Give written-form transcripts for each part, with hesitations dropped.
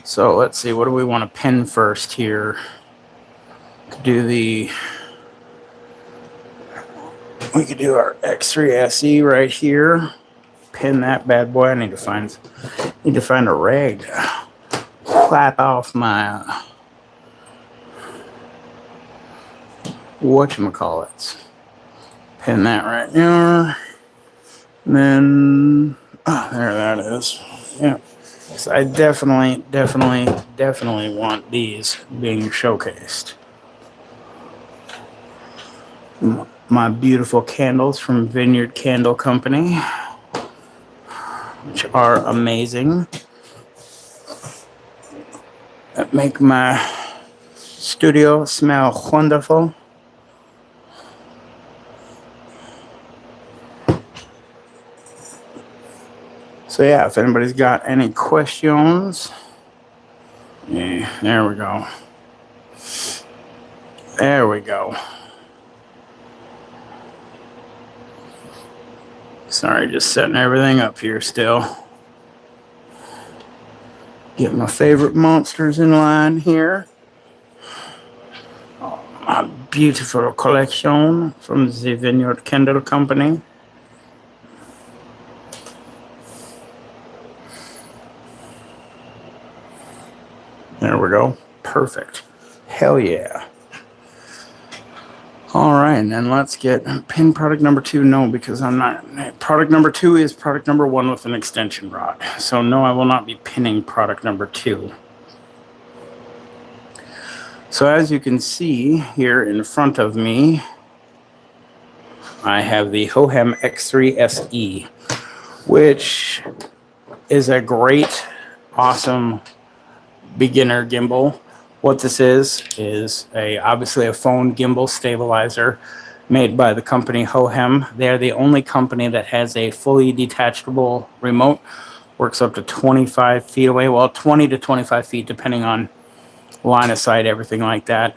So let's see, what do we want to pin first here? We could do our X3 SE right here. Pin that bad boy. I need to find a rag to clap off my whatchamacallits. Pin that right there. And then there that is. Yeah. So I definitely want these being showcased. My beautiful candles from Vineyard Candle Company, which are amazing. That make my studio smell wonderful. So yeah, if anybody's got any questions, yeah, there we go. There we go. Sorry, just setting everything up here still. Get my favorite monsters in line here. Oh, my beautiful collection from the Vineyard Candle Company. There we go. Perfect. Hell yeah. All right, and then let's get pin product number 2. No, because I'm not. Product number 2 is product number 1 with an extension rod. So no, I will not be pinning product number 2. So as you can see here in front of me, I have the Hohem X3 SE, which is a great, awesome beginner gimbal. What this is obviously a phone gimbal stabilizer made by the company Hohem. They're the only company that has a fully detachable remote. Works up to 25 feet away. Well, 20 to 25 feet, depending on line of sight, everything like that.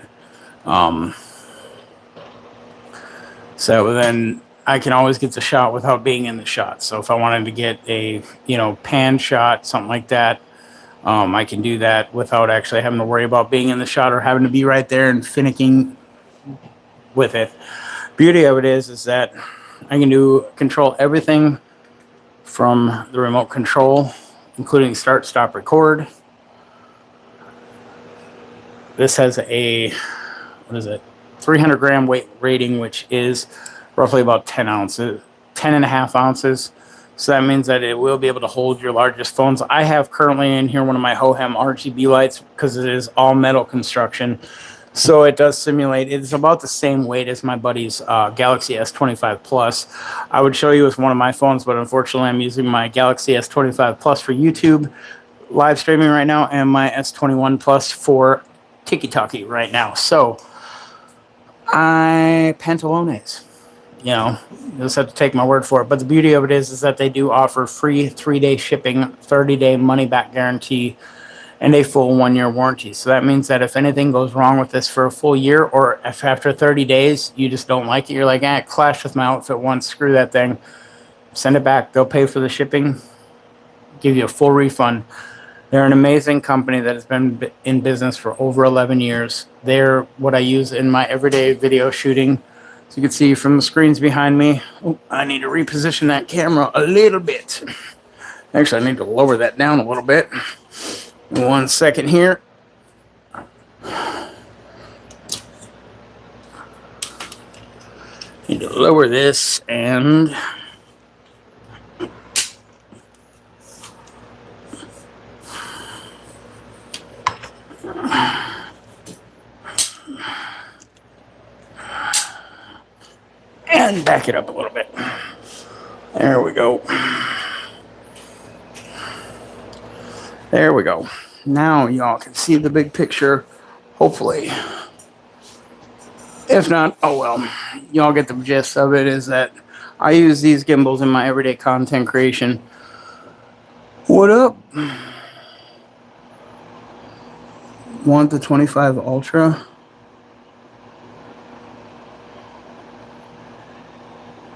So then I can always get the shot without being in the shot. So if I wanted to get a, pan shot, something like that, I can do that without actually having to worry about being in the shot or having to be right there and finicking with it. Beauty of it is that I can control everything from the remote control, including start, stop, record. This has a 300 gram weight rating, which is roughly about 10 and a half ounces. So that means that it will be able to hold your largest phones. I have currently in here one of my Hohem RGB lights because it is all metal construction. So it does simulate. It's about the same weight as my buddy's Galaxy S25 Plus. I would show you with one of my phones, but unfortunately I'm using my Galaxy S25 Plus for YouTube live streaming right now and my S21 Plus for Tiki-Taki right now. So pantalones. You'll just have to take my word for it. But the beauty of it is that they do offer free 3-day shipping, 30-day money-back guarantee, and a full 1-year warranty. So that means that if anything goes wrong with this for a full year, or if after 30 days you just don't like it, you're like, it clashed with my outfit once, screw that thing, send it back. They'll pay for the shipping, give you a full refund. They're an amazing company that has been in business for over 11 years. They're what I use in my everyday video shooting. So you can see from the screens behind me. Oh, I need to reposition that camera a little bit. Actually, I need to lower that down a little bit. 1 second here. Need to lower this and back it up a little bit. There we go. There we go. Now y'all can see the big picture, hopefully. If not, oh well. Y'all get the gist of it, is that I use these gimbals in my everyday content creation. What up? Want the 25 Ultra?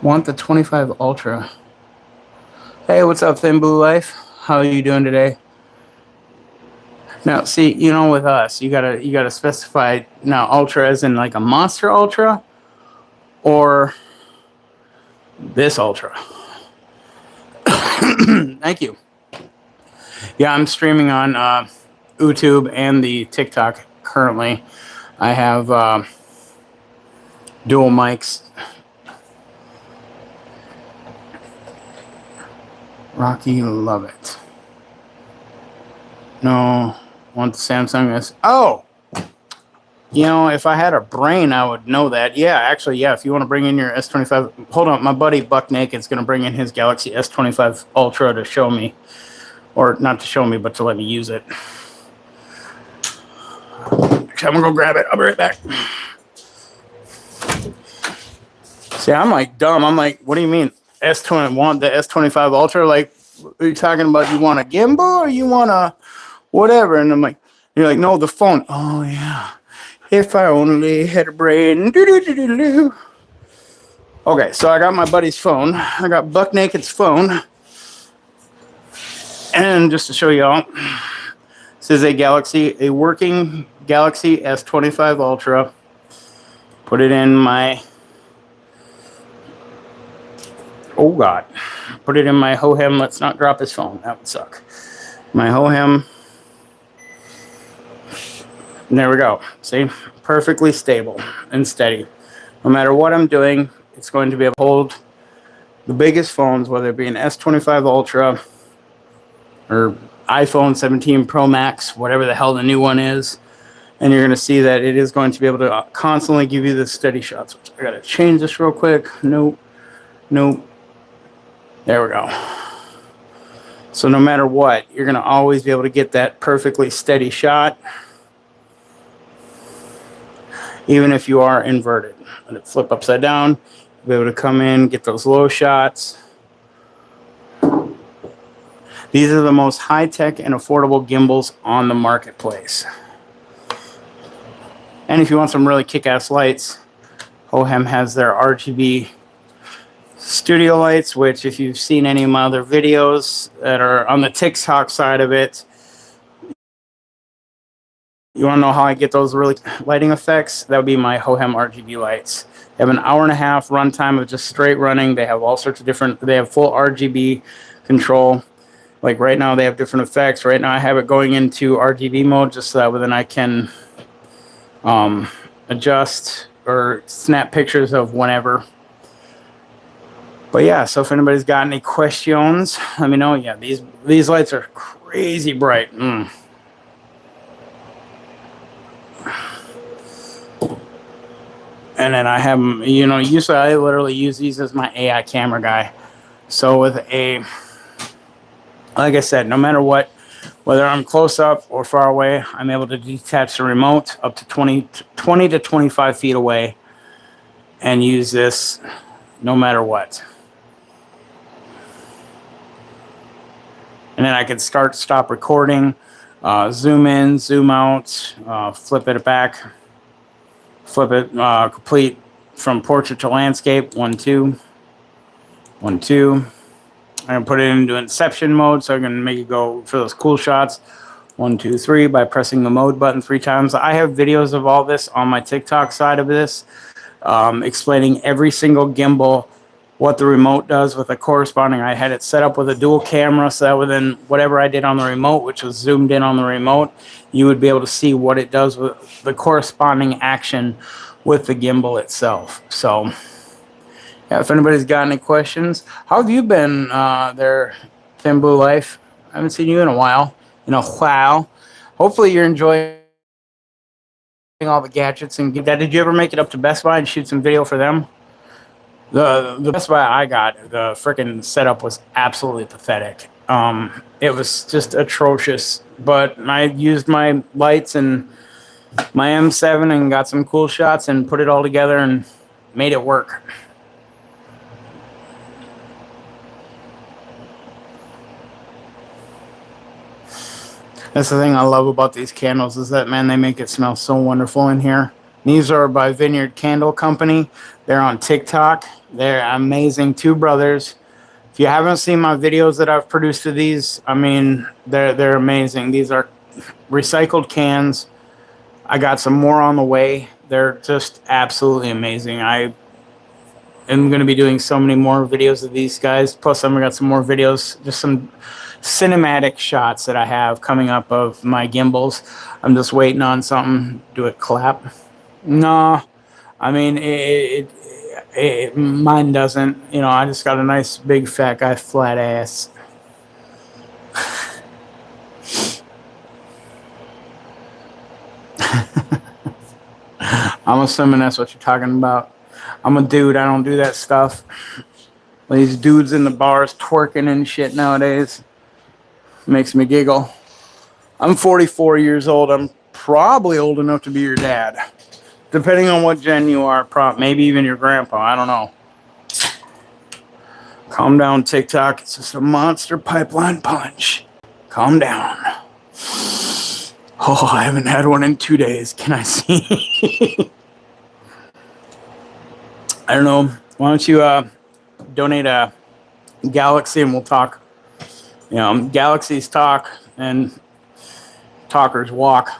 Want the 25 Ultra? Hey, what's up, Thin Blue Life? How are you doing today? Now, see, you know, with us, you gotta specify now ultra as in like a monster ultra or this ultra. Thank you. Yeah, I'm streaming on YouTube and the TikTok currently. I have dual mics. Rocky, love it. No, want the Samsung S. Oh, you know, if I had a brain, I would know that. Yeah, actually, yeah. If you want to bring in your S25, hold on. My buddy Buck Naked's going to bring in his Galaxy S25 Ultra to show me, or not to show me, but to let me use it. I'm gonna go grab it. I'll be right back. See, I'm like dumb. I'm like, what do you mean S20? Want the S25 Ultra? Like, are you talking about you want a gimbal or you want a whatever? And I'm like, you're like, no, the phone. Oh yeah. If I only had a brain. Okay, so I got my buddy's phone. I got Buck Naked's phone. And just to show y'all, this is a working Galaxy S25 Ultra. Put it in my, oh God, put it in my Hohem. Let's not drop his phone. That would suck. My Hohem. And there we go. See, perfectly stable and steady. No matter what I'm doing, it's going to be able to hold the biggest phones, whether it be an S25 Ultra or iPhone 17 Pro Max, whatever the hell the new one is. And you're going to see that it is going to be able to constantly give you the steady shots. I got to change this real quick. Nope. Nope. There we go. So no matter what, you're going to always be able to get that perfectly steady shot. Even if you are inverted. Let it flip upside down. You'll be able to come in, get those low shots. These are the most high-tech and affordable gimbals on the marketplace. And if you want some really kick-ass lights, Hohem has their RGB studio lights, which if you've seen any of my other videos that are on the TikTok side of it, you want to know how I get those really lighting effects? That would be my Hohem RGB lights. They have an 1.5 runtime of just straight running. They have all sorts of different, they have full RGB control. Like right now they have different effects. Right now I have it going into RGB mode just so that then I can adjust or snap pictures of whenever. But yeah, so if anybody's got any questions, let me know. Yeah, these lights are crazy bright. And then I have, you know, usually I literally use these as my AI camera guy. So with like I said, no matter what, whether I'm close up or far away, I'm able to detach the remote up to 20 to 25 feet away and use this no matter what. And then I can stop recording, zoom in, zoom out, flip it back, flip it complete from portrait to landscape, 1, 2, 1, 2. I'm going to put it into inception mode so I can make it go for those cool shots. 1, 2, 3 by pressing the mode button 3 times. I have videos of all this on my TikTok side of this, explaining every single gimbal, what the remote does with the corresponding. I had it set up with a dual camera so that within whatever I did on the remote, which was zoomed in on the remote, you would be able to see what it does with the corresponding action with the gimbal itself. So yeah, if anybody's got any questions, how have you been there, Thin Blue Life? I haven't seen you in a while. Hopefully you're enjoying all the gadgets and that. Did you ever make it up to Best Buy and shoot some video for them? The Best Buy I got, the freaking setup was absolutely pathetic. It was just atrocious. But I used my lights and my M7 and got some cool shots and put it all together and made it work. That's the thing I love about these candles is that, man, they make it smell so wonderful in here. These are by Vineyard Candle Company. They're on TikTok. They're amazing. 2 brothers. If you haven't seen my videos that I've produced of these, I mean, they're amazing. These are recycled cans. I got some more on the way. They're just absolutely amazing. I am going to be doing so many more videos of these guys. Plus, I've got some more videos, just some cinematic shots that I have coming up of my gimbals. I'm just waiting on something. Do it clap? No, I mean, mine doesn't. You know, I just got a nice big fat guy flat ass. I'm assuming that's what you're talking about. I'm a dude. I don't do that stuff. These dudes in the bars twerking and shit nowadays makes me giggle. I'm 44 years old. I'm probably old enough to be your dad. Depending on what gen you are, maybe even your grandpa. I don't know. Calm down, TikTok. It's just a monster pipeline punch. Calm down. Oh, I haven't had one in 2 days. Can I see? I don't know. Why don't you donate a Galaxy and we'll talk. You know, galaxies talk and talkers walk.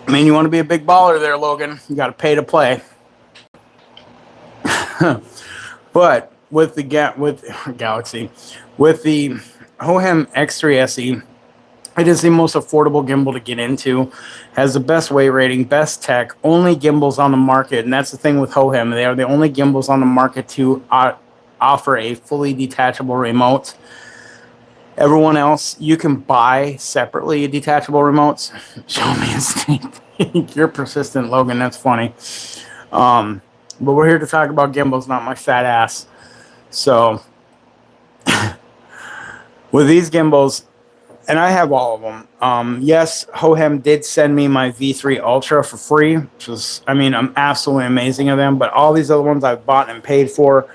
I mean, you want to be a big baller there, Logan. You got to pay to play. But with the Galaxy, with the Hohem X3 SE, it is the most affordable gimbal to get into. Has the best weight rating, best tech, only gimbals on the market, and that's the thing with Hohem. They are the only gimbals on the market to offer a fully detachable remote. Everyone else, you can buy separately detachable remotes. Show me instinct. You're persistent, Logan. That's funny. But we're here to talk about gimbals, not my fat ass. So, with these gimbals, and I have all of them. Yes, Hohem did send me my V3 Ultra for free, which was, I mean, I'm absolutely amazing of them. But all these other ones I've bought and paid for.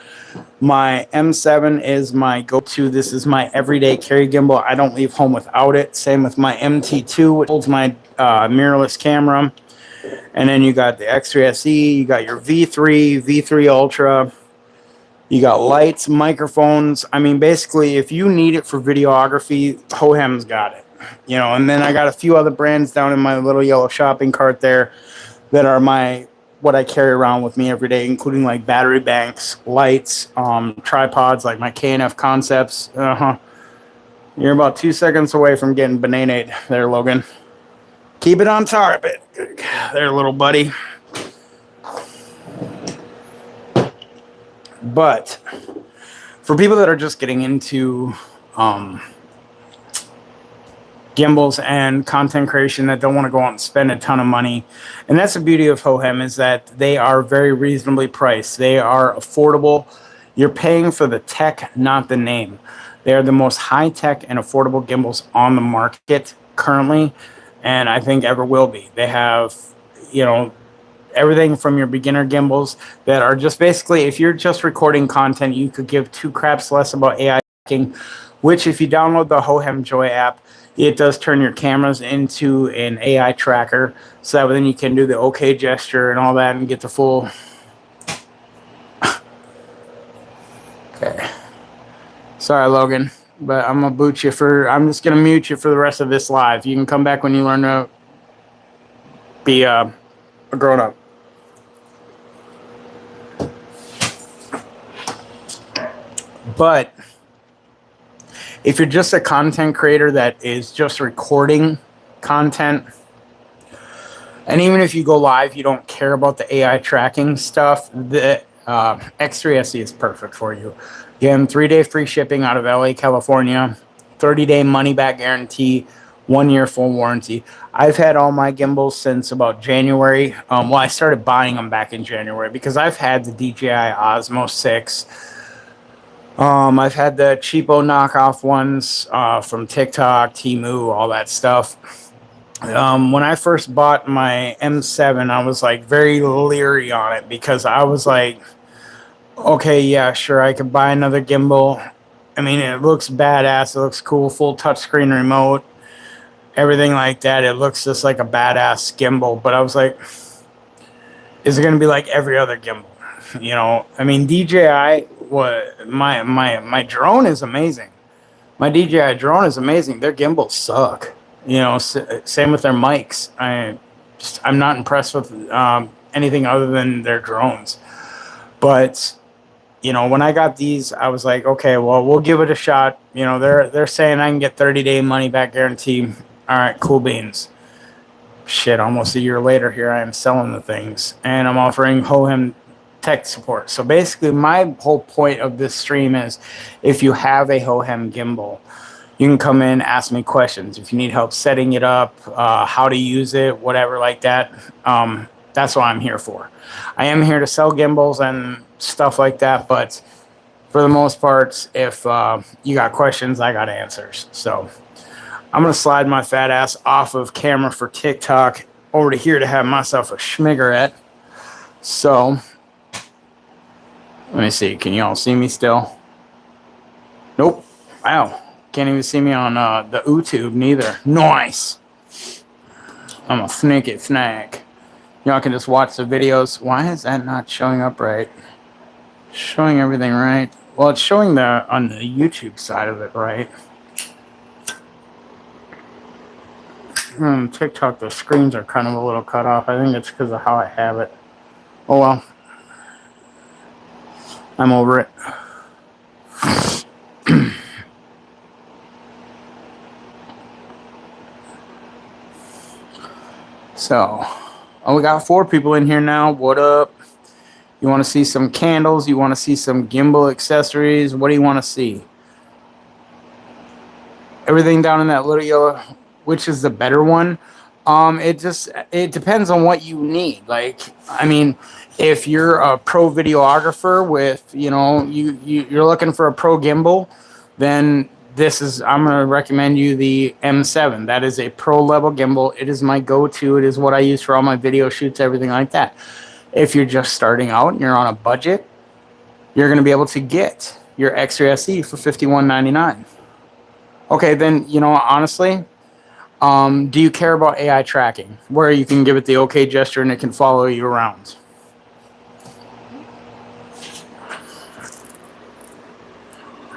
My M7 is my go-to. This is my everyday carry gimbal. I don't leave home without it. Same with my MT2, which holds my mirrorless camera. And then you got the X3 SE. You got your V3, V3 Ultra. You got lights, microphones. I mean, basically, if you need it for videography, Hohem's got it. You know, and then I got a few other brands down in my little yellow shopping cart there that are what I carry around with me every day, including like battery banks, lights, tripods, like my KNF Concepts. You're about 2 seconds away from getting bananaed there, Logan. Keep it on target there, little buddy. But for people that are just getting into gimbals and content creation that don't want to go out and spend a ton of money, and that's the beauty of Hohem, is that they are very reasonably priced. They are affordable. You're paying for the tech, not the name. They are the most high-tech and affordable gimbals on the market currently, and I think ever will be. They have, you know, everything from your beginner gimbals that are just basically, if you're just recording content, you could give two craps less about AI tracking, which if you download the Hohem Joy app, it does turn your cameras into an AI tracker, so that then you can do the OK gesture and all that and get the full. Okay. Sorry, Logan, but I'm going to boot you I'm just going to mute you for the rest of this live. You can come back when you learn to be a grown-up. But if you're just a content creator that is just recording content, and even if you go live, you don't care about the AI tracking stuff, the X3 SE is perfect for you. Again, 3-day free shipping out of LA, California, 30-day money-back guarantee, 1-year full warranty. I've had all my gimbals since about January. Well, I started buying them back in January because I've had the DJI Osmo 6. I've had the cheapo knockoff ones from TikTok, Temu, all that stuff. When I first bought my M7, I was like very leery on it because I was like, okay, yeah, sure, I could buy another gimbal. I mean, it looks badass. It looks cool, full touchscreen remote, everything like that. It looks just like a badass gimbal. But I was like, is it going to be like every other gimbal? You know, I mean, DJI, my drone is amazing. My DJI drone is amazing. Their gimbals suck. You know, same with their mics. I'm not impressed with anything other than their drones. But you know, when I got these, I was like, okay, well, we'll give it a shot. You know, they're saying I can get 30-day money back guarantee. All right, cool beans. Shit, almost a year later, here I am selling the things, and I'm offering Hohem tech support. So basically, my whole point of this stream is, if you have a Hohem gimbal, you can come in, ask me questions. If you need help setting it up, how to use it, whatever like that, that's what I'm here for. I am here to sell gimbals and stuff like that, but for the most part, if you got questions, I got answers. So I'm going to slide my fat ass off of camera for TikTok over to here to have myself a schmiggerette. So let me see. Can you all see me still? Nope. Wow. Can't even see me on the YouTube neither. Nice. I'm a sneaky snack. Y'all can just watch the videos. Why is that not showing up right? Showing everything right. Well, it's showing on the YouTube side of it right. TikTok, the screens are kind of a little cut off. I think it's because of how I have it. Oh well. I'm over it. So, oh, we got 4 people in here now. What up? You want to see some candles? You want to see some gimbal accessories? What do you want to see? Everything down in that little yellow, which is the better one? It depends on what you need. Like, I mean, if you're a pro videographer with, you know, you're looking for a pro gimbal, then I'm going to recommend you the M7. That is a pro level gimbal. It is my go-to. It is what I use for all my video shoots, everything like that. If you're just starting out and you're on a budget, you're going to be able to get your X3 SE for $51.99. Okay, then, you know, honestly, do you care about AI tracking, where you can give it the OK gesture and it can follow you around?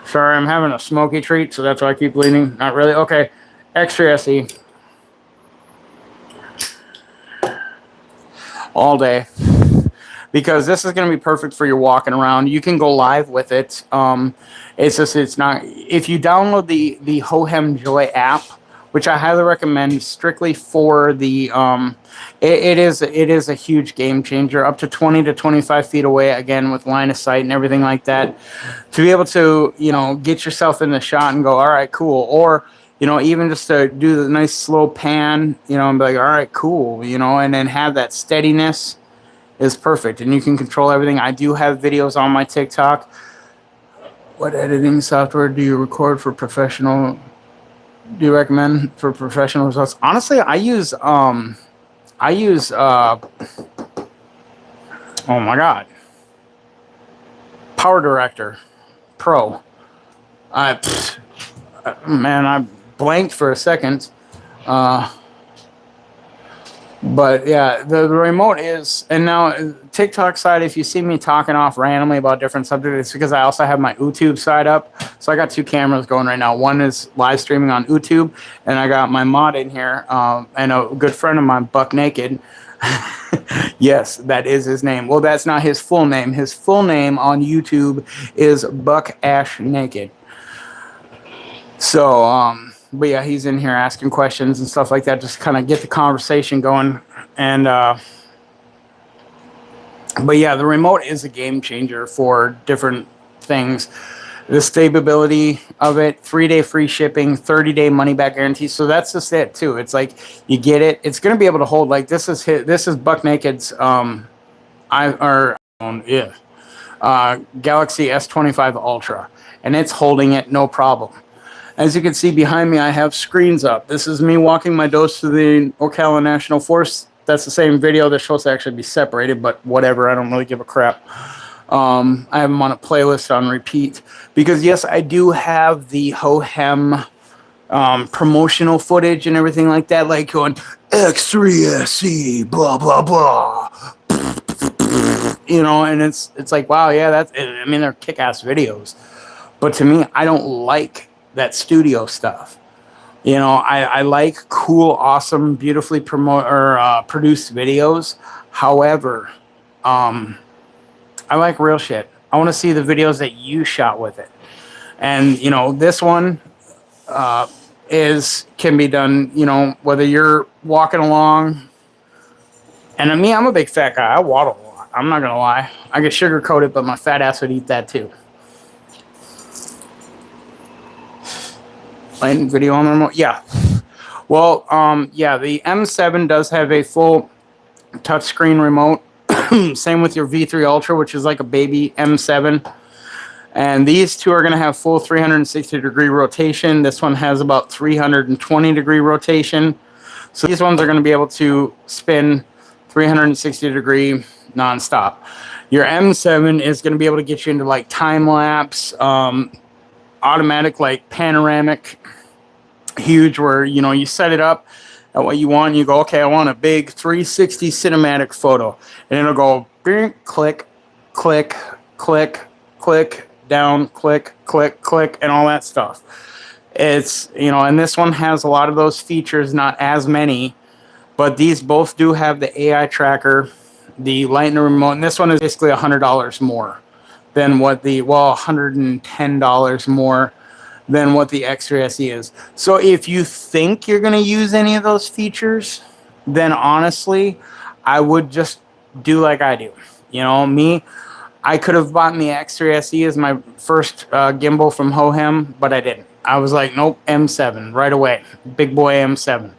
Sorry, I'm having a smoky treat, so that's why I keep leaning. Not really. Okay, X3 SE. All day. Because this is going to be perfect for your walking around. You can go live with it. It's not. If you download the Hohem Joy app, which I highly recommend strictly for the, it is a huge game changer. Up to 20 to 25 feet away, again with line of sight and everything like that, to be able to, you know, get yourself in the shot and go, all right, cool. Or, you know, even just to do the nice slow pan, you know, and be like, all right, cool, you know, and then have that steadiness is perfect. And you can control everything. I do have videos on my TikTok. What editing software do you record for professional? Do you recommend for professional results? Honestly, I use oh my God, Power Director Pro. Man, I blanked for a second. But yeah, the remote is, and now TikTok side, if you see me talking off randomly about different subjects, it's because I also have my YouTube side up. So I got 2 cameras going right now. One is live streaming on YouTube, and I got my mod in here, and a good friend of mine, Buck Naked. Yes, that is his name. Well, that's not his full name. His full name on YouTube is Buck Ash Naked. So, but yeah, he's in here asking questions and stuff like that, just kind of get the conversation going. And but yeah, the remote is a game changer for different things. The stability of it, 3-day free shipping, 30-day money back guarantee. So that's just it too. It's like you get it. It's going to be able to hold, like this is Buck Naked's Galaxy S25 Ultra, and it's holding it no problem. As you can see behind me, I have screens up. This is me walking my dogs to the Ocala National Forest. That's the same video. They're supposed to actually be separated, but whatever. I don't really give a crap. I have them on a playlist on repeat. Because, yes, I do have the Hohem promotional footage and everything like that. Like going, X3 SE, blah, blah, blah. You know, and it's like, wow, yeah, I mean, they're kick-ass videos. But to me, I don't like that studio stuff. You know, I like cool, awesome, beautifully produced videos. However, I like real shit. I want to see the videos that you shot with it. And, you know, this one can be done, you know, whether you're walking along. And I'm a big fat guy. I waddle a lot. I'm not going to lie. I get sugar coated, but my fat ass would eat that too. Playing video on the remote? Yeah. Well, yeah, the M7 does have a full touchscreen remote. Same with your V3 Ultra, which is like a baby M7. And these two are going to have full 360-degree rotation. This one has about 320-degree rotation. So these ones are going to be able to spin 360-degree nonstop. Your M7 is going to be able to get you into like time-lapse, automatic, like panoramic, huge, where, you know, you set it up at what you want. You go, okay, I want a big 360 cinematic photo. And it'll go, bing, click, click, click, click, down, click, click, click, and all that stuff. It's, you know, and this one has a lot of those features, not as many, but these both do have the AI tracker, the Lightning remote, and this one is basically $100 more than what the, well, $110 more than what the X3 SE is. So if you think you're going to use any of those features, then honestly, I would just do like I do. You know, me, I could have bought the X3 SE as my first gimbal from Hohem, but I didn't. I was like, nope, M7 right away. Big boy M7.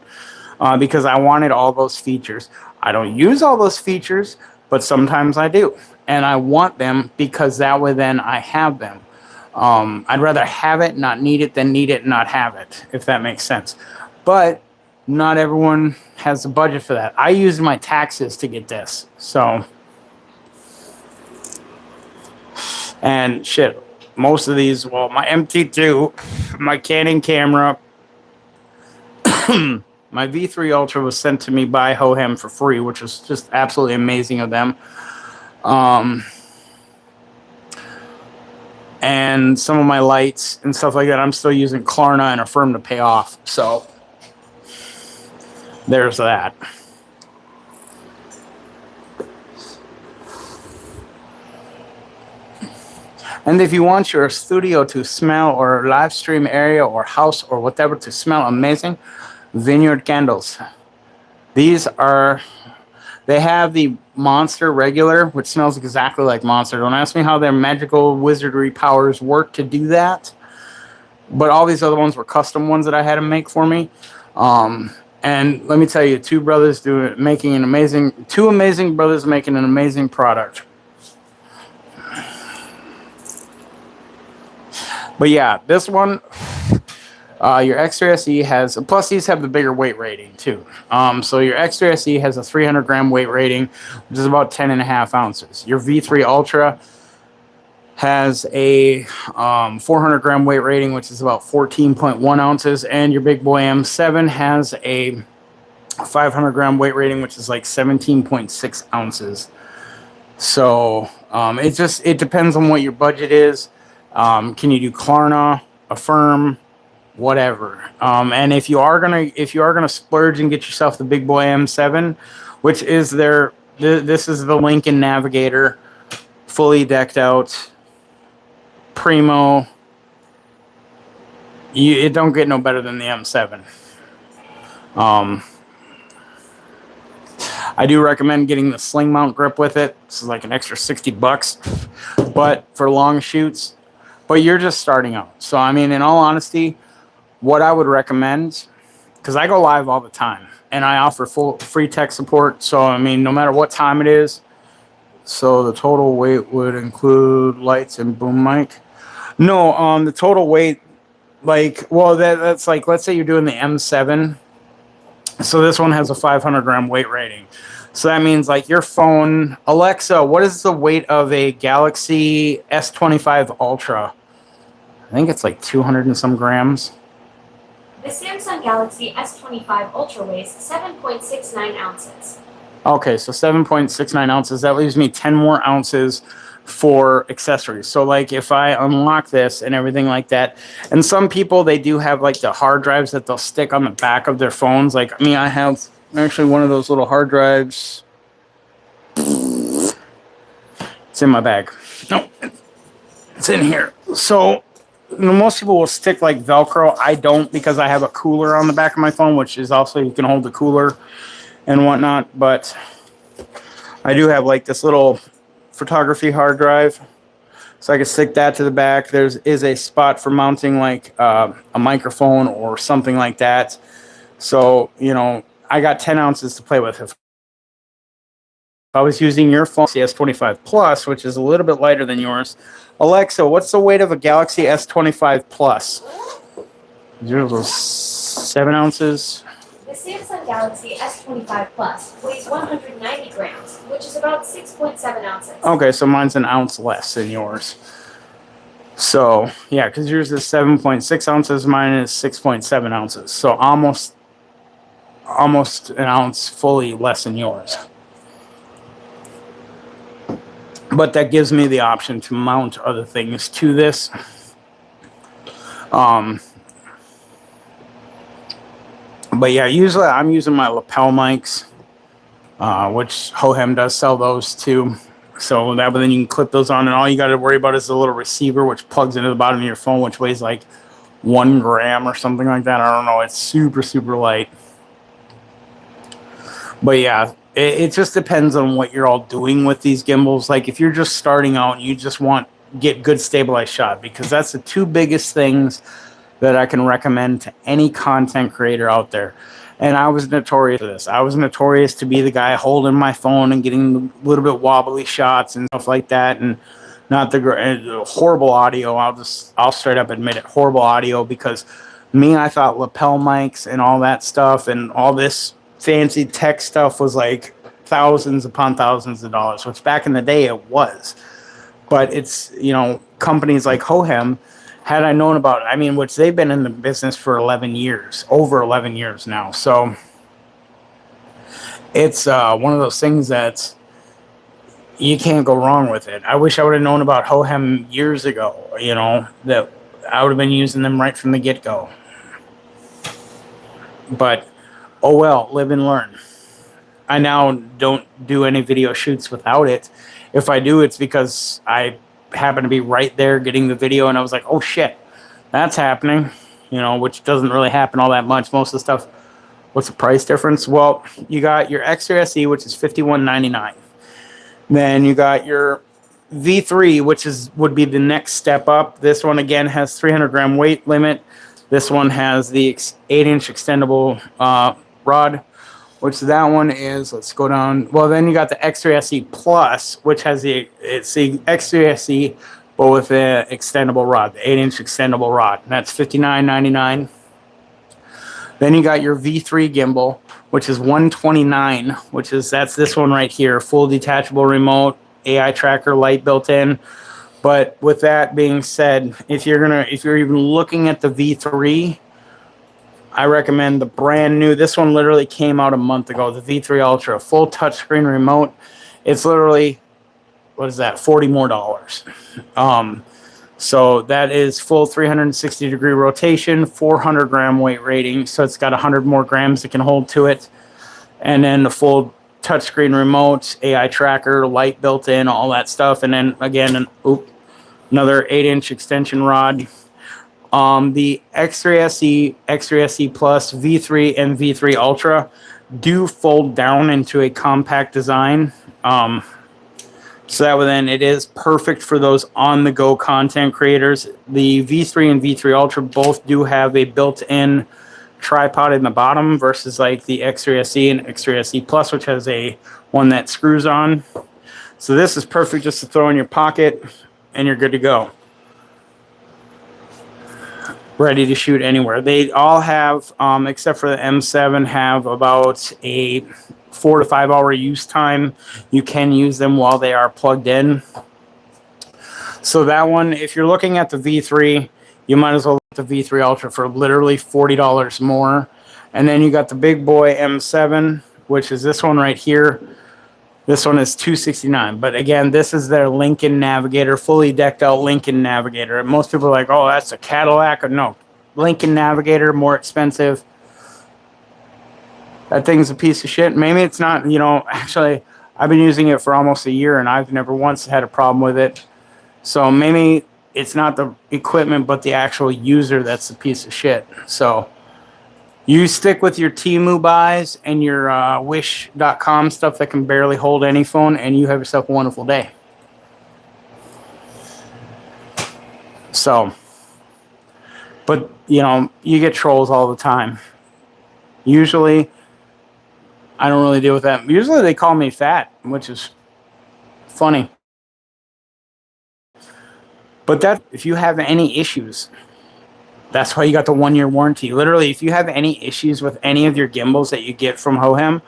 Because I wanted all those features. I don't use all those features, but sometimes I do. And I want them because that way then I have them. I'd rather have it, not need it, than need it and not have it, if that makes sense. But not everyone has the budget for that. I used my taxes to get this. So, and shit, most of these, well, my MT2, my Canon camera, my V3 Ultra was sent to me by Hohem for free, which was just absolutely amazing of them. And some of my lights and stuff like that, I'm still using Klarna and Affirm to pay off. So there's that. And if you want your studio to smell, or live stream area or house or whatever to smell amazing, Vineyard candles. These are, they have the Monster regular, which smells exactly like Monster. Don't ask me how their magical wizardry powers work to do that. But all these other ones were custom ones that I had to make for me. And let me tell you, two amazing brothers making an amazing product. But yeah, this one, your X3 SE has, plus these have the bigger weight rating too. So your X3 SE has a 300 gram weight rating, which is about 10.5 ounces. Your V3 Ultra has a 400 gram weight rating, which is about 14.1 ounces. And your big boy M7 has a 500 gram weight rating, which is like 17.6 ounces. So it depends on what your budget is. Can you do Klarna, Affirm, whatever? And if you are gonna splurge and get yourself the big boy M7, which is this is the Lincoln Navigator, fully decked out, primo. It don't get no better than the M7. I do recommend getting the sling mount grip with it. This is like an extra $60, but for long shoots. But you're just starting out. So, I mean, in all honesty, what I would recommend, because I go live all the time, and I offer full free tech support. So, I mean, no matter what time it is. So, the total weight would include lights and boom mic. No, the total weight, like, well, that's like, let's say you're doing the M7. So, this one has a 500 gram weight rating. So that means like your phone, Alexa, what is the weight of a Galaxy S25 Ultra? I think it's like 200 and some grams. The Samsung Galaxy S25 Ultra weighs 7.69 ounces. Okay, so 7.69 ounces. That leaves me 10 more ounces for accessories. So like if I unlock this and everything like that, and some people, they do have like the hard drives that they'll stick on the back of their phones. Like me, I have actually one of those little hard drives. It's in my bag. No, it's in here. So most people will stick like Velcro. I don't, because I have a cooler on the back of my phone, which is also, you can hold the cooler and whatnot. But I do have like this little photography hard drive, so I can stick that to the back. There is a spot for mounting like a microphone or something like that. So, you know, I got 10 ounces to play with. If I was using your phone, the S25 Plus, which is a little bit lighter than yours. Alexa, what's the weight of a Galaxy S25 Plus? 7 ounces. The Samsung Galaxy S25 Plus weighs 190 grams, which is about 6.7 ounces. Okay, so mine's an ounce less than yours. So, yeah, because yours is 7.6 ounces, mine is 6.7 ounces. So almost an ounce fully less than yours. But that gives me the option to mount other things to this. But yeah, usually I'm using my lapel mics, which Hohem does sell those too. So that, but then you can clip those on, and all you got to worry about is the little receiver, which plugs into the bottom of your phone, which weighs like 1 gram or something like that. I don't know. It's super, super light. But yeah, it just depends on what you're all doing with these gimbals. Like if you're just starting out and you just want get good stabilized shot, because that's the two biggest things that I can recommend to any content creator out there. And I was notorious for this. I was notorious to be the guy holding my phone and getting a little bit wobbly shots and stuff like that, and not the horrible audio. I'll straight up admit it, horrible audio, because me, I thought lapel mics and all that stuff and all this fancy tech stuff was like thousands upon thousands of dollars, which back in the day it was. But it's, you know, companies like Hohem, had I known about it, I mean, which they've been in the business for 11 years, over 11 years now. So it's one of those things that you can't go wrong with it. I wish I would have known about Hohem years ago, you know, that I would have been using them right from the get-go. But, oh well, live and learn. I now don't do any video shoots without it. If I do, it's because I happen to be right there getting the video, and I was like, oh shit, that's happening, you know, which doesn't really happen all that much. Most of the stuff, what's the price difference? Well, you got your Extra SE, which is $51.99. Then you got your V3, which would be the next step up. This one again has 300 gram weight limit. This one has the 8-inch extendable rod, which that one is, let's go down. Well, then you got the Extra SE Plus, which has it's the Extra SE, but with the extendable rod, the 8-inch extendable rod. And that's $59.99. Then you got your V3 gimbal, which is $129, that's this one right here, full detachable remote, AI tracker, light built in. But with that being said, if you're even looking at the V3, I recommend the brand new. This one literally came out a month ago. The V3 Ultra, full touchscreen remote. It's literally, what is that? $40 more. So that is full 360-degree rotation, 400 gram weight rating. So it's got 100 more grams it can hold to it, and then the full touchscreen remote, AI tracker, light built in, all that stuff. And then again, another 8-inch extension rod. The Extra SE Plus, V3, and V3 Ultra do fold down into a compact design. So that way then it is perfect for those on-the-go content creators. The V3 and V3 Ultra both do have a built-in tripod in the bottom versus like the Extra SE and Extra SE Plus, which has one that screws on. So this is perfect just to throw in your pocket and you're good to go. Ready to shoot anywhere. They all have, except for the M7, have about a 4 to 5 hour use time. You can use them while they are plugged in. So that one, if you're looking at the V3, you might as well look at the V3 Ultra for literally $40 more. And then you got the big boy M7, which is this one right here. This one is $269. But again, this is their Lincoln Navigator, fully decked out Lincoln Navigator. And most people are like, oh, that's a Cadillac. Or no, Lincoln Navigator, more expensive. That thing's a piece of shit. Maybe it's not, you know, actually, I've been using it for almost a year and I've never once had a problem with it. So maybe it's not the equipment, but the actual user that's a piece of shit. So you stick with your Temu buys and your Wish.com stuff that can barely hold any phone, and you have yourself a wonderful day. So, but, you know, you get trolls all the time. Usually, I don't really deal with that. Usually they call me fat, which is funny. But that, if you have any issues, that's why you got the 1-year warranty. Literally, if you have any issues with any of your gimbals that you get from Hohem,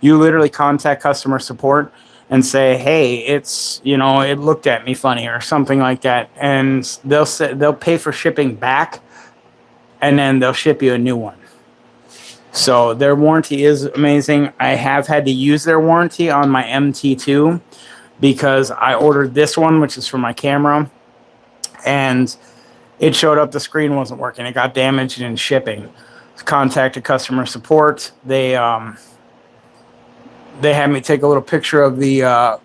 you literally contact customer support and say, hey, it's, you know, it looked at me funny or something like that. And they'll pay for shipping back, and then they'll ship you a new one. So their warranty is amazing. I have had to use their warranty on my MT2 because I ordered this one, which is for my camera, and it showed up the screen wasn't working. It got damaged in shipping. Contacted customer support. They had me take a little picture of the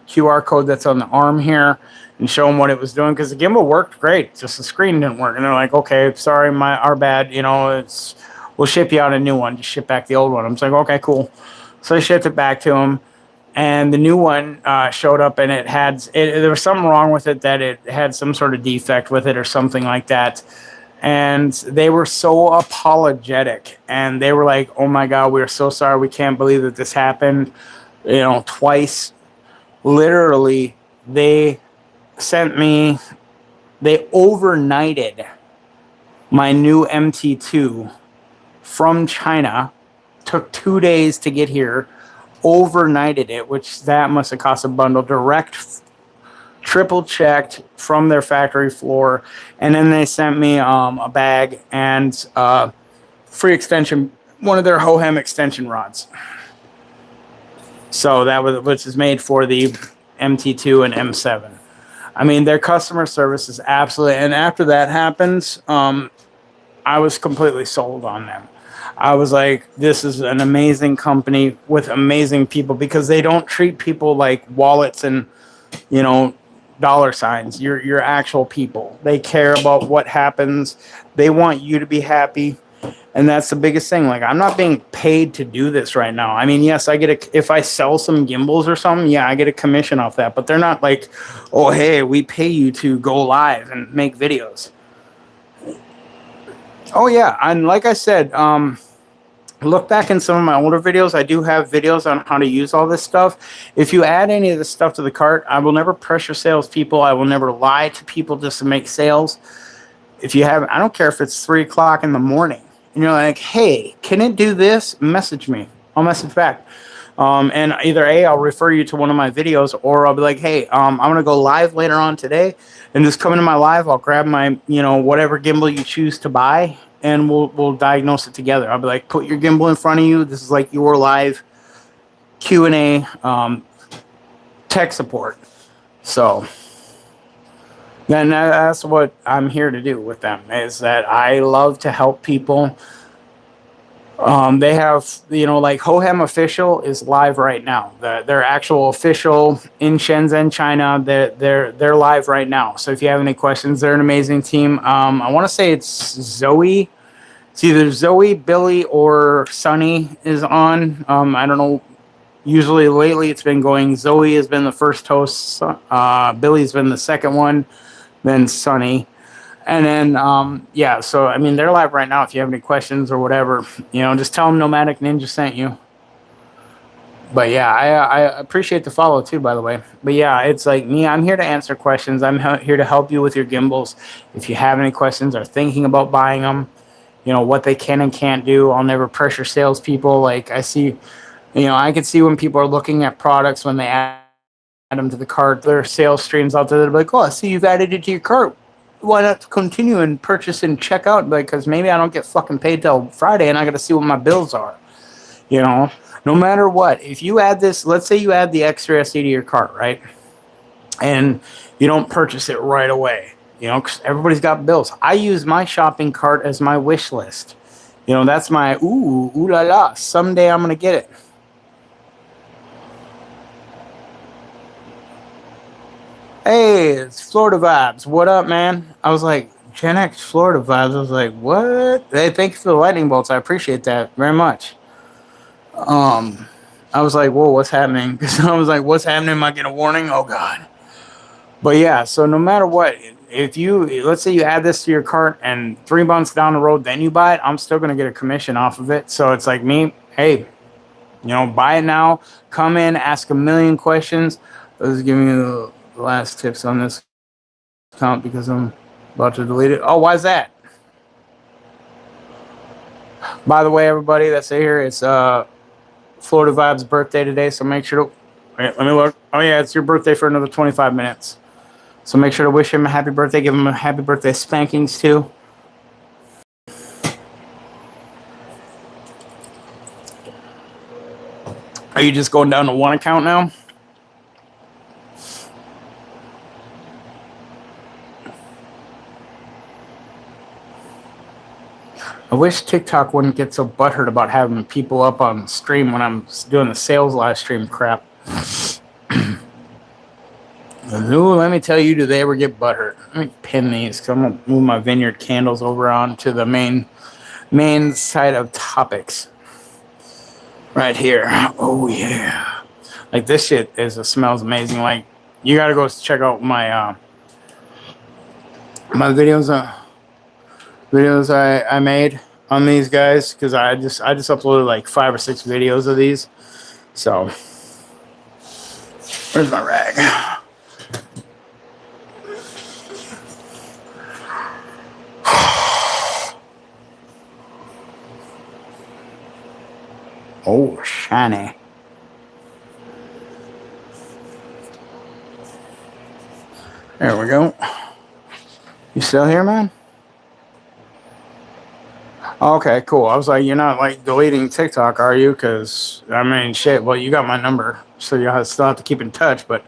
QR code that's on the arm here and show them what it was doing, because the gimbal worked great, just the screen didn't work. And they're like, okay, sorry, our bad, you know, we'll ship you out a new one. Just ship back the old one. I'm just like, okay, cool. So I shipped it back to them, and the new one showed up, and there was something wrong with it, that it had some sort of defect with it or something like that. And they were so apologetic, and they were like, oh my God, we're so sorry. We can't believe that this happened, you know, twice. Literally, they overnighted my new MT2 from China. Took 2 days to get here. Overnighted it, which that must have cost a bundle. Direct, triple checked from their factory floor, and then they sent me a bag and free extension, one of their Hohem extension rods. So that was, which is made for the MT2 and M7. I mean, their customer service is absolutely, and after that happens, I was completely sold on them. I was like, this is an amazing company with amazing people, because they don't treat people like wallets and, you know, dollar signs. You're actual people. They care about what happens. They want you to be happy. And that's the biggest thing. Like, I'm not being paid to do this right now. I mean, yes, if I sell some gimbals or something, yeah, I get a commission off that. But they're not like, oh, hey, we pay you to go live and make videos. Oh, yeah. And like I said, look back in some of my older videos. I do have videos on how to use all this stuff. If you add any of this stuff to the cart, I will never pressure salespeople. I will never lie to people just to make sales. If you have, I don't care if it's 3 o'clock in the morning, and you're like, hey, can it do this? Message me. I'll message back. And either A, I'll refer you to one of my videos, or I'll be like, hey, I'm going to go live later on today, and just come into my live. I'll grab my, you know, whatever gimbal you choose to buy, and we'll diagnose it together. I'll be like, put your gimbal in front of you. This is like your live Q&A tech support. So then that's what I'm here to do with them, is that I love to help people. They have, you know, like Hohem Official is live right now. Their actual official in Shenzhen, China, they're live right now. So if you have any questions, they're an amazing team. I want to say it's Zoe. It's either Zoe, Billy, or Sunny is on. I don't know. Usually lately it's been going, Zoe has been the first host. Billy's been the second one. Then Sunny. And then, yeah, so, I mean, they're live right now. If you have any questions or whatever, you know, just tell them Nomadic Ninja sent you. But, yeah, I appreciate the follow, too, by the way. But, yeah, it's like me. I'm here to answer questions. I'm here to help you with your gimbals. If you have any questions or thinking about buying them, you know, what they can and can't do. I'll never pressure salespeople. Like, I see, you know, I can see when people are looking at products, when they add them to the cart, their sales streams out there, they're like, oh, I see you've added it to your cart. Why not continue and purchase and check out? Because maybe I don't get fucking paid till Friday, and I got to see what my bills are. You know, No matter what, if you add this, let's say you add the extra SD to your cart, right? And you don't purchase it right away, you know, because everybody's got bills. I use my shopping cart as my wish list. You know, that's my ooh la la. Someday I'm gonna get it. Hey, it's Florida Vibes. What up, man? I was like, Gen X Florida Vibes. I was like, what? Hey, thank you for the lightning bolts. I appreciate that very much. I was like, whoa, what's happening? Because I was like, what's happening? Am I getting a warning? Oh, God. But yeah, so no matter what, if you, let's say you add this to your cart and 3 months down the road, then you buy it, I'm still going to get a commission off of it. So it's like me, hey, you know, buy it now, come in, ask a million questions. Let's give you the last tips on this account because I'm about to delete it. Oh, why is that? By the way, everybody that's here, it's Florida Vibes' birthday today, so make sure to, wait, let me look. Oh yeah, it's your birthday for another 25 minutes. So make sure to wish him a happy birthday, give him a happy birthday spankings too. Are you just going down to one account now? I wish TikTok wouldn't get so butthurt about having people up on stream when I'm doing the sales live stream crap. Ooh, let me tell you, do they ever get butthurt? Let me pin these because I'm going to move my vineyard candles over onto the main side of topics. Right here. Oh, yeah. Like, this shit smells amazing. Like, you got to go check out my my videos I made on these guys because I just uploaded like 5 or 6 videos of these. So, where's my rag? Oh, shiny. There we go. You still here, man? Okay, cool. I was like, you're not like deleting TikTok, are you? Because, I mean, shit, well, you got my number, so you still have to keep in touch. But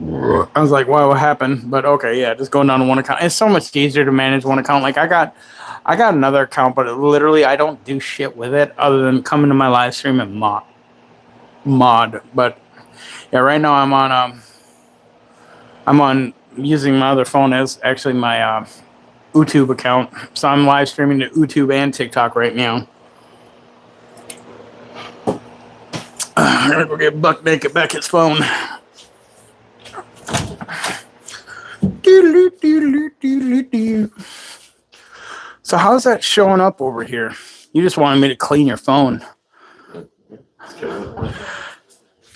I was like, what happened? But okay, yeah, just going down to one account. It's so much easier to manage one account. Like, I got another account, but literally I don't do shit with it other than coming to my live stream and mod. But yeah, right now I'm on using my other phone as actually my YouTube account. So I'm live streaming to YouTube and TikTok right now. I'm gonna go get Buck Naked back his phone. So how's that showing up over here? You just wanted me to clean your phone.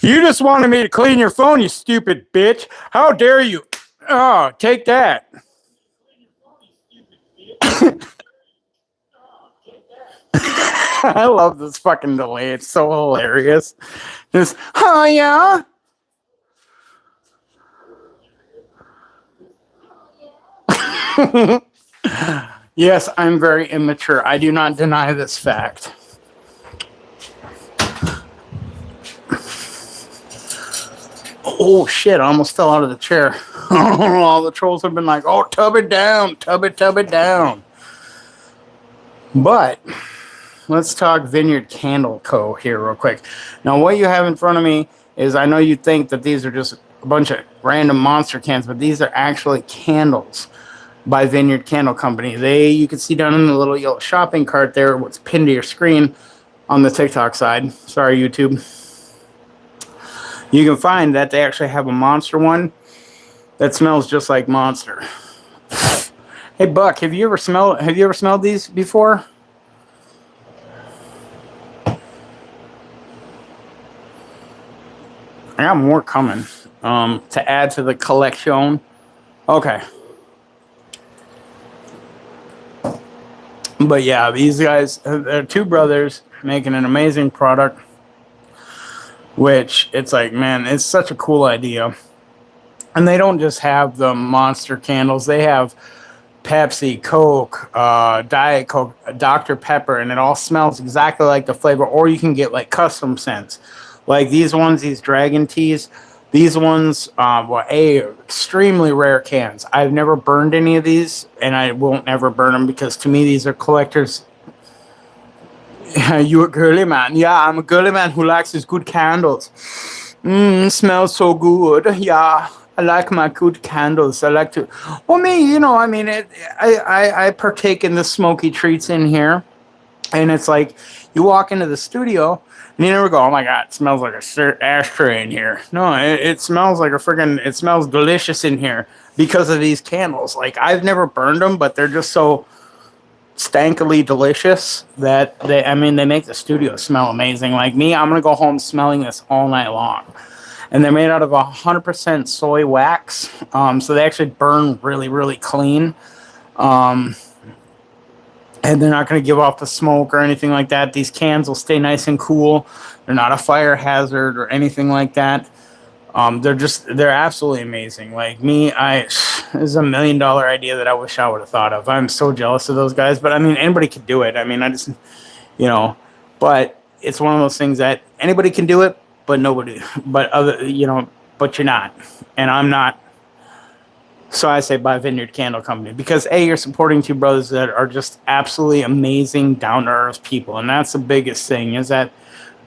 You just wanted me to clean your phone, you stupid bitch. How dare you? Oh, take that. I love this fucking delay. It's so hilarious. Just, oh yeah. Yes, I'm very immature. I do not deny this fact. Oh shit, I almost fell out of the chair. All the trolls have been like, oh, tub it down, tub it down. But let's talk Vineyard Candle Co. here real quick. Now, what you have in front of me is, I know you think that these are just a bunch of random monster cans, but these are actually candles by Vineyard Candle Company. You can see down in the little yellow shopping cart there what's pinned to your screen on the TikTok side. Sorry, YouTube. You can find that they actually have a monster one that smells just like Monster. Hey Buck, have you ever smelled these before? I got more coming to add to the collection. Okay. But yeah, these guys, they're 2 brothers making an amazing product, which it's like, man, it's such a cool idea. And they don't just have the monster candles. They have Pepsi, Coke, Diet Coke, Dr. Pepper, and it all smells exactly like the flavor. Or you can get like custom scents, like these ones, these Dragon Teas. These ones, extremely rare cans. I've never burned any of these, and I won't ever burn them because to me these are collectors. You a girly man? Yeah, I'm a girly man who likes his good candles. Smells so good. Yeah, I like my good candles. I like to. Well, me, I mean, I partake in the smoky treats in here, and it's like you walk into the studio and you never go, oh my god, it smells like a ashtray in here. No, it smells like a friggin'. It smells delicious in here because of these candles. Like I've never burned them, but they're just so stankily delicious that they make the studio smell amazing. Like me, I'm gonna go home smelling this all night long. And they're made out of 100% soy wax, so they actually burn really, really clean. And they're not going to give off the smoke or anything like that. These cans will stay nice and cool. They're not a fire hazard or anything like that. They're absolutely amazing. Like me, this is $1 million idea that I wish I would have thought of. I'm so jealous of those guys, but I mean, anybody could do it. I mean, but it's one of those things that anybody can do it, but nobody, but you're not, and I'm not. So I say buy Vineyard Candle Company because you're supporting two brothers that are just absolutely amazing, down to earth people, and that's the biggest thing is that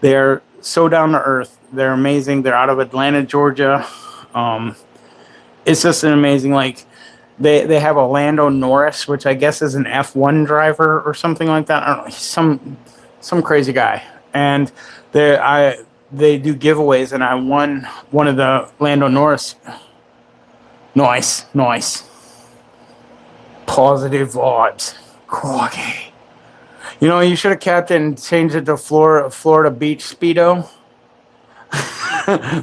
they're so down to earth. They're amazing. They're out of Atlanta, Georgia. It's just an amazing, like, they have a Lando Norris, which I guess is an F1 driver or something like that. I don't know, some crazy guy. And they do giveaways, and I won one of the Lando Norris. Nice. Positive vibes. Croggy. You should have kept it and changed it to Florida Beach Speedo.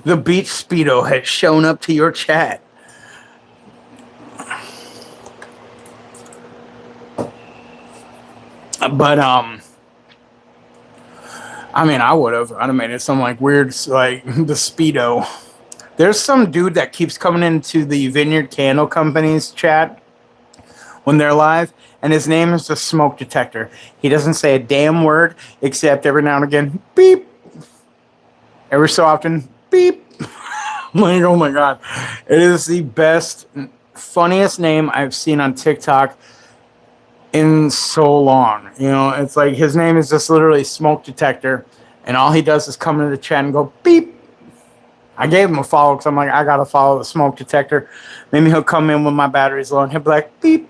The Beach Speedo has shown up to your chat. But I mean, I'd have made it some like weird, like the Speedo. There's some dude that keeps coming into the Vineyard Candle Company's chat when they're live, and his name is the Smoke Detector. He doesn't say a damn word except every now and again, beep. Every so often, beep. I'm like, oh my god. It is the best, funniest name I've seen on TikTok in so long. It's like his name is just literally Smoke Detector, and all he does is come into the chat and go, beep. I gave him a follow because I'm like, I got to follow the Smoke Detector. Maybe he'll come in when my battery's low and he'll be like, beep.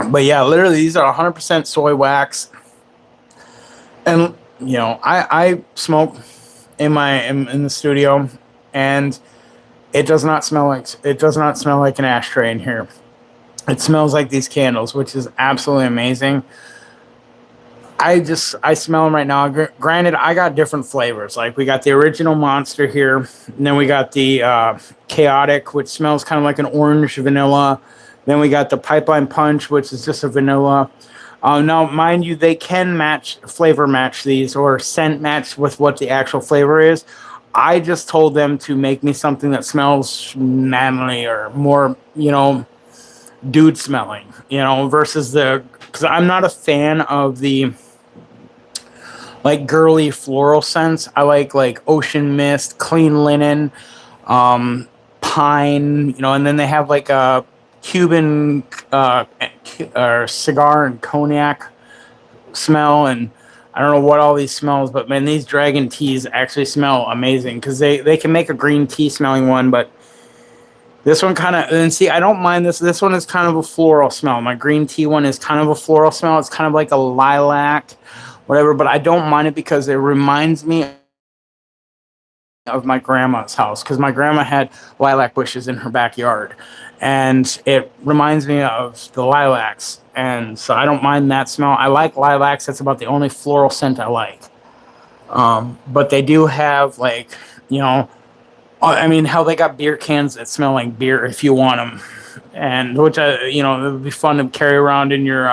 But yeah, literally, these are 100% soy wax. And, I smoke in the studio, and it does not smell like an ashtray in here. It smells like these candles, which is absolutely amazing. I smell them right now. Granted, I got different flavors. Like we got the original Monster here, and then we got the Chaotic, which smells kind of like an orange vanilla. Then we got the Pipeline Punch, which is just a vanilla. Now, mind you, they can flavor match these or scent match with what the actual flavor is. I just told them to make me something that smells manly or more, dude smelling, versus because I'm not a fan of the like girly floral scents. I like ocean mist, clean linen, pine, and then they have like a Cuban or cigar and cognac smell, and I don't know what all these smells, but man, these Dragon Teas actually smell amazing because they can make a green tea smelling one, but this one kind of, and see, I don't mind this. This one is kind of a floral smell. My green tea one is kind of a floral smell. It's kind of like a lilac, whatever, but I don't mind it because it reminds me of my grandma's house because my grandma had lilac bushes in her backyard, and it reminds me of the lilacs, and so I don't mind that smell. I like lilacs. That's about the only floral scent I like. But they do have how they got beer cans that smell like beer if you want them, and which it would be fun to carry around in your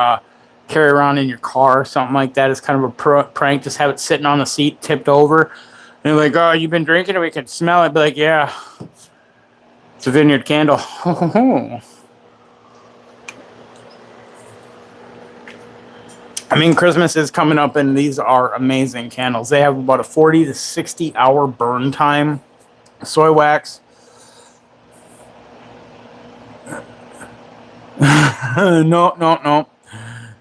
car or something like that. It's kind of a prank. Just have it sitting on the seat, tipped over, they're like, oh, you've been drinking it? We can smell it. Be like, yeah, it's a vineyard candle. I mean, Christmas is coming up, and these are amazing candles. They have about a 40 to 60 hour burn time. Soy wax. No.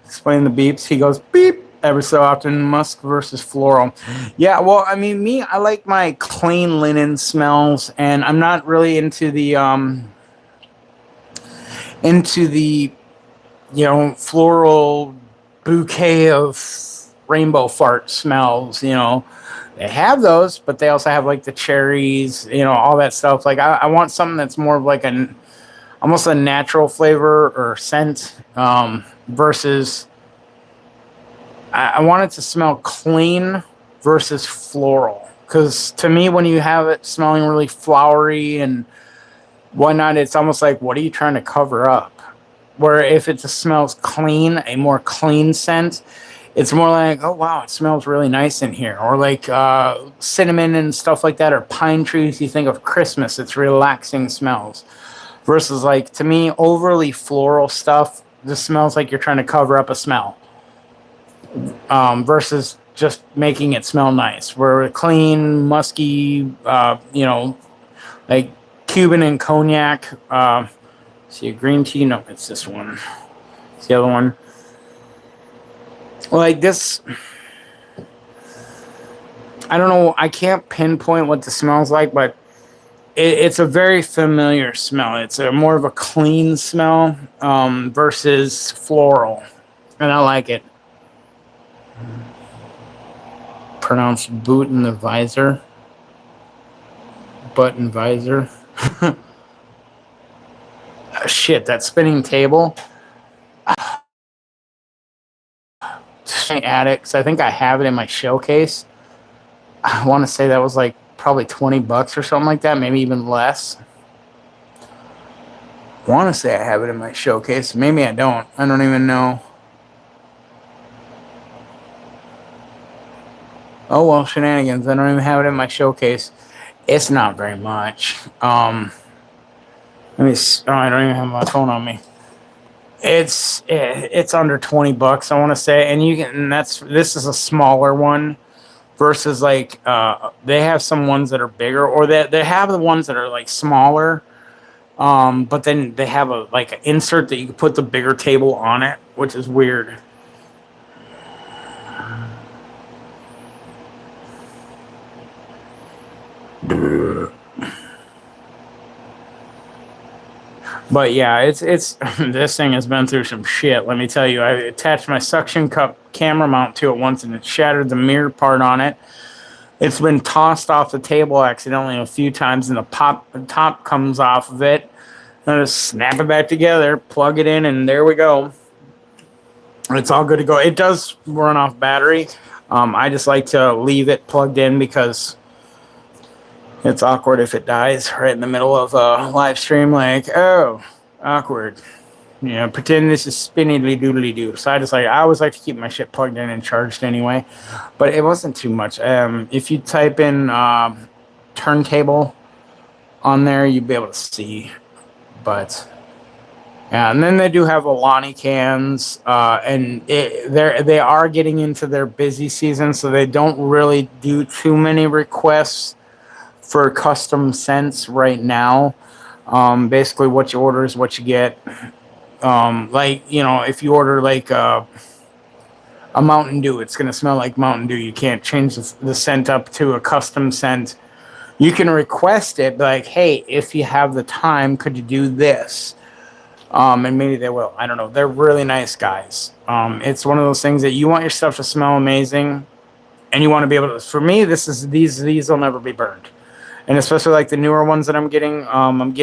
Explain the beeps. He goes, beep, every so often. Musk versus floral. Yeah, well, I mean, I like my clean linen smells, and I'm not really into the, floral bouquet of rainbow fart smells. They have those, but they also have like the cherries, all that stuff. Like I want something that's more of like almost a natural flavor or scent, versus I want it to smell clean versus floral. Because to me, when you have it smelling really flowery and whatnot, it's almost like, what are you trying to cover up? Where if it just smells clean, a more clean scent, it's more like, oh wow, it smells really nice in here. Or like cinnamon and stuff like that, or pine trees. You think of Christmas, it's relaxing smells. Versus like, to me, overly floral stuff just smells like you're trying to cover up a smell. Versus just making it smell nice. Where clean, musky, like Cuban and cognac. See a green tea? No, it's this one. It's the other one. Like this, I don't know. I can't pinpoint what the smells like, but it's a very familiar smell. It's more of a clean smell, versus floral, and I like it. Pronounced boot in the visor. Butt and visor. Shit, that spinning table. Addicts. I think I have it in my showcase. I want to say that was like probably $20 or something like that, maybe even less. I want to say I have it in my showcase. Maybe I don't. I don't even know. Oh well, shenanigans. I don't even have it in my showcase. It's not very much. Let me. I don't even have my phone on me. It's under $20, I want to say, and you can. And this is a smaller one, versus like they have some ones that are bigger, or they have the ones that are like smaller. But then they have an insert that you can put the bigger table on it, which is weird. But yeah, it's this thing has been through some shit. Let me tell you, I attached my suction cup camera mount to it once, and it shattered the mirror part on it. It's been tossed off the table accidentally a few times, and the top comes off of it. I just snap it back together, plug it in, and there we go. It's all good to go. It does run off battery. I just like to leave it plugged in because it's awkward if it dies right in the middle of a live stream. Like, oh, awkward. Pretend this is spinnily doodly doo. So I always like to keep my shit plugged in and charged anyway. But it wasn't too much. If you type in turntable on there, you'd be able to see. But yeah, and then they do have Alani cans, and they are getting into their busy season, so they don't really do too many requests for custom scents right now. Basically, what you order is what you get. If you order like a Mountain Dew, it's going to smell like Mountain Dew. You can't change the scent up to a custom scent. You can request it, like, hey, if you have the time, could you do this? And maybe they will. I don't know. They're really nice guys. It's one of those things that you want your stuff to smell amazing, and you want to be able to. For me, these will never be burned. And especially like the newer ones that I'm getting I'm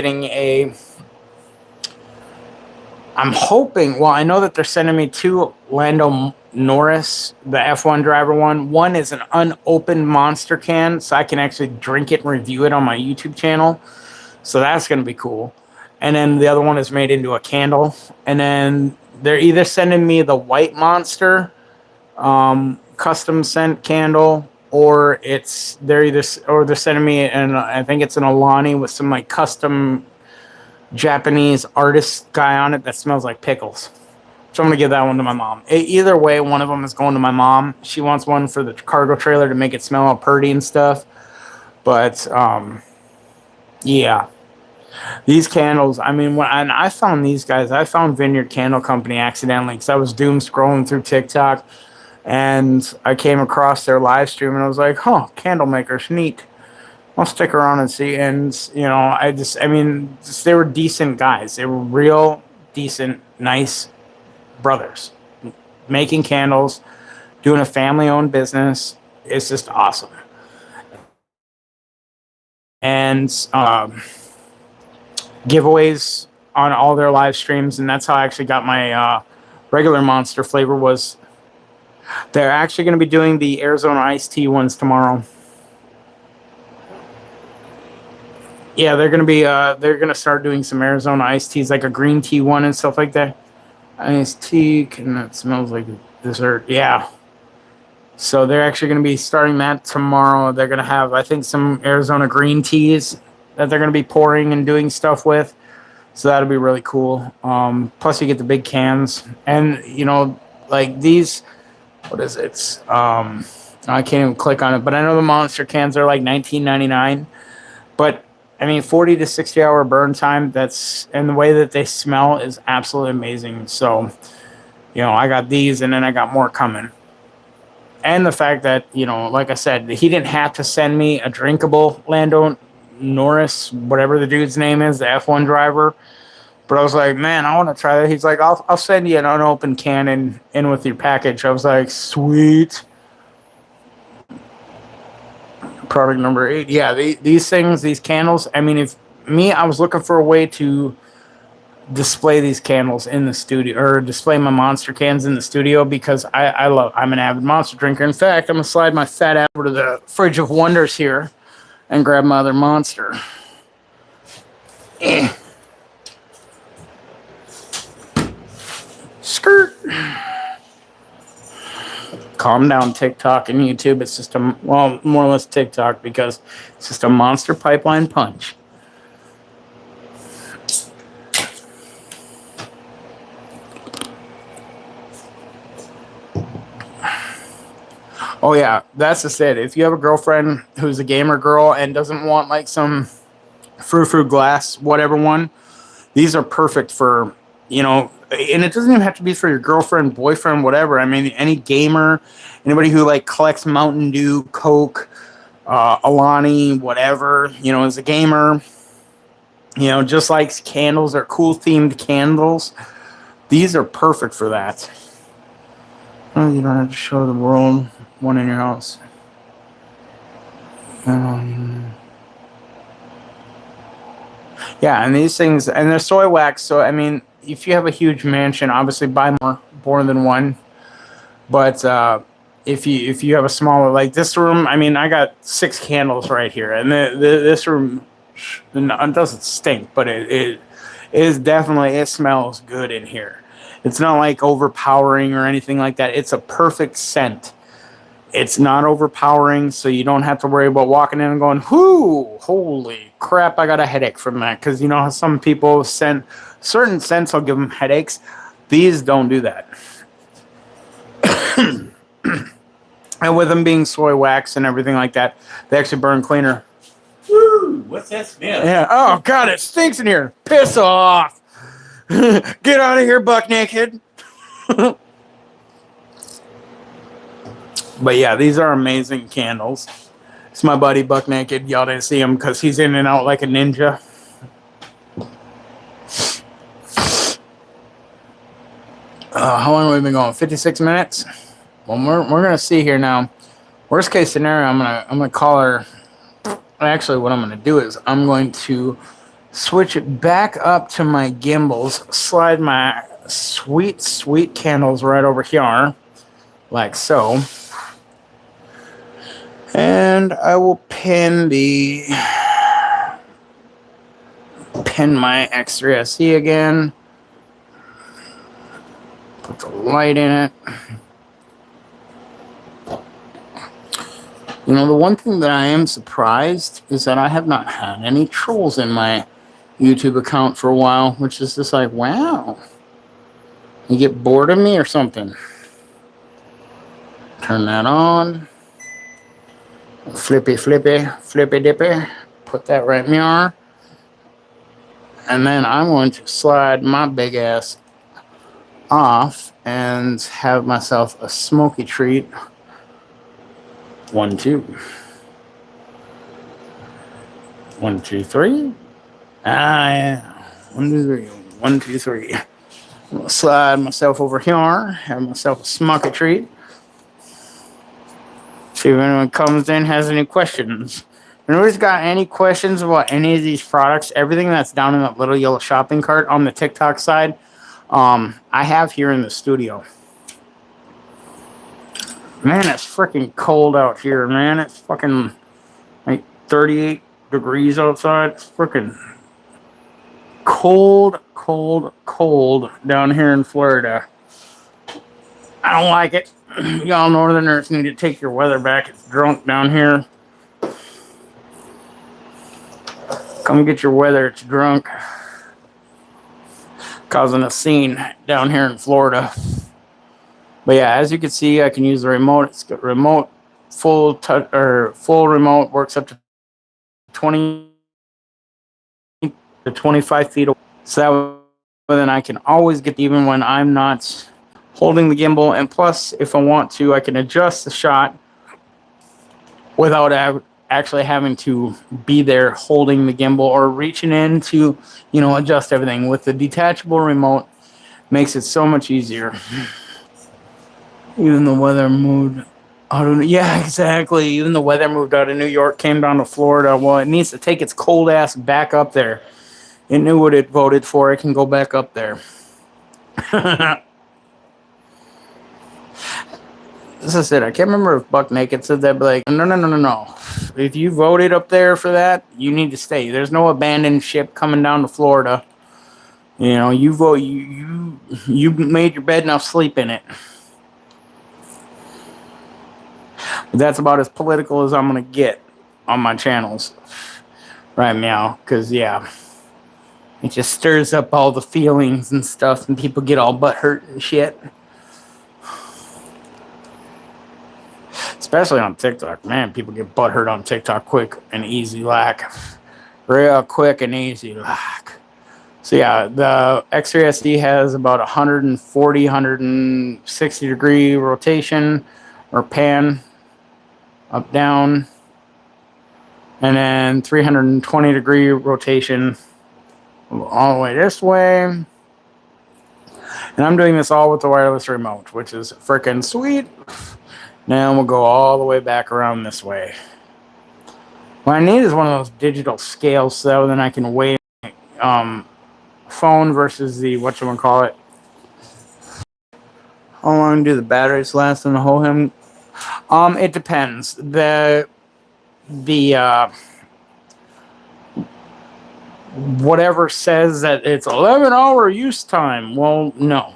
hoping, well, I know that they're sending me 2 Lando Norris, the F1 driver one. One is an unopened monster can, so I can actually drink it and review it on my YouTube channel. So that's going to be cool. And then the other one is made into a candle. And then they're either sending me the white monster custom scent candle, or they're sending me, and I think it's an Alani with some like custom Japanese artist guy on it that smells like pickles. So I'm gonna give that one to my mom. Either way, one of them is going to my mom. She wants one for the cargo trailer to make it smell all purty and stuff. But yeah, these candles. I mean, and I found these guys. I found Vineyard Candle Company accidentally because I was doom scrolling through TikTok, and I came across their live stream, and I was like, "Huh, candle makers, neat. I'll stick around and see." And they were decent guys. They were real decent, nice brothers making candles, doing a family-owned business. It's just awesome. And giveaways on all their live streams, and that's how I actually got my regular Monster flavor. Was they're actually going to be doing the Arizona iced tea ones tomorrow. Yeah, they're going to start doing some Arizona iced teas, like a green tea one and stuff like that. Iced tea, and that smells like dessert. Yeah. So they're actually going to be starting that tomorrow. They're going to have, I think, some Arizona green teas that they're going to be pouring and doing stuff with. So that'll be really cool. Plus, you get the big cans. And, like these, what is it? I can't even click on it. But I know the Monster cans are like $19.99. But, I mean, 40 to 60 hour burn time. And the way that they smell is absolutely amazing. So, I got these, and then I got more coming. And the fact that, like I said, he didn't have to send me a drinkable Lando Norris, whatever the dude's name is, the F1 driver. But I was like, man, I want to try that. He's like, I'll send you an unopened can in with your package. I was like, sweet. Product number 8. Yeah, these things, these candles. I mean, I was looking for a way to display these candles in the studio, or display my Monster cans in the studio, because I'm an avid Monster drinker. In fact, I'm gonna slide my fat ass over to the fridge of wonders here and grab my other Monster. Skirt. Calm down, TikTok and YouTube. It's just more or less TikTok, because it's just a Monster pipeline punch. Oh yeah, that's just it. If you have a girlfriend who's a gamer girl and doesn't want like some frou-frou glass, whatever one, these are perfect for, and it doesn't even have to be for your girlfriend, boyfriend, whatever. I mean, any gamer, anybody who like collects Mountain Dew, Coke, Alani, whatever, is a gamer, just likes candles or cool themed candles. These are perfect for that. Oh, you don't have to show the world one in your house. Yeah, and these things, and they're soy wax. So, I mean, if you have a huge mansion, obviously buy more than one. But if you have a smaller, like this room, I mean, I got 6 candles right here, and this room doesn't stink, but it is definitely, it smells good in here. It's not like overpowering or anything like that. It's a perfect scent. It's not overpowering, so you don't have to worry about walking in and going, whoo, holy crap, I got a headache from that. Because how some people certain scents will give them headaches. These don't do that. And with them being soy wax and everything like that, they actually burn cleaner. Woo, what's that smell? Yeah. Oh, God, it stinks in here. Piss off. Get out of here, buck naked. But yeah, these are amazing candles. It's my buddy Buck Naked. Y'all didn't see him because he's in and out like a ninja. How long have we been going? 56 minutes? Well, we're gonna see here now. Worst case scenario, I'm gonna call her. Actually, what I'm gonna do is I'm going to switch it back up to my gimbals, slide my sweet candles right over here, like so. And I will pin my X3SE again. Put the light in it. You know, the one thing that I am surprised is that I have not had any trolls in my YouTube account for a while, which is just like, wow. You get bored of me or something. Turn that on. Flippy, flippy, flippy dippy. Put that right in there. And then I'm going to slide my big ass off and have myself a smoky treat. 1, 2. 1, 2, 3. Ah, yeah. 1, 2, 3. 1, 2, 3. I'm gonna slide myself over here, have myself a smoky treat. See if anyone comes in, has any questions. If anybody's got any questions about any of these products, everything that's down in that little yellow shopping cart on the TikTok side, I have here in the studio. Man, it's freaking cold out here, man. It's fucking like 38 degrees outside. It's freaking cold, cold, cold down here in Florida. I don't like it. Y'all northerners need to take your weather back. It's drunk down here. Come get your weather. It's drunk. Causing a scene down here in Florida. But yeah, as you can see, I can use the remote. It's got remote, full touch or full remote. Works up to 20 to 25 feet away. So that then I can always get even when I'm not holding the gimbal. And plus, if I want to, I can adjust the shot without actually having to be there holding the gimbal or reaching in to, you know, adjust everything. With the detachable remote, makes it so much easier. Even the weather moved out of, yeah, exactly. Even the weather moved out of New York, came down to Florida. Well, it needs to take its cold ass back up there. It knew what it voted for. It can go back up there. This is it. I can't remember if Buck Naked said that, but like, no. If you voted up there for that, you need to stay. There's no abandoned ship coming down to Florida. You know, you vote. You made your bed, now sleep in it. But that's about as political as I'm gonna get on my channels right now, because yeah, it just stirs up all the feelings and stuff, and people get all butthurt and shit. Especially on TikTok, man, people get butthurt on TikTok quick and easy, like real quick and easy, like. So yeah, the X3 SD has about 140, 160 degree rotation or pan, up, down, and then 320 degree rotation all the way this way. And I'm doing this all with the wireless remote, which is freaking sweet. Now we'll go all the way back around this way. What I need is one of those digital scales so then I can weigh phone versus the whatchamacallit. How long do the batteries last in the Hohem? It depends. The whatever says that it's 11-hour use time. Well, no.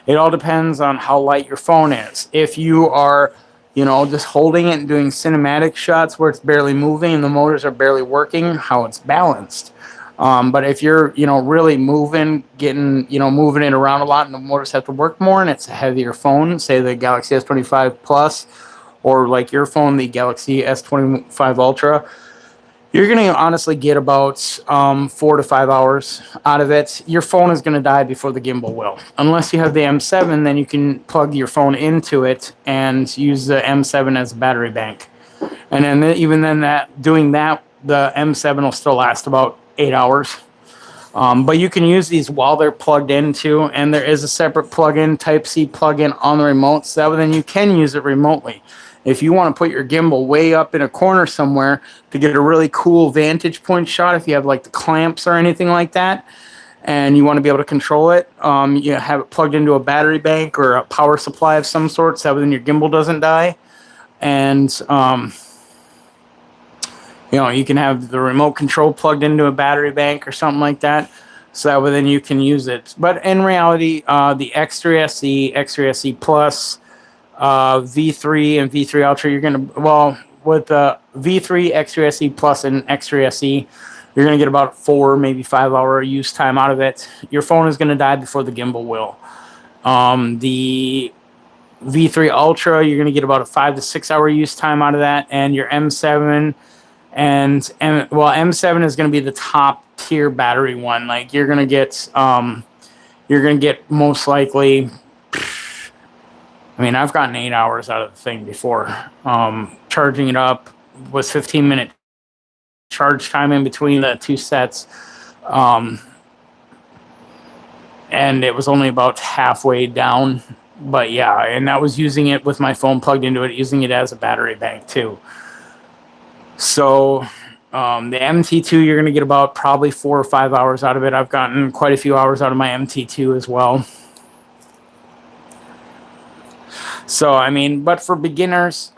It all depends on how light your phone is. If you are, you know, just holding it and doing cinematic shots where it's barely moving and the motors are barely working, how it's balanced. But if you're, you know, really moving it around a lot and the motors have to work more and it's a heavier phone, say the Galaxy S25 Plus or like your phone, the Galaxy S25 Ultra, you're going to honestly get about 4 to 5 hours out of it. Your phone is going to die before the gimbal will. Unless you have the M7, then you can plug your phone into it and use the M7 as a battery bank. And then even then, doing that, the M7 will still last about 8 hours. But you can use these while they're plugged in too. And there is a separate plug-in, Type-C plug-in on the remote. So then you can use it remotely. If you want to put your gimbal way up in a corner somewhere to get a really cool vantage point shot, if you have like the clamps or anything like that, and you want to be able to control it, you have it plugged into a battery bank or a power supply of some sort, so then your gimbal doesn't die. And you know, you can have the remote control plugged into a battery bank or something like that, so that then you can use it. But in reality, the X3 SE, X3 SE Plus, V3 and V3 Ultra, you're gonna, well, with V3, X3 SE Plus, and X3 SE, you're going to get about 4, maybe 5 hour use time out of it. Your phone is going to die before the gimbal will. The V3 Ultra, you're going to get about a 5 to 6 hour use time out of that. And your M7 M7 is going to be the top tier battery one. Like you're going to get most likely, I mean, I've gotten 8 hours out of the thing before. Charging it up was 15-minute charge time in between the 2 sets. And it was only about halfway down. But yeah, and that was using it with my phone plugged into it, using it as a battery bank too. So the MT2, you're going to get about probably 4 or 5 hours out of it. I've gotten quite a few hours out of my MT2 as well. So, I mean, but for beginners,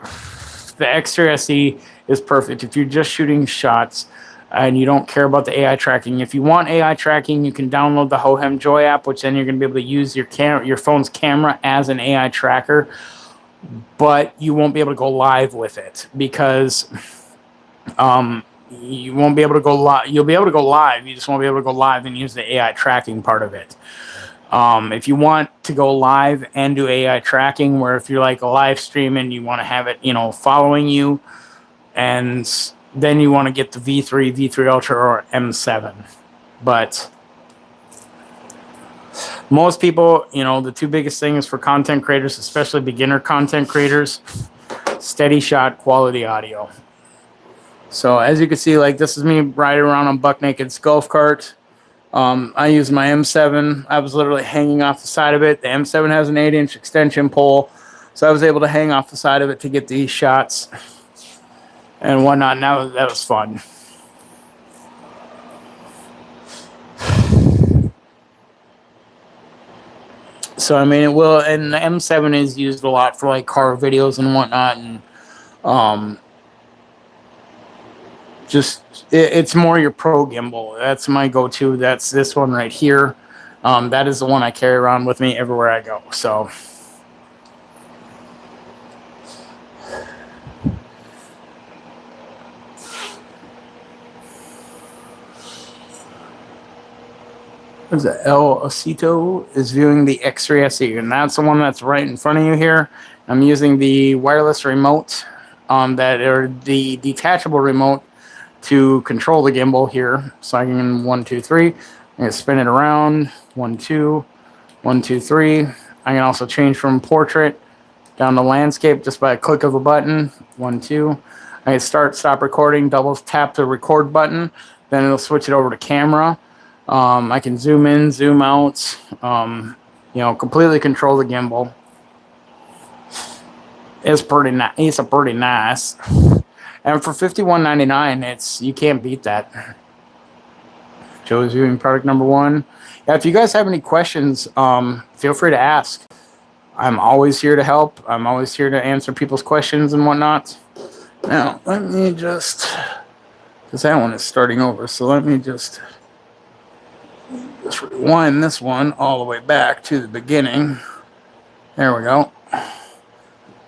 the X3 SE is perfect. If you're just shooting shots and you don't care about the AI tracking, if you want AI tracking, you can download the Hohem Joy app, which then you're going to be able to use your phone's camera as an AI tracker, but you won't be able to go live with it because you won't be able to go live. You'll be able to go live. You just won't be able to go live and use the AI tracking part of it. If you want to go live and do AI tracking, where if you're like a live stream and you want to have it, following you, and then you want to get the V3, V3 Ultra, or M7. But most people, the 2 biggest things for content creators, especially beginner content creators, steady shot, quality audio. So as you can see, like this is me riding around on Buck Naked's golf cart. I use my M7. I was literally hanging off the side of it. The M7 has an 8-inch extension pole, so I was able to hang off the side of it to get these shots and whatnot. And that was fun. So I mean, and the M7 is used a lot for like car videos and whatnot, and it's more your pro gimbal. That's my go-to. That's this one right here. That is the one I carry around with me everywhere I go. So there's El Osito is viewing the X3 SE, and that's the one that's right in front of you here. I'm using the wireless remote, the detachable remote to control the gimbal here. So I can 1, 2, 3. I'm gonna spin it around. 1, 2, 1, 2, 3. I can also change from portrait down to landscape just by a click of a button. 1, 2. I can stop recording, double tap the record button, then it'll switch it over to camera. I can zoom in, zoom out, completely control the gimbal. It's pretty nice. And for $51.99, you can't beat that. Joe's viewing product number 1. Yeah, if you guys have any questions, feel free to ask. I'm always here to help. I'm always here to answer people's questions and whatnot. Now, let me just, because that one is starting over, so let me just rewind this one all the way back to the beginning. There we go.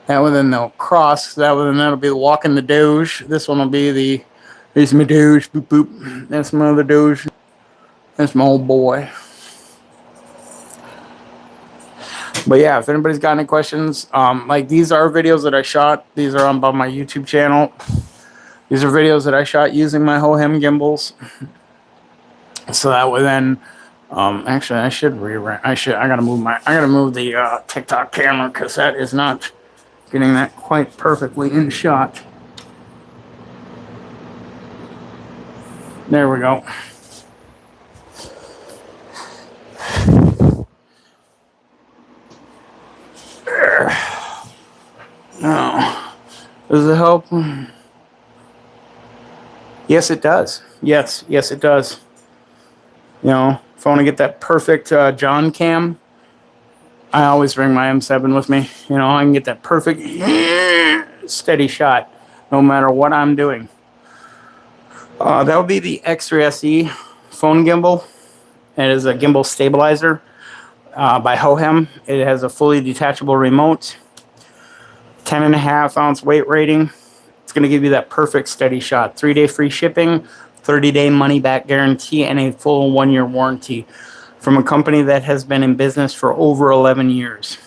That one then they'll cross. That'll be the walking the Doge. This one will be there's my Doge. Boop boop. That's my other Doge. That's my old boy. But yeah, if anybody's got any questions, like these are videos that I shot. These are on my YouTube channel. These are videos that I shot using my Hohem gimbals. So that way then, actually I gotta move the TikTok camera because that is not getting that quite perfectly in shot. There we go. Now, does it help? Yes, it does. Yes, it does. If I want to get that perfect John cam, I always bring my M7 with me. I can get that perfect steady shot no matter what I'm doing. That would be the X3 SE phone gimbal. It is a gimbal stabilizer by Hohem. It has a fully detachable remote, 10.5 ounce weight rating. It's It's going to give you that perfect steady shot. 3-day free shipping, 30-day money-back guarantee, and a full 1-year warranty from a company that has been in business for over 11 years.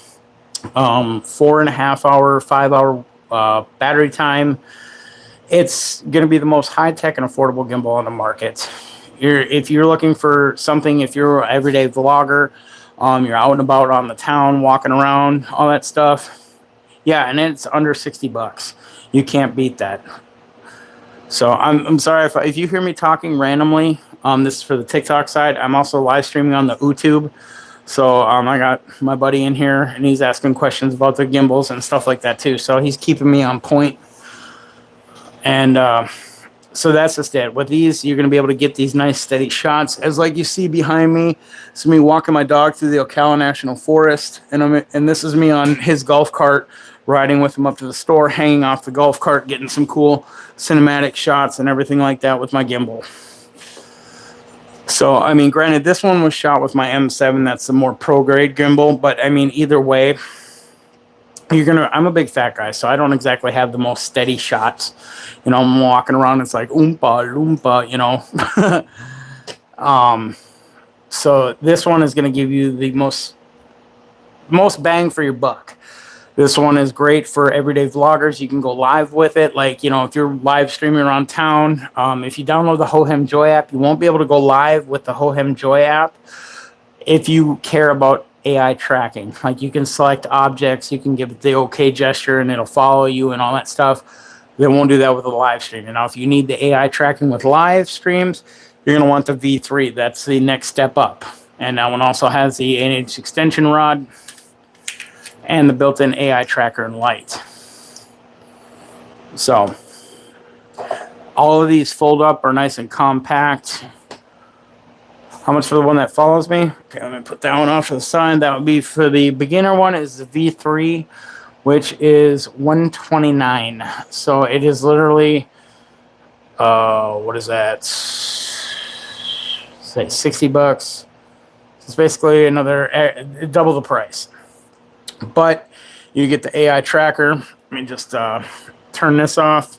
4.5 hour, 5 hour battery time. It's going to be the most high-tech and affordable gimbal on the market. If you're looking for something, if you're an everyday vlogger, you're out and about on the town, walking around, all that stuff. Yeah, and it's under $60. You can't beat that. So I'm sorry if you hear me talking randomly. This is for the TikTok side. I'm also live streaming on the YouTube. So I got my buddy in here, and he's asking questions about the gimbals and stuff like that too. So he's keeping me on point. And so that's just it. With these, you're going to be able to get these nice steady shots. As like you see behind me, it's me walking my dog through the Ocala National Forest. And this is me on his golf cart, riding with him up to the store, hanging off the golf cart, getting some cool cinematic shots and everything like that with my gimbal. So, I mean, granted, this one was shot with my M7. That's the more pro-grade gimbal. But, I mean, either way, I'm a big fat guy, so I don't exactly have the most steady shots. You know, I'm walking around, it's like oompa loompa, you know. So this one is going to give you the most bang for your buck. This one is great for everyday vloggers. You can go live with it. Like, you know, if you're live streaming around town, if you download the Hohem Joy app, you won't be able to go live with the Hohem Joy app if you care about AI tracking. Like, you can select objects, you can give it the OK gesture, and it'll follow you and all that stuff. They won't do that with a live stream. Now, if you need the AI tracking with live streams, you're going to want the V3. That's the next step up. And that one also has the 8-inch extension rod and the built-in AI tracker and light. So all of these fold up, are nice and compact. How much for the one that follows me? Okay, let me put that one off to the side. That would be for the beginner one is the V3, which is $129. So it is literally, what is that? Say $60. It's basically another double the price. But you get the AI tracker. Let me just turn this off.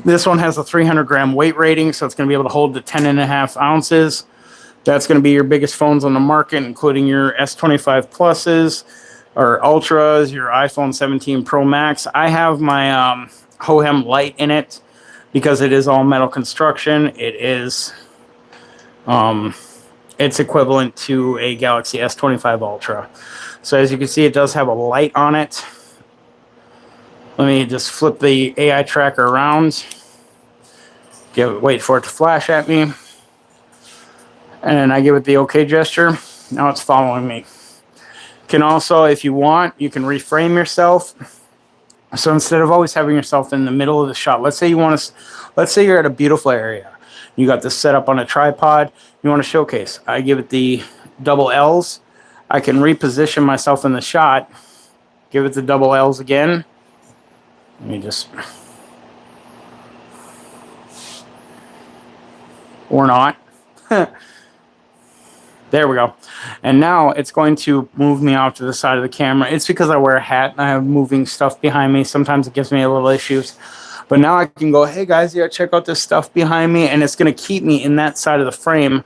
This one has a 300-gram weight rating, so it's going to be able to hold the 10.5 ounces. That's going to be your biggest phones on the market, including your S25 Pluses or Ultras, your iPhone 17 Pro Max. I have my Hohem Lite in it because it is all metal construction. It is, it's equivalent to a Galaxy S25 Ultra. So as you can see, it does have a light on it. Let me just flip the AI tracker around. Wait for it to flash at me. And I give it the OK gesture. Now it's following me. Can also, if you want, you can reframe yourself. So instead of always having yourself in the middle of the shot, let's say you're at a beautiful area. You got this set up on a tripod. You want to showcase. I give it the double L's. I can reposition myself in the shot. Give it the double L's again. Let me just... Or not. There we go. And now it's going to move me off to the side of the camera. It's because I wear a hat and I have moving stuff behind me. Sometimes it gives me a little issues. But now I can go, hey guys, yeah, check out this stuff behind me. And it's going to keep me in that side of the frame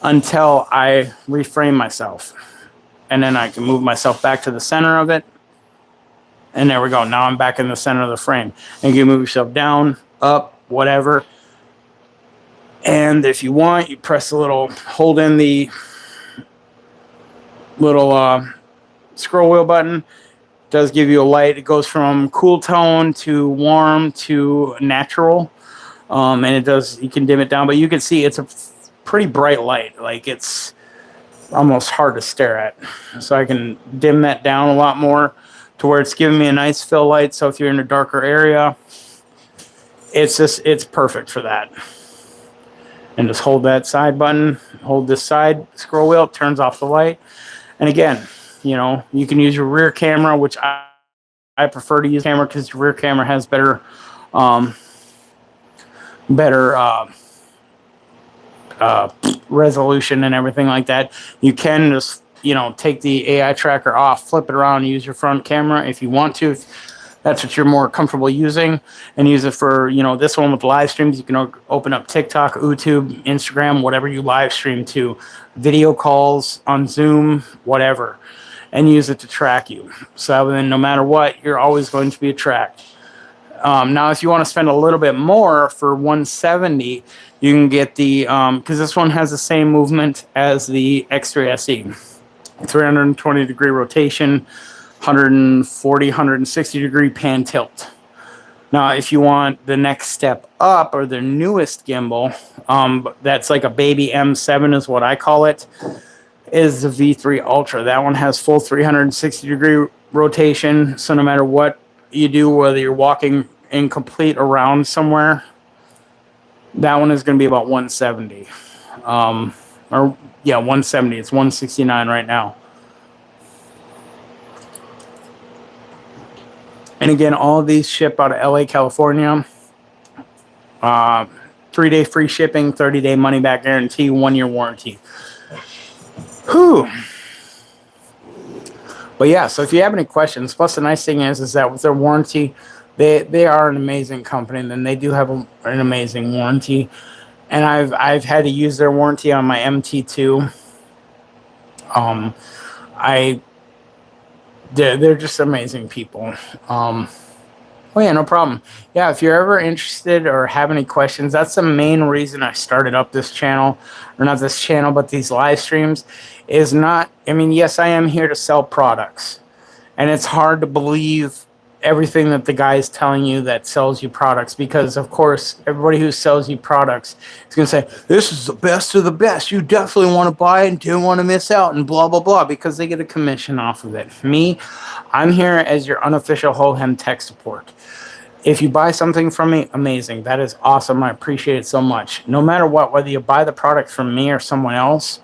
until I reframe myself. And then I can move myself back to the center of it. And there we go. Now I'm back in the center of the frame. And you can move yourself down, up, whatever. And if you want, you press a little, hold in the little scroll wheel button. It does give you a light. It goes from cool tone to warm to natural. And it does, you can dim it down, but you can see it's a pretty bright light. Like, it's almost hard to stare at. So I can dim that down a lot more to where it's giving me a nice fill light. So if you're in a darker area, it's perfect for that. And just hold that side button, hold this side scroll wheel, it turns off the light. And again, you know, you can use your rear camera, which I prefer to use camera because your rear camera has better resolution and everything like that. You can just, you know, take the AI tracker off, flip it around, use your front camera if you want to. that's what you're more comfortable using, and use it for, you know, this one with live streams. You can open up TikTok, YouTube, Instagram, whatever you live stream to, video calls on Zoom, whatever, and use it to track you. So then no matter what, you're always going to be tracked. Now, if you want to spend a little bit more for 170, you can get the, because this one has the same movement as the X3 SE. 320 degree rotation, 140, 160 degree pan tilt. Now, if you want the next step up, or the newest gimbal, that's like a baby M7 is what I call it, is the V3 Ultra. That one has full 360 degree rotation. So no matter what you do, whether you're walking incomplete around somewhere, that one is going to be about 170. Or yeah, 170. It's 169 right now. And again, all of these ship out of LA, California. 3-day free shipping, 30-day money back guarantee, 1-year warranty. Whew. But yeah, so if you have any questions, plus the nice thing is that with their warranty, they are an amazing company, and then they do have an amazing warranty. And I've had to use their warranty on my MT2. They're just amazing people. Oh yeah, no problem. Yeah, if you're ever interested or have any questions, that's the main reason I started up this channel, or not this channel, but these live streams. Is not, I mean, yes, I am here to sell products, and it's hard to believe everything that the guy is telling you that sells you products, because of course everybody who sells you products is going to say this is the best of the best, you definitely want to buy it and don't want to miss out, and blah blah blah, because they get a commission off of it. Me, I'm here as your unofficial Hohem tech support. If you buy something from me, amazing, that is awesome, I appreciate it so much. No matter what, whether you buy the product from me or someone else,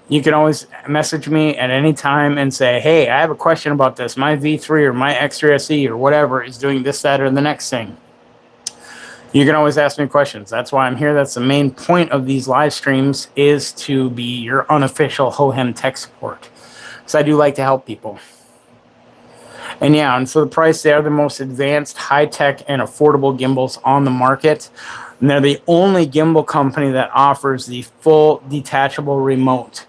you can always message me at any time and say, hey, I have a question about this. My V3 or my X3 SE or whatever is doing this, that, or the next thing. You can always ask me questions. That's why I'm here. That's the main point of these live streams, is to be your unofficial Hohem tech support. So I do like to help people. And yeah, and for the price, they are the most advanced, high-tech, and affordable gimbals on the market. And they're the only gimbal company that offers the full detachable remote.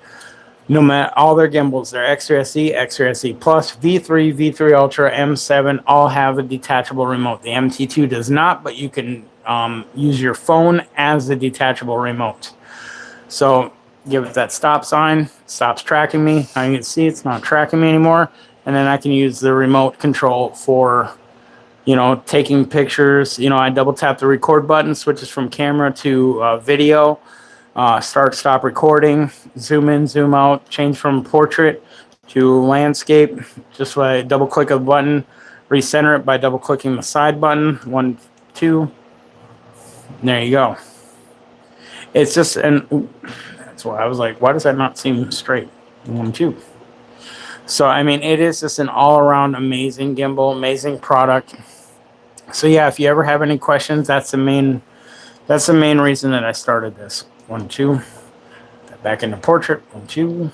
No matter, all their gimbals, their X3 SE, X3 SE Plus, V3, V3 Ultra, M7, all have a detachable remote. The MT2 does not, but you can use your phone as the detachable remote. So give it that stop sign, stops tracking me. Now you can see it's not tracking me anymore. And then I can use the remote control for, you know, taking pictures. You know, I double tap the record button, switches from camera to video. Start, stop recording, zoom in, zoom out, change from portrait to landscape. Just by double click a button, recenter it by double clicking the side button. 1, 2. There you go. It's just, and that's why I was like, why does that not seem straight? 1, 2. So, I mean, it is just an all-around amazing gimbal, amazing product. So, yeah, if you ever have any questions, that's the main reason that I started this. 1, 2. Back into portrait. 1, 2.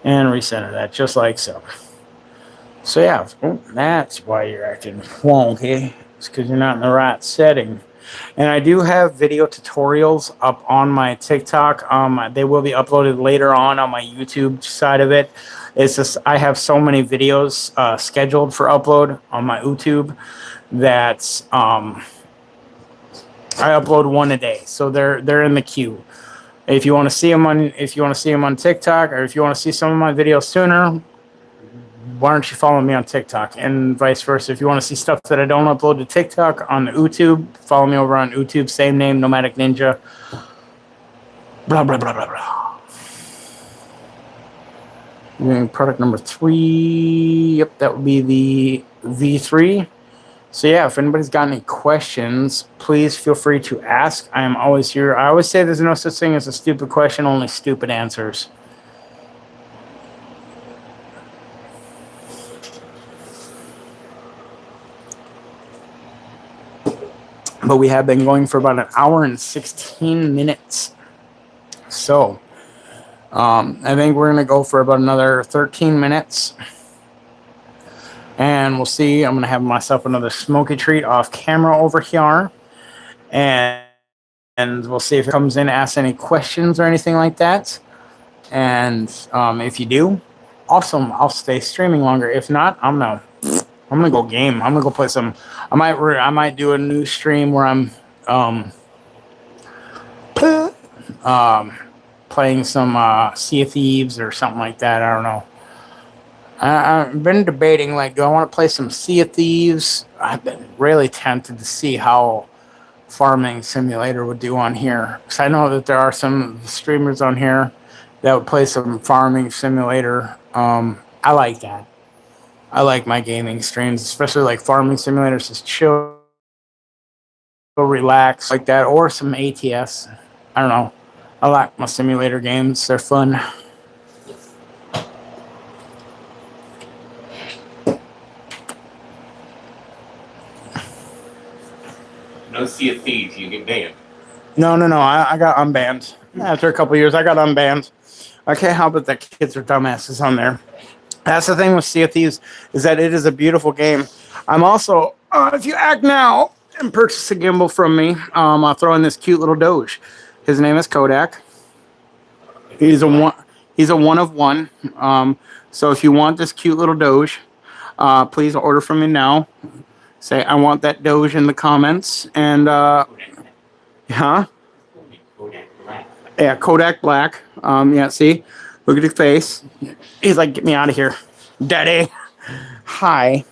And recenter that, just like so. So, yeah, that's why you're acting wonky. It's because you're not in the right setting. And I do have video tutorials up on my TikTok. They will be uploaded later on my YouTube side of it. It's just I have so many videos scheduled for upload on my YouTube that I upload one a day. So they're in the queue. If you want to see them on TikTok, or if you want to see some of my videos sooner, why don't you follow me on TikTok, and vice versa. If you want to see stuff that I don't upload to TikTok on YouTube, follow me over on YouTube, same name, Nomadic Ninja. Blah, blah, blah, blah, blah. Product number 3. Yep, that would be the V3. So yeah, if anybody's got any questions, please feel free to ask. I am always here. I always say there's no such thing as a stupid question, only stupid answers. But we have been going for about 1 hour and 16 minutes. So, I think we're going to go for about another 13 minutes. And we'll see. I'm going to have myself another smoky treat off camera over here. And we'll see if it comes in, asks any questions or anything like that. And if you do, awesome. I'll stay streaming longer. If not, I'm gonna go game. I'm gonna go play some. I might do a new stream where I'm playing some Sea of Thieves or something like that. I don't know. I've been debating, like, do I want to play some Sea of Thieves? I've been really tempted to see how Farming Simulator would do on here, because I know that there are some streamers on here that would play some Farming Simulator. I like that. I like my gaming streams, especially like Farming Simulators, just chill, relax like that, or some ATS. I don't know. I like my simulator games. They're fun. No Sea of Thieves, you get banned. No. I got unbanned. After a couple years, I got unbanned. I can't help it that kids are dumbasses on there. That's the thing with Sea of Thieves, is that it is a beautiful game. I'm also, if you act now and purchase a gimbal from me, I'll throw in this cute little Doge. His name is Kodak. He's a one of one. So if you want this cute little Doge, please order from me now. Say I want that Doge in the comments, and huh? Yeah, Kodak Black. Yeah, see? Look at his face. He's like, get me out of here, Daddy. Hi,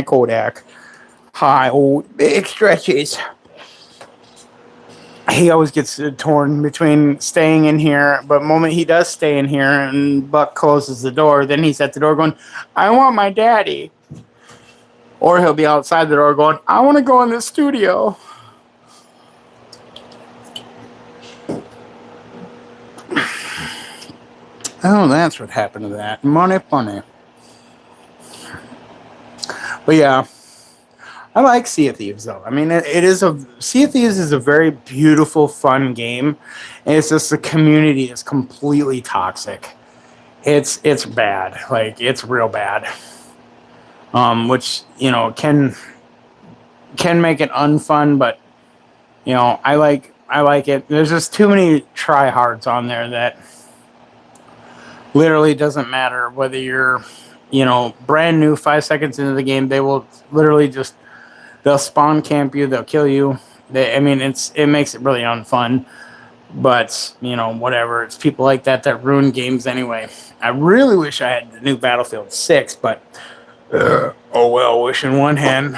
Kodak. Hi, old big stretches. He always gets torn between staying in here, but the moment he does stay in here and Buck closes the door, then he's at the door going, I want my daddy. Or he'll be outside the door going, I want to go in the studio. Oh, that's what happened to that. Money. But yeah, I like Sea of Thieves though. I mean, Sea of Thieves is a very beautiful, fun game. And it's just the community is completely toxic. It's bad. Like, it's real bad. Which, you know, can make it unfun, but you know, I like it. There's just too many tryhards on there that literally doesn't matter whether you're, you know, brand new 5 seconds into the game. They will literally just, they'll spawn camp you, they'll kill you. It makes it really unfun. But, you know, whatever. It's people like that ruin games anyway. I really wish I had the new Battlefield 6, but oh well, wish in one hand,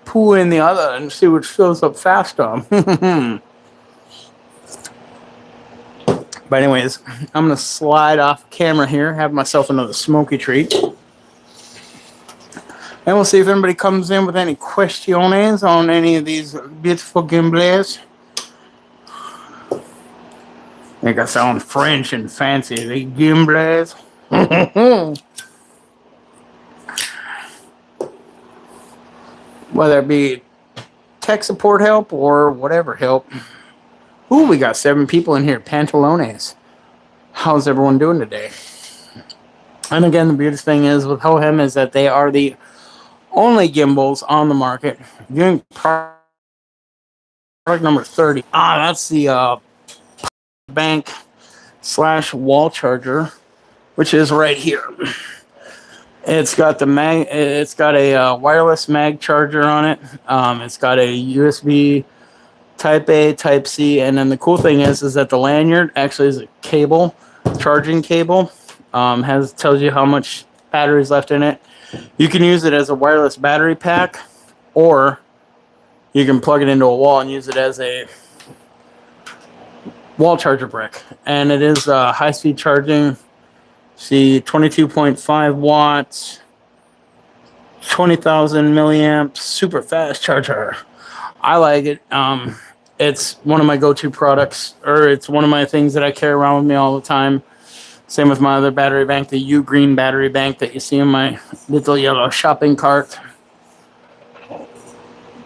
poo in the other, and see which fills up faster. But anyways, I'm going to slide off camera here, have myself another smoky treat. And we'll see if anybody comes in with any questions on any of these beautiful Gimbals. I think I sound French and fancy. The Gimbals. Whether it be tech support help or whatever help. Ooh, we got 7 people in here. Pantalones. How's everyone doing today? And again, the beautiful thing is with Hohem is that they are the only gimbals on the market. Doing product number 30. That's the bank / wall charger, which is right here. It's got the mag. It's got a wireless mag charger on it. It's got a USB Type A, Type C, and then the cool thing is that the lanyard actually is a cable, charging cable. Tells you how much battery is left in it. You can use it as a wireless battery pack, or you can plug it into a wall and use it as a wall charger brick. And it is high-speed charging. See, 22.5 watts, 20,000 milliamps, super fast charger. I like it. It's one of my go-to products, or it's one of my things that I carry around with me all the time. Same with my other battery bank, the U Green battery bank that you see in my little yellow shopping cart.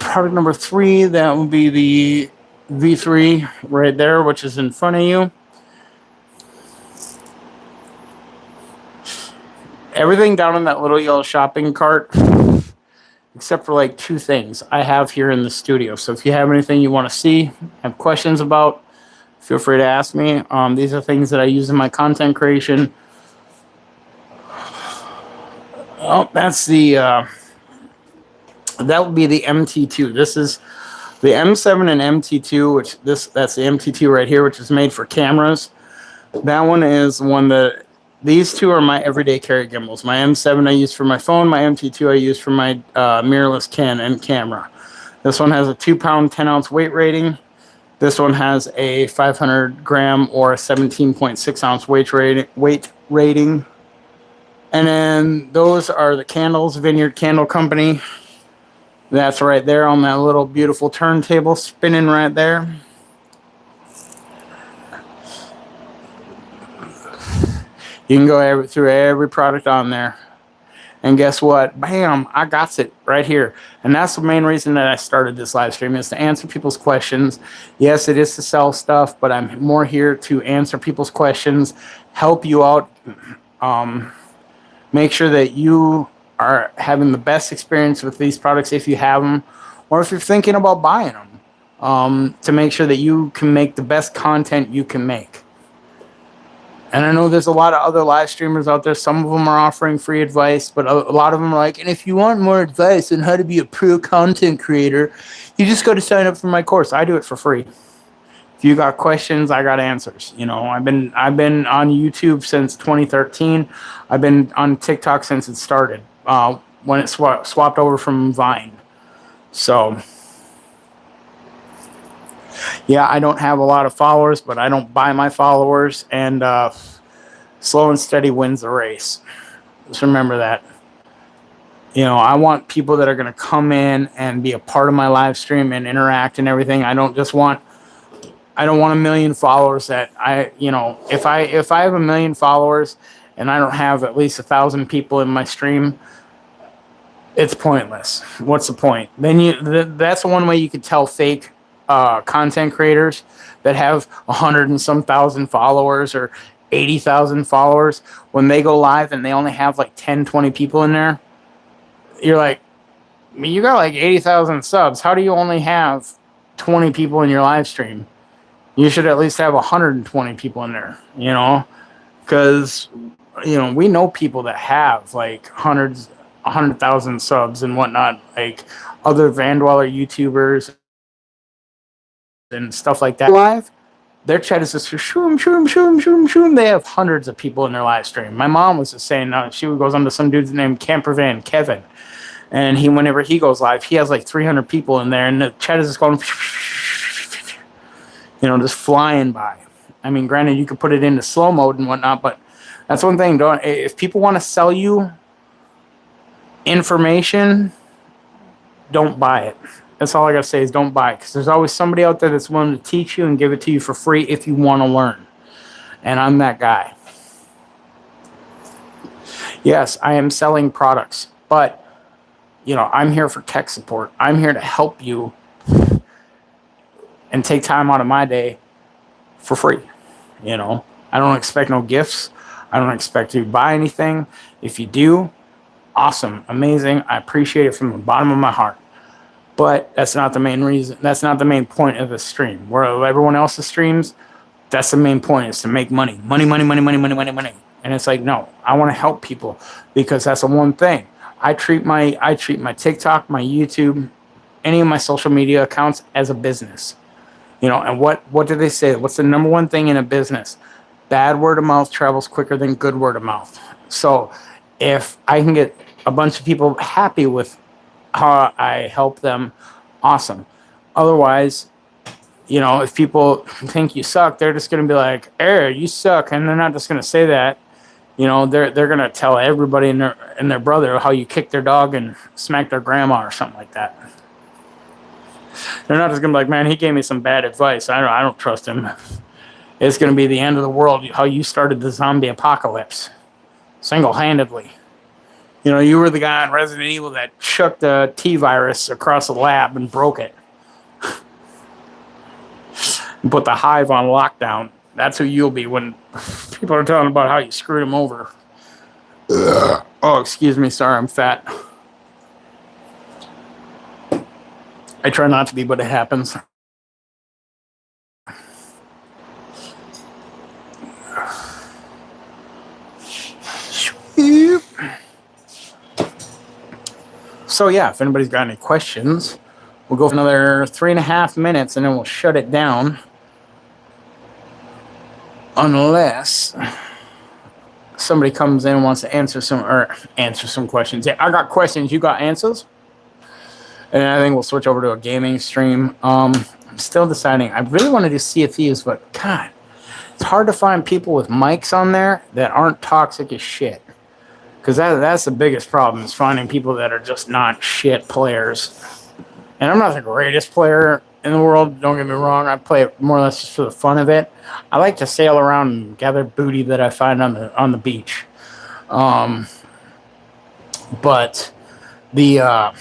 Product number 3, that will be the V3 right there, which is in front of you. Everything down in that little yellow shopping cart except for like 2 things I have here in the studio. So if you have anything you want to see, have questions about, feel free to ask me. These are things that I use in my content creation. Oh, that's the that would be the MT2. This is the M7 and MT2, that's the MT2 right here, which is made for cameras. That one is one that these 2 are my everyday carry gimbals. My M7 I use for my phone. My MT2 I use for my mirrorless Canon camera. This one has a 2-pound, 10-ounce weight rating. This one has a 500 gram or 17.6-ounce weight rating. And then those are the candles, Vineyard Candle Company. That's right there on that little beautiful turntable spinning right there. You can go through every product on there. And guess what? Bam, I got it right here. And that's the main reason that I started this live stream, is to answer people's questions. Yes, it is to sell stuff, but I'm more here to answer people's questions, help you out, make sure that you are having the best experience with these products if you have them, or if you're thinking about buying them, to make sure that you can make the best content you can make. And I know there's a lot of other live streamers out there. Some of them are offering free advice, but a lot of them are like, and if you want more advice on how to be a pro content creator, you just got to sign up for my course. I do it for free. If you got questions, I got answers. You know, I've been on YouTube since 2013. I've been on TikTok since it started, when it swapped over from Vine. So yeah, I don't have a lot of followers, but I don't buy my followers, and slow and steady wins the race. Just remember that. You know, I want people that are going to come in and be a part of my live stream and interact and everything. I don't want 1 million followers that if I have 1 million followers and I don't have at least 1,000 people in my stream, it's pointless. What's the point? Then that's the one way you could tell fake content creators that have 100 and some thousand followers or 80,000 followers. When they go live and they only have like 10, 20 people in there, you're like, you got like 80,000 subs. How do you only have 20 people in your live stream? You should at least have 120 people in there, because, we know people that have like 100,000 subs and whatnot, like other Van Dweller YouTubers and stuff like that. Live, their chat is just shoom, shoom, shoom, shoom, shoom. They have hundreds of people in their live stream. My mom was just saying, she goes on to some dude's named Campervan Kevin, and whenever he goes live, he has like 300 people in there, and the chat is just going, just flying by. I mean, granted, you could put it into slow mode and whatnot, but that's one thing. If people want to sell you information, don't buy it. That's all I gotta say is don't buy it, because there's always somebody out there that's willing to teach you and give it to you for free if you want to learn. And I'm that guy. Yes, I am selling products, but I'm here for tech support. I'm here to help you and take time out of my day for free. I don't expect no gifts. I don't expect you to buy anything. If you do, awesome, amazing. I appreciate it from the bottom of my heart. But that's not the main reason. That's not the main point of the stream. Where everyone else's streams, that's the main point, is to make money. Money, money, money, money, money, money, money. And it's like, no, I want to help people, because that's the one thing. I treat my TikTok, my YouTube, any of my social media accounts as a business. And what do they say? What's the number one thing in a business? Bad word of mouth travels quicker than good word of mouth. So if I can get a bunch of people happy with how I help them, awesome. Otherwise, if people think you suck, they're just going to be like, hey, you suck. And they're not just going to say that. They're going to tell everybody and their brother how you kicked their dog and smacked their grandma or something like that. They're not just going to be like, man, he gave me some bad advice. I don't trust him. It's going to be the end of the world, how you started the zombie apocalypse single-handedly. You were the guy in Resident Evil that chucked the T-virus across the lab and broke it. And put the hive on lockdown. That's who you'll be when people are talking about how you screwed them over. Oh, excuse me. Sorry, I'm fat. I try not to be, but it happens. So yeah, if anybody's got any questions, we'll go for another 3.5 minutes and then we'll shut it down. Unless somebody comes in and wants to answer some questions. Yeah, I got questions. You got answers? And I think we'll switch over to a gaming stream. I'm still deciding. I really want to do Sea of Thieves, but God, it's hard to find people with mics on there that aren't toxic as shit. Because that's the biggest problem, is finding people that are just not shit players. And I'm not the greatest player in the world, don't get me wrong. I play it more or less just for the fun of it. I like to sail around and gather booty that I find on the beach. But there's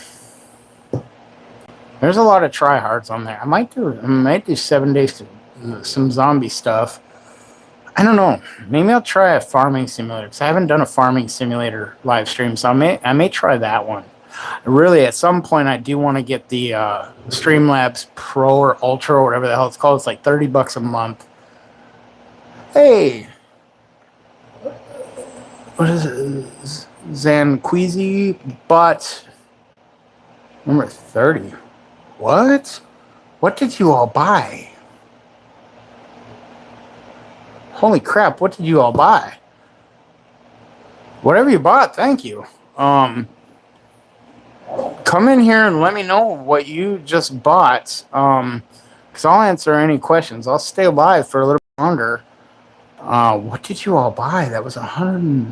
a lot of tryhards on there. I might do 7 days to some zombie stuff. I don't know. Maybe I'll try a farming simulator, because I haven't done a farming simulator live stream, so I may try that one. Really, at some point, I do want to get the Streamlabs Pro or Ultra or whatever the hell it's called. It's like $30 a month. Hey, what is it? Zanquizi bought number 30. What? What did you all buy? Holy crap, what did you all buy? Whatever you bought, thank you. Come in here and let me know what you just bought. Because I'll answer any questions. I'll stay alive for a little bit longer. What did you all buy? That was 100.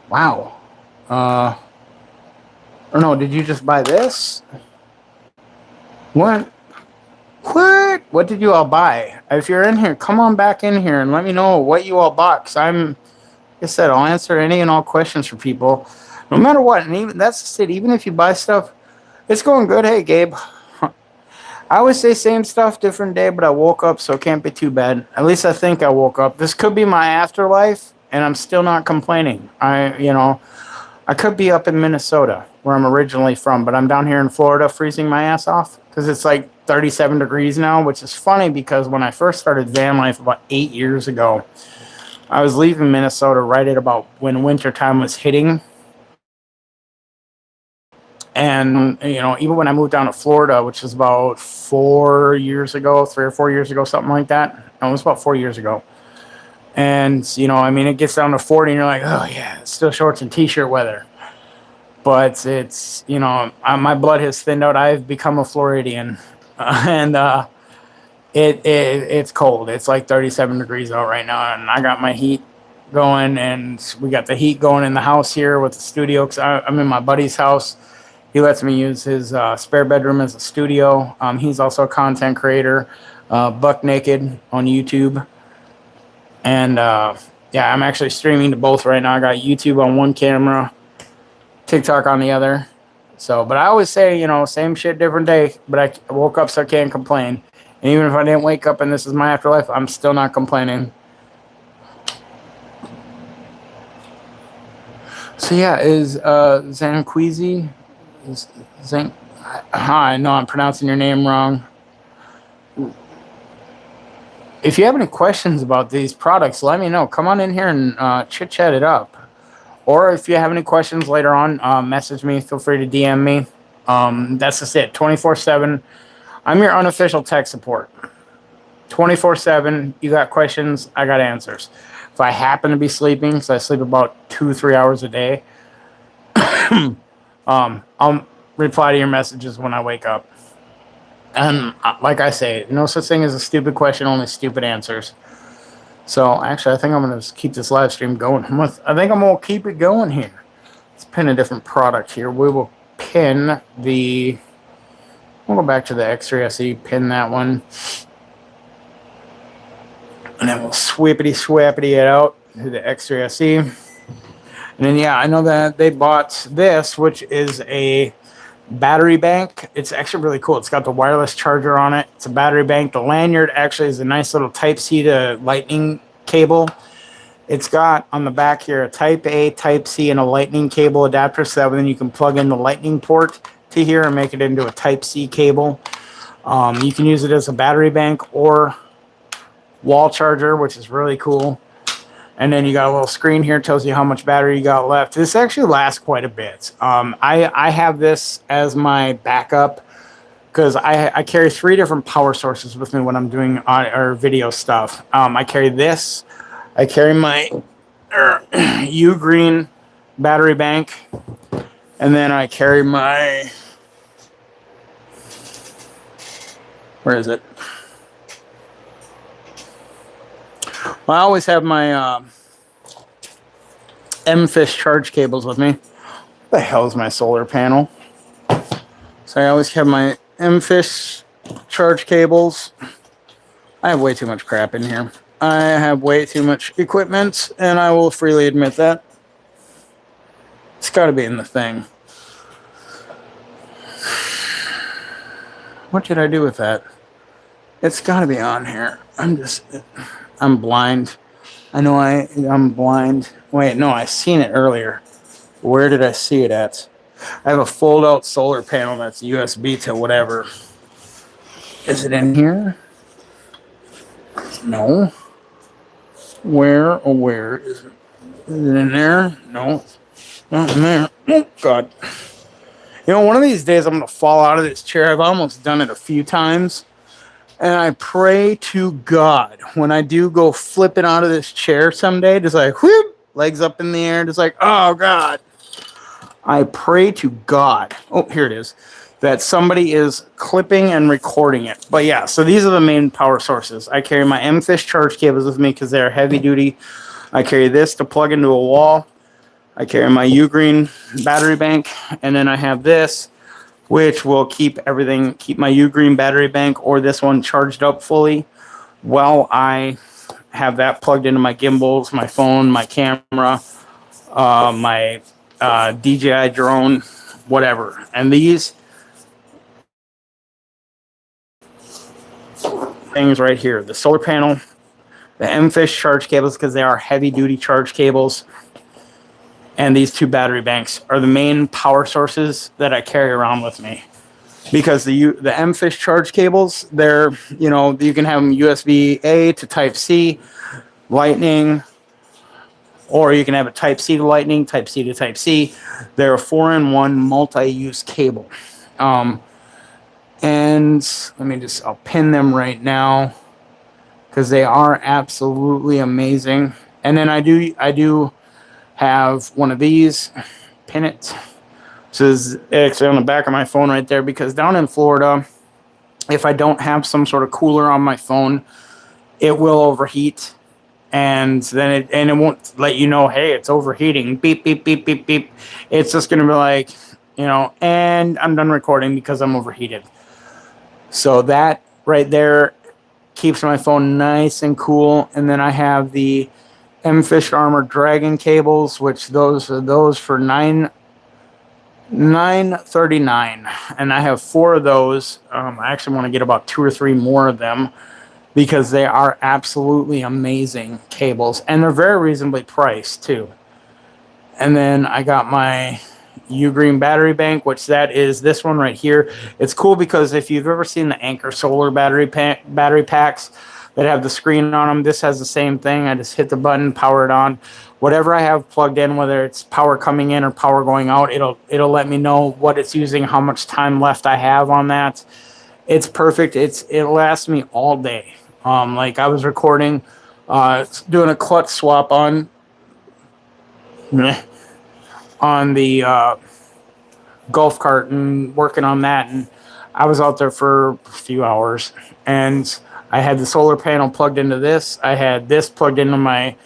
Wow. Or no, did you just buy this? What? What? What did you all buy? If you're in here, come on back in here and let me know what you all bought. Because like I said, I'll answer any and all questions for people, no matter what. And even that's just it. Even if you buy stuff, it's going good. Hey, Gabe. I always say same stuff, different day, but I woke up, so it can't be too bad. At least I think I woke up. This could be my afterlife, and I'm still not complaining. I could be up in Minnesota, where I'm originally from, but I'm down here in Florida freezing my ass off because it's like 37 degrees now, which is funny because when I first started van life about 8 years ago, I was leaving Minnesota right at about when wintertime was hitting. And, even when I moved down to Florida, which was about 4 years ago, 3 or 4 years ago, something like that. No, it was about 4 years ago. And, it gets down to 40 and you're like, oh, yeah, it's still shorts and T-shirt weather. But it's, my blood has thinned out. I've become a Floridian. And it's cold. It's like 37 degrees out right now. And I got my heat going. And we got the heat going in the house here with the studio. Because I'm in my buddy's house. He lets me use his spare bedroom as a studio. He's also a content creator, buck naked on YouTube. And, I'm actually streaming to both right now. I got YouTube on one camera, TikTok on the other. So, but I always say, same shit, different day. But I woke up, so I can't complain. And even if I didn't wake up and this is my afterlife, I'm still not complaining. So, yeah, is Zanquizi... I know I'm pronouncing your name wrong. If you have any questions about these products, let me know. Come on in here and chit-chat it up. Or if you have any questions later on, message me. Feel free to DM me. That's just it. 24/7. I'm your unofficial tech support. 24/7. You got questions, I got answers. If I happen to be sleeping, because I sleep about 2-3 hours a day, I'll reply to your messages when I wake up. And like I say, no such thing as a stupid question, only stupid answers. So actually, I think I'm going to keep this live stream going. I think I'm going to keep it going here. Let's pin a different product here. We will pin we'll go back to the X3 SE, pin that one. And then we'll swappity it out to the X3 SE. And then, I know that they bought this, which is a battery bank. It's actually really cool. It's got the wireless charger on it. It's a battery bank. The lanyard actually is a nice little Type-C to Lightning cable. It's got on the back here a Type-A, Type-C, and a Lightning cable adapter, so that then you can plug in the Lightning port to here and make it into a Type-C cable. You can use it as a battery bank or wall charger, which is really cool. And then you got a little screen here, tells you how much battery you got left. This actually lasts quite a bit. I have this as my backup because I carry 3 different power sources with me when I'm doing or video stuff. I carry this. I carry my U-Green battery bank. And then I carry my... Where is it? Well, I always have my M-Fish charge cables with me. What the hell is my solar panel? So I always have my M-Fish charge cables. I have way too much crap in here. I have way too much equipment, and I will freely admit that. It's got to be in the thing. What did I do with that? It's got to be on here. I'm blind. I know I'm blind. Wait, no, I seen it earlier. Where did I see it at? I have a fold-out solar panel that's USB to whatever. Is it in here? No. Where is it? Is it in there? No. Not in there. Oh, God. You know, one of these days I'm going to fall out of this chair. I've almost done it a few times. And I pray to God when I do go flipping out of this chair someday, just like, whoop, legs up in the air, just like, oh, God. I pray to God. Oh, here it is. That somebody is clipping and recording it. But yeah, so these are the main power sources. I carry my M-Fish charge cables with me because they're heavy duty. I carry this to plug into a wall. I carry my U-Green battery bank, and then I have this, which will keep my U-Green battery bank or this one charged up fully while I have that plugged into my gimbals, my phone, my camera, my DJI drone, whatever. And these things right here, the solar panel, the M-Fish charge cables, because they are heavy-duty charge cables, and these 2 battery banks are the main power sources that I carry around with me. Because the M-Fish charge cables, they're, you know, you can have them USB-A to Type-C, Lightning, or you can have a Type-C to Lightning, Type-C to Type-C. They're a 4-in-1 multi-use cable. And I'll pin them right now because they are absolutely amazing. And then I do have one of these, pin it. So it's actually on the back of my phone right there, because down in Florida, if I don't have some sort of cooler on my phone, it will overheat, and then it won't let you know, hey, it's overheating. Beep, beep, beep, beep, beep. It's just gonna be like, you know, and I'm done recording because I'm overheated. So that right there keeps my phone nice and cool. And then I have the M-Fish Armor Dragon cables, which those are for $9.39, and I have 4 of those. I actually want to get about 2 or 3 more of them because they are absolutely amazing cables, and they're very reasonably priced too. And then I got my U-Green battery bank, which that is this one right here. It's cool because if you've ever seen the Anchor solar battery packs that have the screen on them, this has the same thing. I just hit the button, power it on. Whatever I have plugged in, whether it's power coming in or power going out, it'll let me know what it's using, how much time left I have on that. It's perfect. It lasts me all day. Like I was recording, doing a clutch swap on the golf cart and working on that, and I was out there for a few hours, and I had the solar panel plugged into this. I had this plugged into my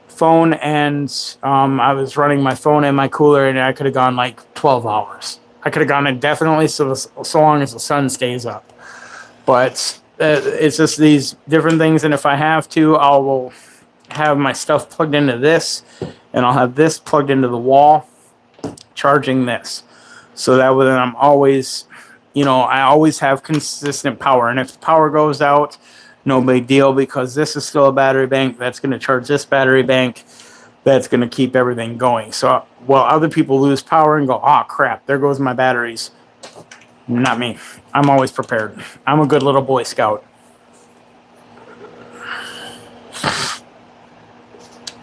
phone, and I was running my phone and my cooler, and I could have gone like 12 hours. I could have gone indefinitely, so long as the sun stays up. But it's just these different things, and if I have to, I will have my stuff plugged into this, and I'll have this plugged into the wall, charging this. So that way then I'm always, you know, I always have consistent power. And if the power goes out, no big deal, because this is still a battery bank that's going to charge this battery bank. That's going to keep everything going. So while other people lose power and go, oh crap, there goes my batteries, Not me. I'm always prepared. I'm a good little Boy Scout.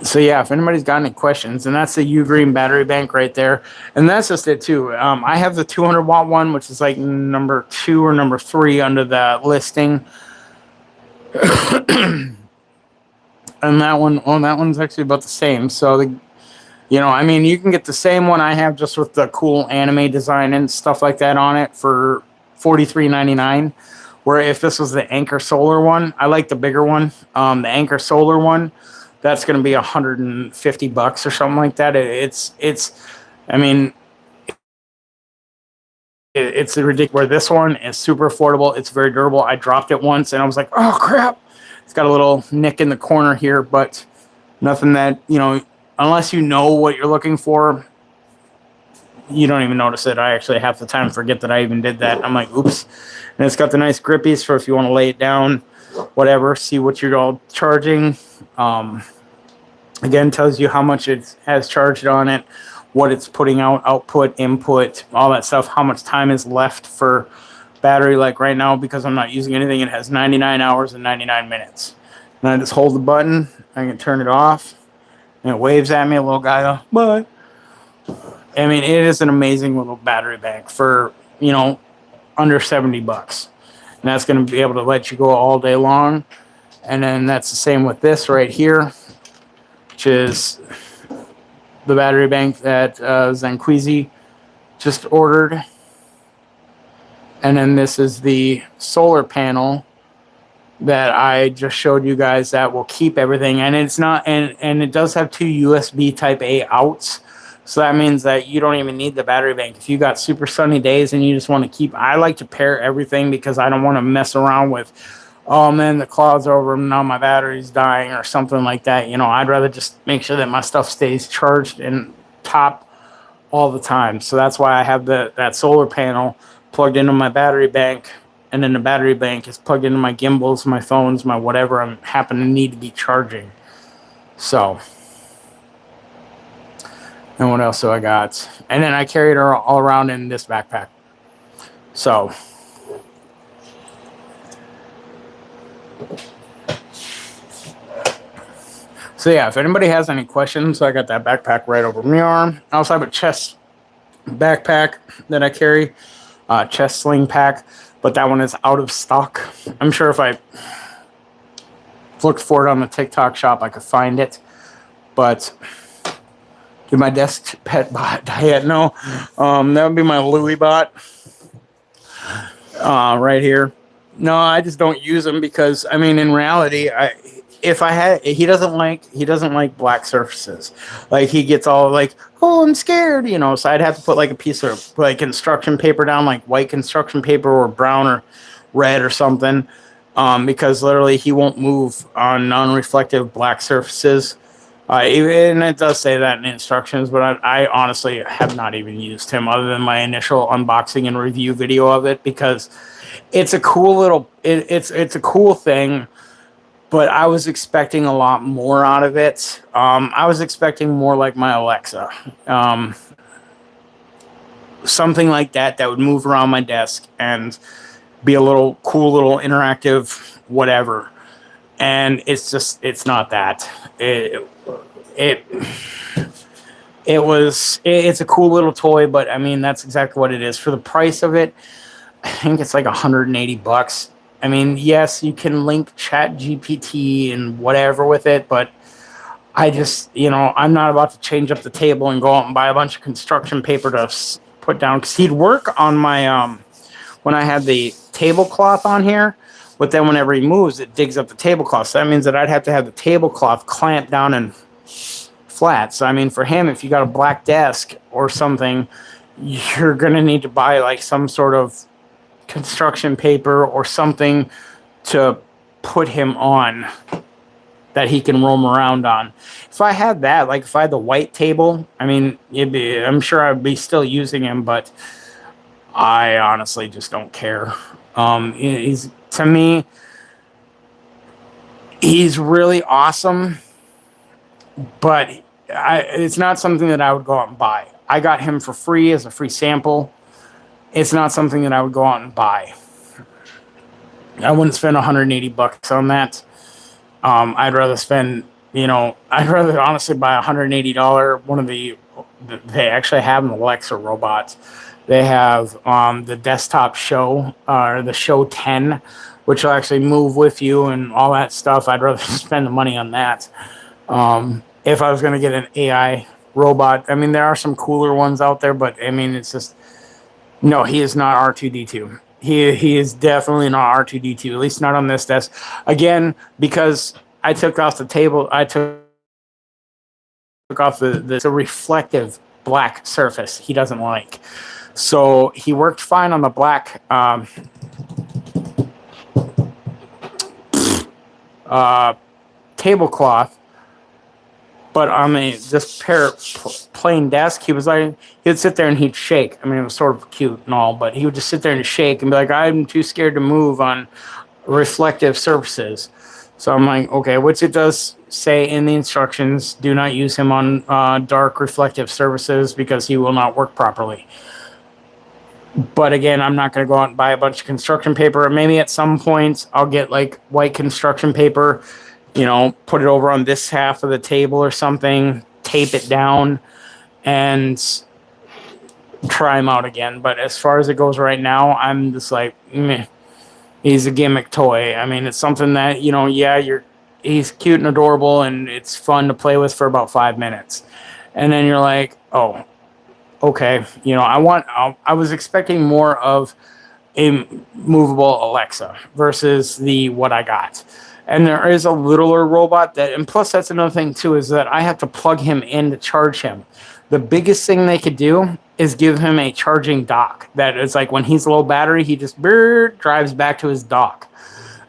So yeah, if anybody's got any questions, and that's the U-Green battery bank right there, and that's just it too. I have the 200 watt one, which is like number 2 or number 3 under the listing, and that one, oh, that one's actually about the same. So I mean, you can get the same one I have just with the cool anime design and stuff like that on it for $43.99. Where if this was the Anchor Solar one, I like the bigger one. The Anchor Solar one, that's going to be $150 or something like that. I mean, it's ridiculous. Where this one is super affordable. It's very durable. I dropped it once and I was like, oh crap. It's got a little nick in the corner here, but nothing that, unless you know what you're looking for, you don't even notice it. I actually half the time forget that I even did that. I'm like, oops. And it's got the nice grippies for if you want to lay it down, whatever, see what you're all charging. Again, tells you how much it has charged on it, what it's putting out, output, input, all that stuff, how much time is left for battery. Like right now, because I'm not using anything, it has 99 hours and 99 minutes. And I just hold the button, I can turn it off, and it waves at me, a little guy goes, bye. I mean, it is an amazing little battery bank for, under $70. And that's going to be able to let you go all day long. And then that's the same with this right here, which is the battery bank that Zanquizi just ordered. And then this is the solar panel that I just showed you guys that will keep everything. And it's not, and it does have 2 USB type A outs. So that means that you don't even need the battery bank. If you got super sunny days and you just want to keep, I like to pair everything because I don't want to mess around with, oh man, the cloud's over, now my battery's dying or something like that. I'd rather just make sure that my stuff stays charged and top all the time. So that's why I have that solar panel plugged into my battery bank, and then the battery bank is plugged into my gimbals, my phones, my whatever I happen to need to be charging. So, and what else do I got? And then I carry it all around in this backpack. So, yeah, if anybody has any questions, I got that backpack right over my arm. I also have a chest backpack that I carry, chest sling pack, but that one is out of stock. I'm sure if I looked for it on the TikTok shop, I could find it. But did my desk pet bot die yet? No. That would be my Louis bot right here. No, I just don't use them because, I mean, in reality, he doesn't like black surfaces. Like he gets all like, oh, I'm scared, so I'd have to put like a piece of like construction paper down, like white construction paper or brown or red or something, because literally he won't move on non-reflective black surfaces. And it does say that in the instructions, but I honestly have not even used him other than my initial unboxing and review video of it because it's a cool little, it's a cool thing. But I was expecting a lot more out of it. I was expecting more like my Alexa. Something like that would move around my desk and be a little cool, little interactive whatever. And it's not that. It's a cool little toy, but I mean, that's exactly what it is. For the price of it, I think it's like $180. I mean, yes, you can link Chat GPT and whatever with it, but I just, I'm not about to change up the table and go out and buy a bunch of construction paper to put down. Because he'd work on my, when I had the tablecloth on here, but then whenever he moves, it digs up the tablecloth. So that means that I'd have to have the tablecloth clamped down and flat. So, I mean, for him, if you got a black desk or something, you're going to need to buy like some sort of construction paper or something to put him on that he can roam around on. If I had that, like if I had the white table, I mean, I'm sure I'd be still using him, but I honestly just don't care. To me, he's really awesome, but it's not something that I would go out and buy. I got him for free as a free sample. it's not something that I would go out and buy. I wouldn't spend $180 on that. I'd rather spend, I'd rather honestly buy $180 one of they actually have an Alexa robot. They have the desktop show, or the show 10, which will actually move with you and all that stuff. I'd rather spend the money on that. If I was going to get an AI robot, I mean, there are some cooler ones out there, but I mean, it's just, no, he is not R2D2. He is definitely not R2D2, at least not on this desk. Again, because I took off the table, I took off the reflective black surface he doesn't like. So he worked fine on the black tablecloth, but on this plain desk, he'd sit there and he'd shake. I mean, it was sort of cute and all, but he would just sit there and shake and be like, I'm too scared to move on reflective surfaces. So I'm like, okay, which it does say in the instructions, do not use him on dark reflective surfaces because he will not work properly. But again, I'm not going to go out and buy a bunch of construction paper. Maybe at some point I'll get like white construction paper, put it over on this half of the table or something, tape it down, and try him out again. But as far as it goes right now, I'm just like, meh. He's a gimmick toy. I mean, it's something that, he's cute and adorable and it's fun to play with for about 5 minutes. And then you're like, oh, okay. I was expecting more of a movable Alexa versus what I got. And there is a littler robot and plus that's another thing too, is that I have to plug him in to charge him. The biggest thing they could do is give him a charging dock that is like when he's low battery, he just drives back to his dock.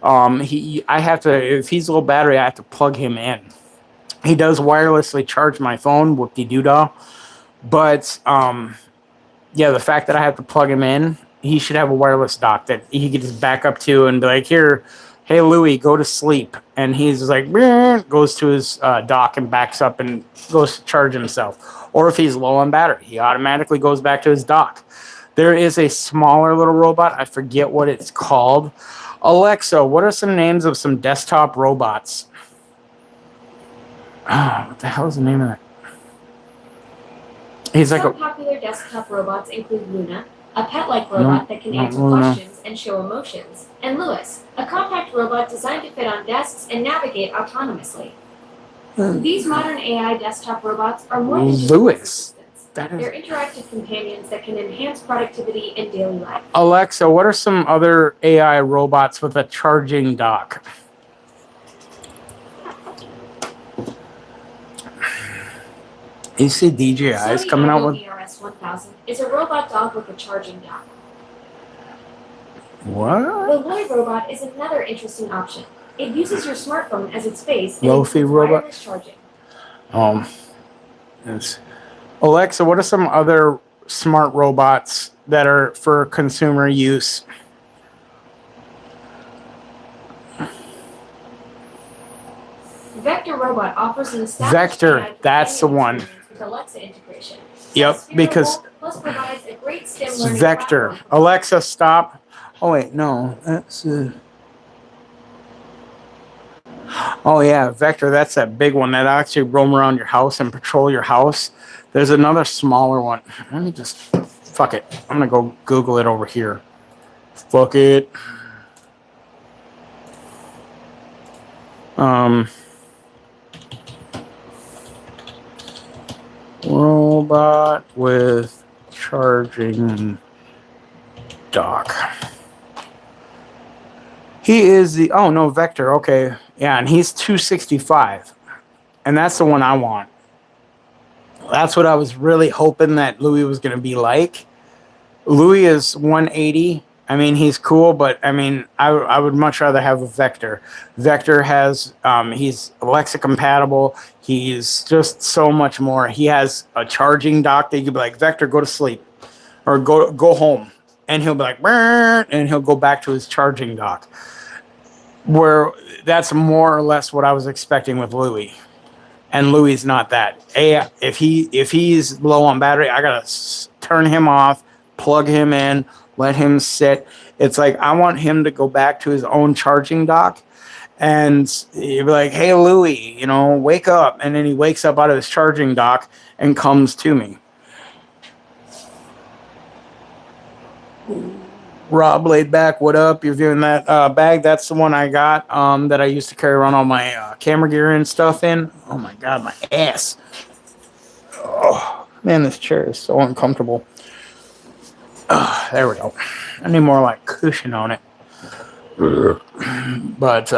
If he's low battery, I have to plug him in. He does wirelessly charge my phone, whoop-de-doo-dah. But the fact that I have to plug him in, he should have a wireless dock that he could just back up to and be like, here, hey, Louie, go to sleep. And he's like, goes to his dock and backs up and goes to charge himself. Or if he's low on battery, he automatically goes back to his dock. There is a smaller little robot. I forget what it's called. Alexa, what are some names of some desktop robots? What the hell is the name of that? He's like Some popular desktop robots include Luna, a pet-like robot that can answer questions and show emotions, and Lewis, a compact robot designed to fit on desks and navigate autonomously. These modern AI desktop robots are more than just assistants. They're interactive companions that can enhance productivity in daily life. Alexa, what are some other AI robots with a charging dock? You see DJI's coming out with... ERS 1000 is a robot dog with a charging dock. What? The Loy robot is another interesting option. It uses your smartphone as its face and Lofi robot? wireless charging. Yes. Alexa, what are some other smart robots that are for consumer use? Vector robot offers an established Vector, that's the one. With Alexa integration. Yep, because Plus provides a great STEM learning Vector. platform. Alexa, stop. Oh wait, no, that's. Oh yeah, Vector. That's that big one that actually roam around your house and patrol your house. There's another smaller one. Let me just. Fuck it. I'm gonna go Google it over here. Fuck it. Robot with charging dock. He is the Vector. Okay, yeah, and he's 265, and that's the one I want. That's what I was really hoping that Louis was going to be like. Louis is 180. I mean, he's cool, but I mean, I would much rather have a Vector. Vector has, he's Alexa compatible. He's just so much more. He has a charging dock that you could be like, Vector, go to sleep, or go home, and he'll be like, and he'll go back to his charging dock. Where that's more or less what I was expecting with Louis, and Louis is not that. If he's low on battery, I gotta turn him off, plug him in, let him sit. It's like I want him to go back to his own charging dock, and you'd be like, "Hey, Louie, wake up!" And then he wakes up out of his charging dock and comes to me. Rob laid back, what up? You're viewing that bag? That's the one I got that I used to carry around all my camera gear and stuff in. Oh my god, my ass. Oh man, this chair is so uncomfortable. There we go. I need more like cushion on it. But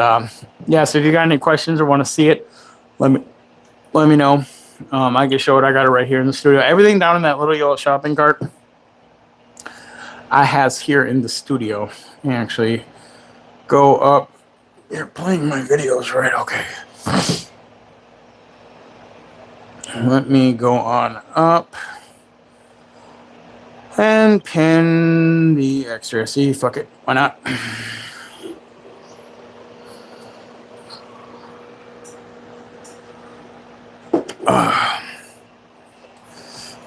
yeah, so if you got any questions or want to see it, let me know. I can show it. I got it right here in the studio. Everything down in that little yellow shopping cart I has here in the studio. You actually go up. You're playing my videos, right? Okay. Let me go on up and pin the extra. See, fuck it. Why not?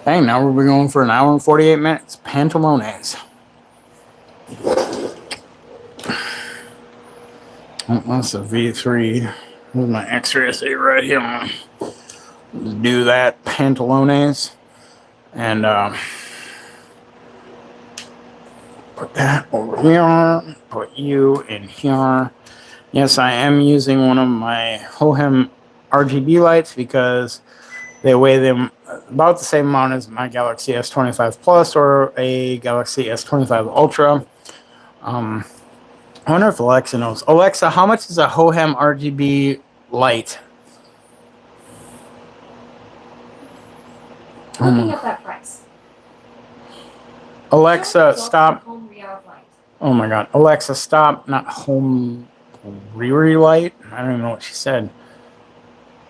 Dang, now we're going for an hour and 48 minutes. Pantalones. Oh, that's a V3. There's my extra essay right here. Just do that. Pantalones. And put that over here. Put you in here. Yes, I am using one of my Hohem RGB lights because they weigh them about the same amount as my Galaxy S25 Plus or a Galaxy S25 Ultra. I wonder if Alexa knows. Alexa, how much is a Hohem RGB light? Looking at that price. Alexa, stop. Oh my god. Alexa, stop. Not home light. I don't even know what she said.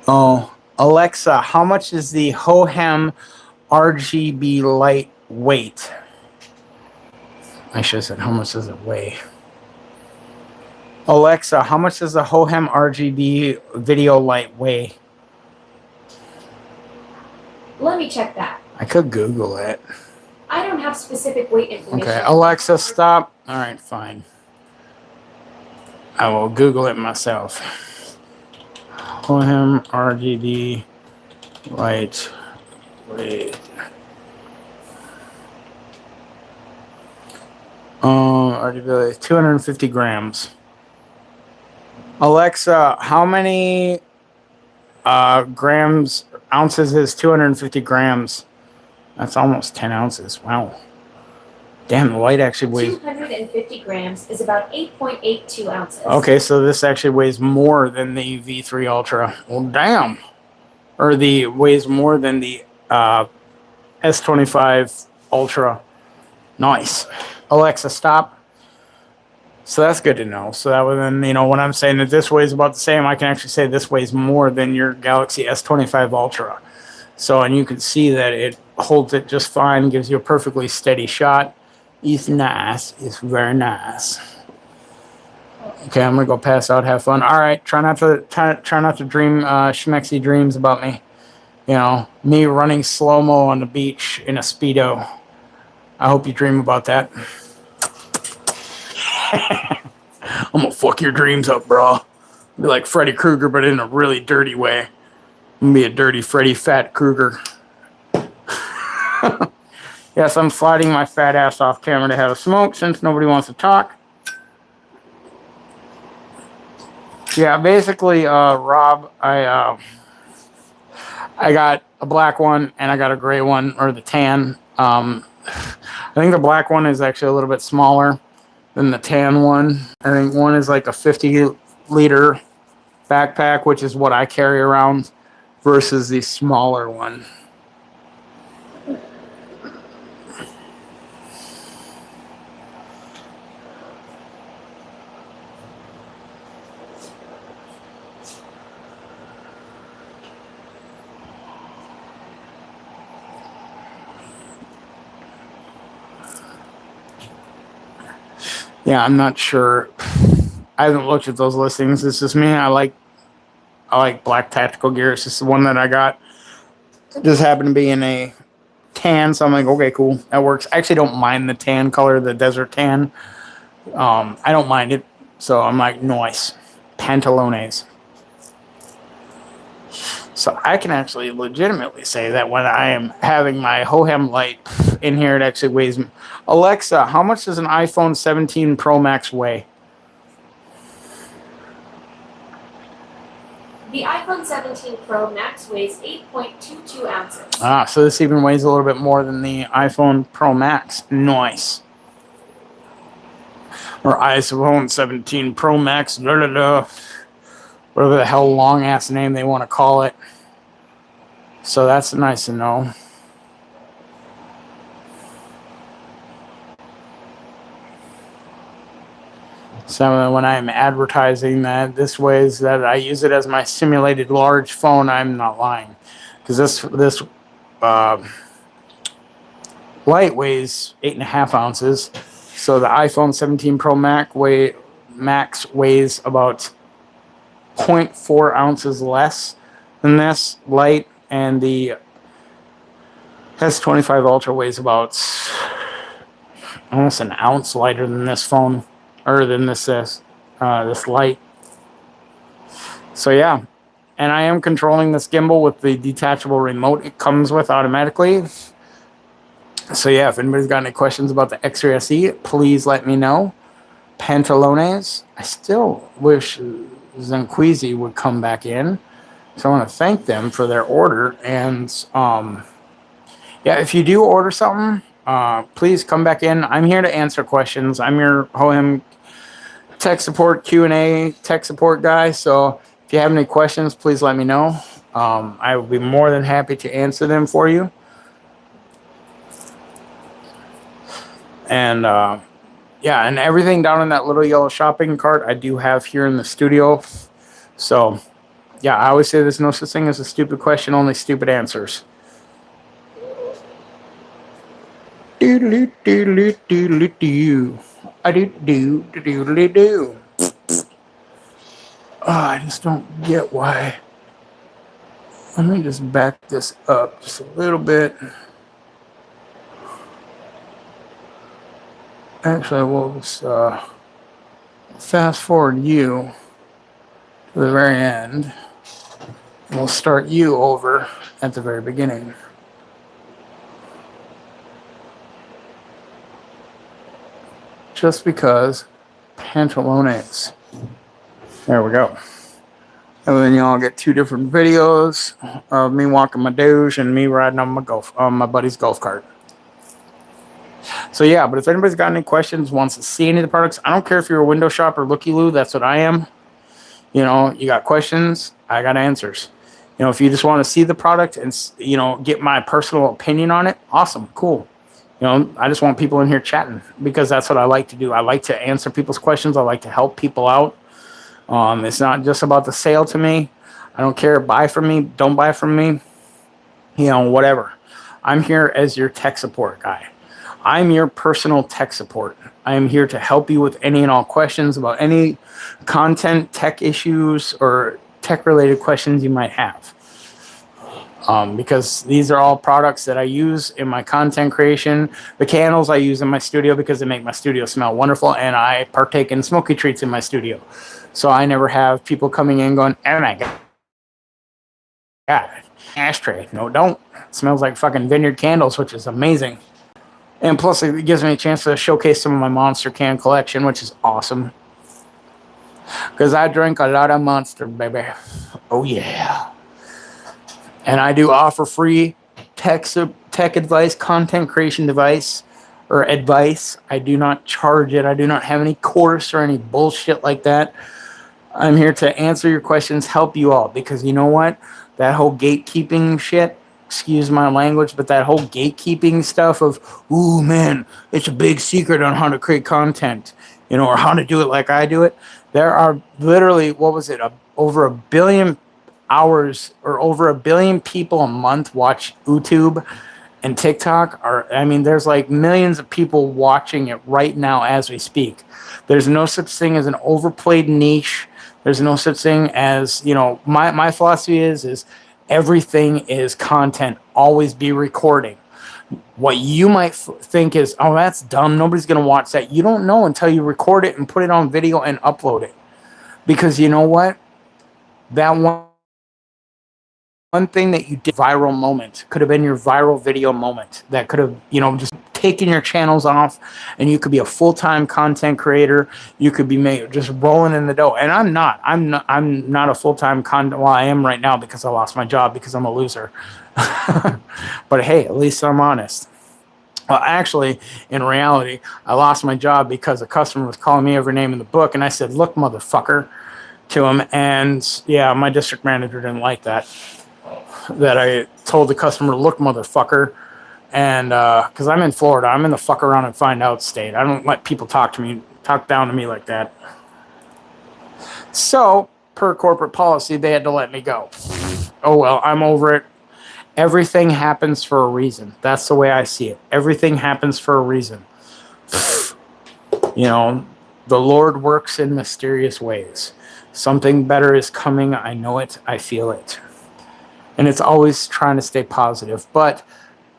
Oh, Alexa, how much is the Hohem RGB light weight? I should have said, how much does it weigh? Alexa, how much does the Hohem RGB video light weigh? Let me check that. I could Google it. I don't have specific weight information. Okay, Alexa, stop. All right, fine. I will Google it myself. Hohem RGB light weight. RGB light, 250 grams. Alexa, how many ounces is 250 grams? That's almost 10 ounces. Wow. Damn, the light actually weighs... 250 grams is about 8.82 ounces. Okay, so this actually weighs more than the V3 Ultra. Well, damn. Or weighs more than the S25 Ultra. Nice. Alexa, stop. So that's good to know. So that way then, when I'm saying that this weighs about the same, I can actually say this weighs more than your Galaxy S25 Ultra. So, and you can see that it holds it just fine, gives you a perfectly steady shot. It's nice. It's very nice. Okay, I'm gonna go pass out, have fun. All right, try not to dream schmexy dreams about me. Me running slow-mo on the beach in a Speedo. I hope you dream about that. I'm gonna fuck your dreams up, bro. Be like Freddy Krueger, but in a really dirty way. I'm gonna be a dirty Freddy Fat Krueger. Yes, I'm sliding my fat ass off camera to have a smoke since nobody wants to talk. Yeah, basically, Rob, I got a black one and I got a gray one, or the tan. I think the black one is actually a little bit smaller than the tan one. I think one is like a 50-liter backpack, which is what I carry around, versus the smaller one. Yeah, I'm not sure. I haven't looked at those listings. It's just me. I like black tactical gear. It's just the one that I got. Just happened to be in a tan, so I'm like, okay, cool, that works. I actually don't mind the tan color, the desert tan. I don't mind it, so I'm like, nice. Pantalones. So I can actually legitimately say that when I am having my Hohem light in here, it actually weighs. Alexa, how much does an iPhone 17 Pro Max weigh? The iPhone 17 Pro Max weighs 8.22 ounces. Ah, so this even weighs a little bit more than the iPhone Pro Max. Nice. Or iPhone 17 Pro Max, whatever the hell long ass name they want to call it. So that's nice to know. So when I'm advertising that this weighs, that I use it as my simulated large phone, I'm not lying, because this light weighs 8.5 ounces. So the iPhone 17 Pro Max weighs about 0.4 ounces less than this light, and the S25 Ultra weighs about almost an ounce lighter than this phone, or than this light. So yeah, and I am controlling this gimbal with the detachable remote it comes with automatically. So yeah, if anybody's got any questions about the X3 SE, please let me know. Pantalones. I still wish Zanquizi would come back in. So I want to thank them for their order. And yeah, if you do order something, please come back in. I'm here to answer questions. I'm your Hohem tech support Q&A tech support guy. So if you have any questions, please let me know. I will be more than happy to answer them for you. And yeah, and everything down in that little yellow shopping cart I do have here in the studio. So yeah, I always say there's no such thing as a stupid question, only stupid answers. Doodly doodly doodly doo. I do. Oh, I just don't get why. Let me just back this up just a little bit. Actually, we'll just fast forward you to the very end. We'll start you over at the very beginning. Just because pantalones. There we go. And then y'all get two different videos of me walking my Doge and me riding on my buddy's golf cart. So yeah, but if anybody's got any questions, wants to see any of the products, I don't care if you're a window shopper, looky-loo, that's what I am. You know, you got questions, I got answers. You know, if you just want to see the product and, you know, get my personal opinion on it, awesome, cool. You know, I just want people in here chatting because that's what I like to do. I like to answer people's questions. I like to help people out. It's not just about the sale to me. I don't care, buy from me, don't buy from me, you know, whatever. I'm here as your tech support guy. I'm your personal tech support. I am here to help you with any and all questions about any content, tech issues, or tech-related questions you might have. Because these are all products that I use in my content creation. The candles I use in my studio because they make my studio smell wonderful, and I partake in smoky treats in my studio. So I never have people coming in going, oh my God, ashtray. No, don't. It smells like fucking vineyard candles, which is amazing. And plus, it gives me a chance to showcase some of my Monster can collection, which is awesome. Because I drink a lot of Monster, baby. Oh, yeah. And I do offer free tech advice, content creation advice. I do not charge it. I do not have any course or any bullshit like that. I'm here to answer your questions, help you all. Because you know what? That whole gatekeeping shit, excuse my language, but that whole gatekeeping stuff of, ooh, man, it's a big secret on how to create content, you know, or how to do it like I do it. There are literally, over 1 billion hours or over 1 billion people a month watch YouTube and TikTok. There's like millions of people watching it right now as we speak. There's no such thing as an overplayed niche. There's no such thing as, you know, my philosophy is everything is content. Always be recording. What you might think is, oh, that's dumb, nobody's going to watch that. You don't know until you record it and put it on video and upload it. Because you know what? That one thing that you did, viral moment, could have been your viral video moment that could have, you know, just taken your channels off, and you could be a full-time content creator. You could be just rolling in the dough. And I'm not a full-time well, I am right now because I lost my job because I'm a loser. But hey, at least I'm honest. Well, actually, in reality, I lost my job because a customer was calling me every name in the book, and I said, "Look, motherfucker," to him. And yeah, my district manager didn't like that I told the customer, "Look, motherfucker." And because I'm in Florida, I'm in the fuck around and find out state. I don't let people talk down to me like that. So, per corporate policy, they had to let me go. Oh well, I'm over it. Everything happens for a reason. That's the way I see it. Everything happens for a reason. You know, the Lord works in mysterious ways. Something better is coming. I know it. I feel it. And it's always trying to stay positive. But,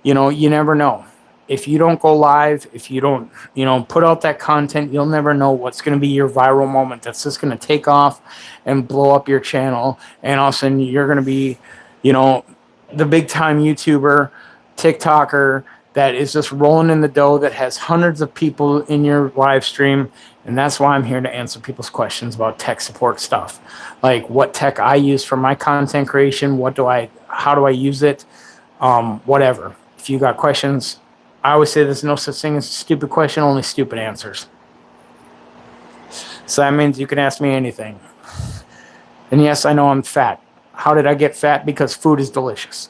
you know, you never know. If you don't go live, if you don't, you know, put out that content, you'll never know what's going to be your viral moment that's just going to take off and blow up your channel. And all of a sudden you're going to be, you know, the big time YouTuber, TikToker that is just rolling in the dough, that has hundreds of people in your live stream. And that's why I'm here to answer people's questions about tech support stuff. Like what tech I use for my content creation, how do I use it? Whatever. If you got questions, I always say there's no such thing as a stupid question, only stupid answers. So that means you can ask me anything. And yes, I know I'm fat. How did I get fat? Because food is delicious.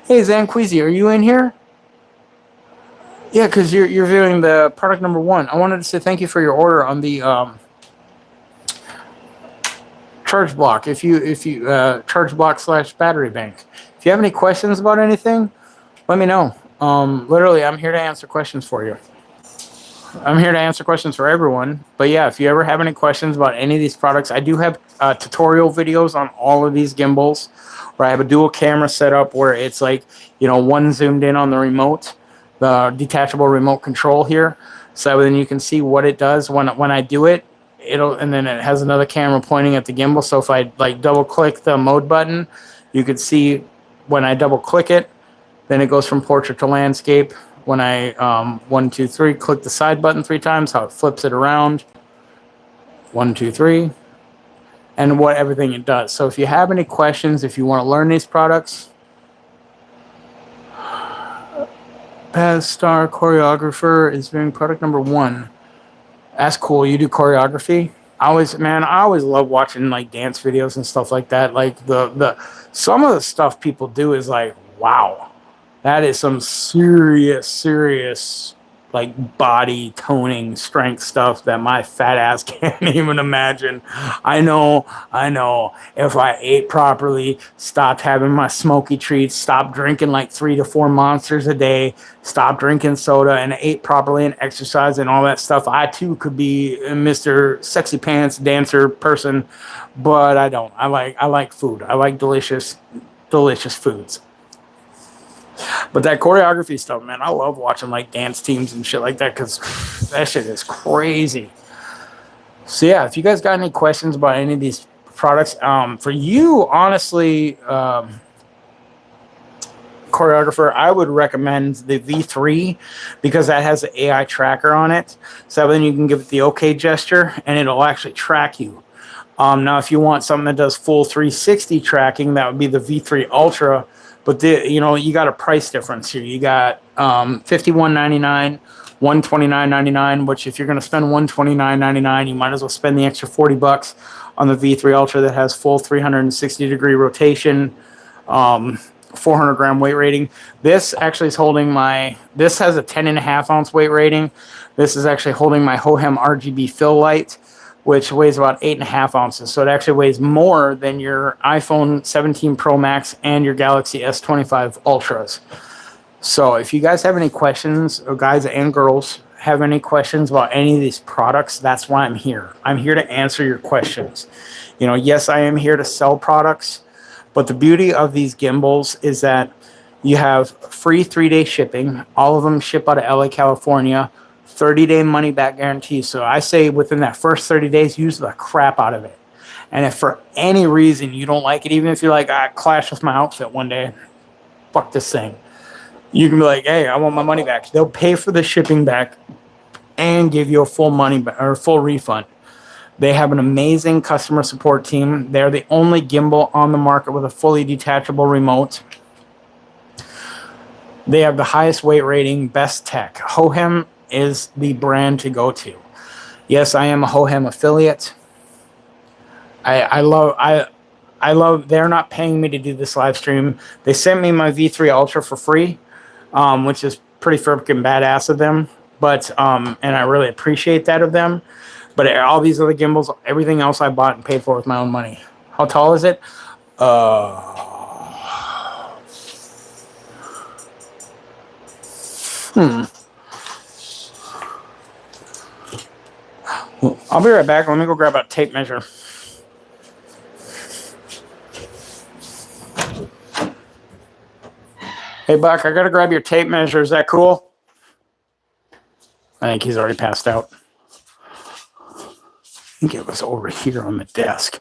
Hey, Zanqueezy, are you in here? Yeah, because you're viewing the product number 1. I wanted to say thank you for your order on the charge block. If you charge block / battery bank. If you have any questions about anything, let me know. Literally, I'm here to answer questions for you. I'm here to answer questions for everyone. But yeah, if you ever have any questions about any of these products, I do have tutorial videos on all of these gimbals, where I have a dual camera setup where it's like, you know, one zoomed in on the remote, the detachable remote control here. So then you can see what it does when I do it. And then it has another camera pointing at the gimbal. So if I like double click the mode button, you could see when I double click it, then it goes from portrait to landscape. When I 1, 2, 3, click the side button 3 times, how it flips it around. 1, 2, 3, and what everything it does. So if you have any questions, if you want to learn these products, Paz Star choreographer is doing product number 1. That's cool. You do choreography. I always love watching like dance videos and stuff like that. Like some of the stuff people do is like, wow. That is some serious, like body toning strength stuff that my fat ass can't even imagine. I know. If I ate properly, stopped having my smoky treats, stopped drinking like 3 to 4 monsters a day, stopped drinking soda, and ate properly and exercise and all that stuff, I too could be Mr. Sexy Pants dancer person. But I don't. I like food. I like delicious foods. But that choreography stuff, man, I love watching like dance teams and shit like that, because that shit is crazy. So yeah, if you guys got any questions about any of these products, for you, honestly, choreographer, I would recommend the V3, because that has an AI tracker on it. So then you can give it the OK gesture and it'll actually track you. Now, if you want something that does full 360 tracking, that would be the V3 Ultra. But you got a price difference here. You got $51.99, $129.99. Which, if you're going to spend $129.99, you might as well spend the extra $40 on the V3 Ultra that has full 360-degree rotation, 400-gram weight rating. This actually is holding this has a 10.5-ounce weight rating. This is actually holding my Hohem RGB fill light, which weighs about 8.5 ounces. So it actually weighs more than your iPhone 17 Pro Max and your Galaxy S25 Ultras. So if you guys have any questions, or guys and girls have any questions about any of these products, that's why I'm here. I'm here to answer your questions. Yes, I am here to sell products, but the beauty of these gimbals is that, You have free 3-day shipping. All of them ship out of LA, California. 30-day money back guarantee. So I say within that first 30 days, use the crap out of it. And if for any reason you don't like it, even if you're like, I clash with my outfit one day, fuck this thing, you can be like, hey, I want my money back. They'll pay for the shipping back and give you a full money or full refund. They have an amazing customer support team. They're the only gimbal on the market with a fully detachable remote. They have the highest weight rating, best tech. Hohem is the brand to go to. Yes, I am a Hohem affiliate. I love, they're not paying me to do this live stream. They sent me my V3 Ultra for free, which is pretty freaking badass of them. But, and I really appreciate that of them. But all these other gimbals, everything else I bought and paid for with my own money. How tall is it? I'll be right back. Let me go grab a tape measure. Hey, Buck, I got to grab your tape measure. Is that cool? I think he's already passed out. I think it was over here on the desk.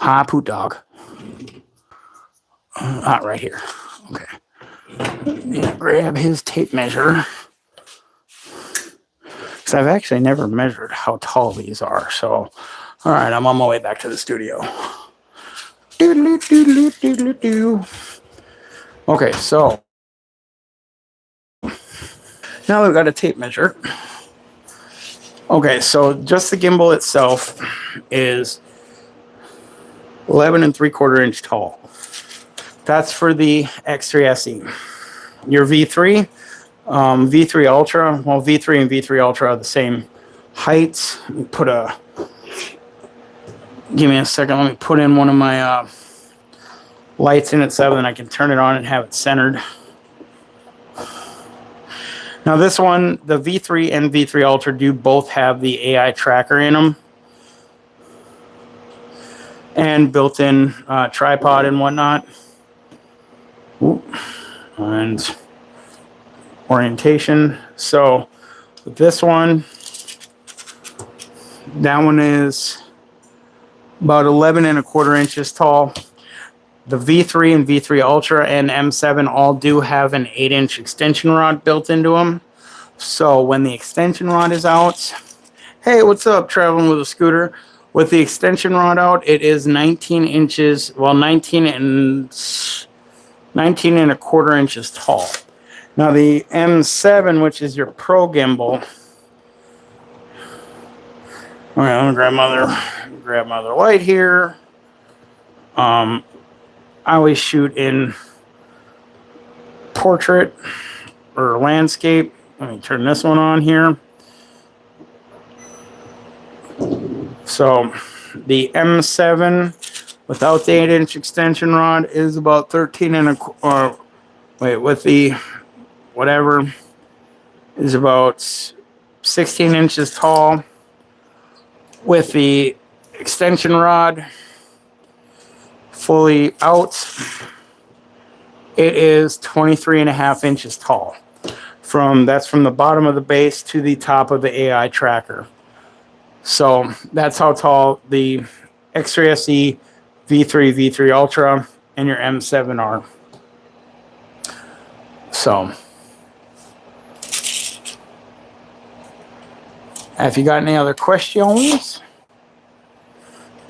Hi, poot dog. Right here. Okay. Yeah, grab his tape measure. Because I've actually never measured how tall these are. So, all right, I'm on my way back to the studio. Okay, so now we've got a tape measure. Okay, so just the gimbal itself is 11 3/4 inch tall. That's for the X3 SE. Your V3, V3 Ultra, well, V3 and V3 Ultra are the same height. Let me put a, give me a second, let me put in one of my lights in it so then I can turn it on and have it centered. Now this one, the V3 and V3 Ultra do both have the AI tracker in them. And built-in tripod and whatnot. Ooh. And orientation. So with this one, that one is about 11 1/4 inches tall. The V3 and V3 Ultra and M7 all do have an 8-inch extension rod built into them. So when the extension rod is out, hey, what's up, traveling with a scooter? With the extension rod out, it is 19 inches, well, 19 1/4 inches tall. Now the M7, which is your pro gimbal. All right, I'm gonna grab my other light here. I always shoot in portrait or landscape. Let me turn this one on here. So the M7 without the 8-inch extension rod is about 13 with the whatever is about 16 inches tall. With the extension rod fully out, it is 23.5 inches tall. That's from the bottom of the base to the top of the AI tracker. So that's how tall the X3 SE, V3, V3 Ultra, and your M7 are. So if you got any other questions,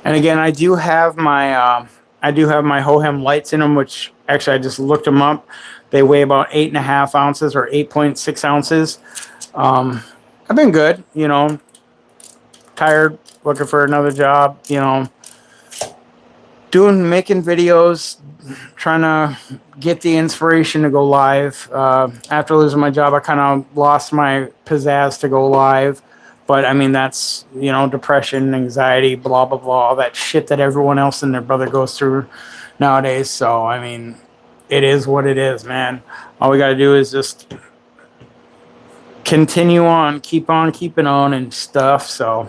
and again, I do have my Hohem lights in them, which actually I just looked them up. They weigh about 8.5 ounces or 8.6 ounces. I've been good, you know, tired, looking for another job, you know, making videos, trying to get the inspiration to go live. After losing my job, I kind of lost my pizzazz to go live. But I mean, that's, you know, depression, anxiety, blah, blah, blah, all that shit that everyone else and their brother goes through nowadays. So, I mean, it is what it is, man. All we got to do is just continue on, keep on keeping on and stuff. So,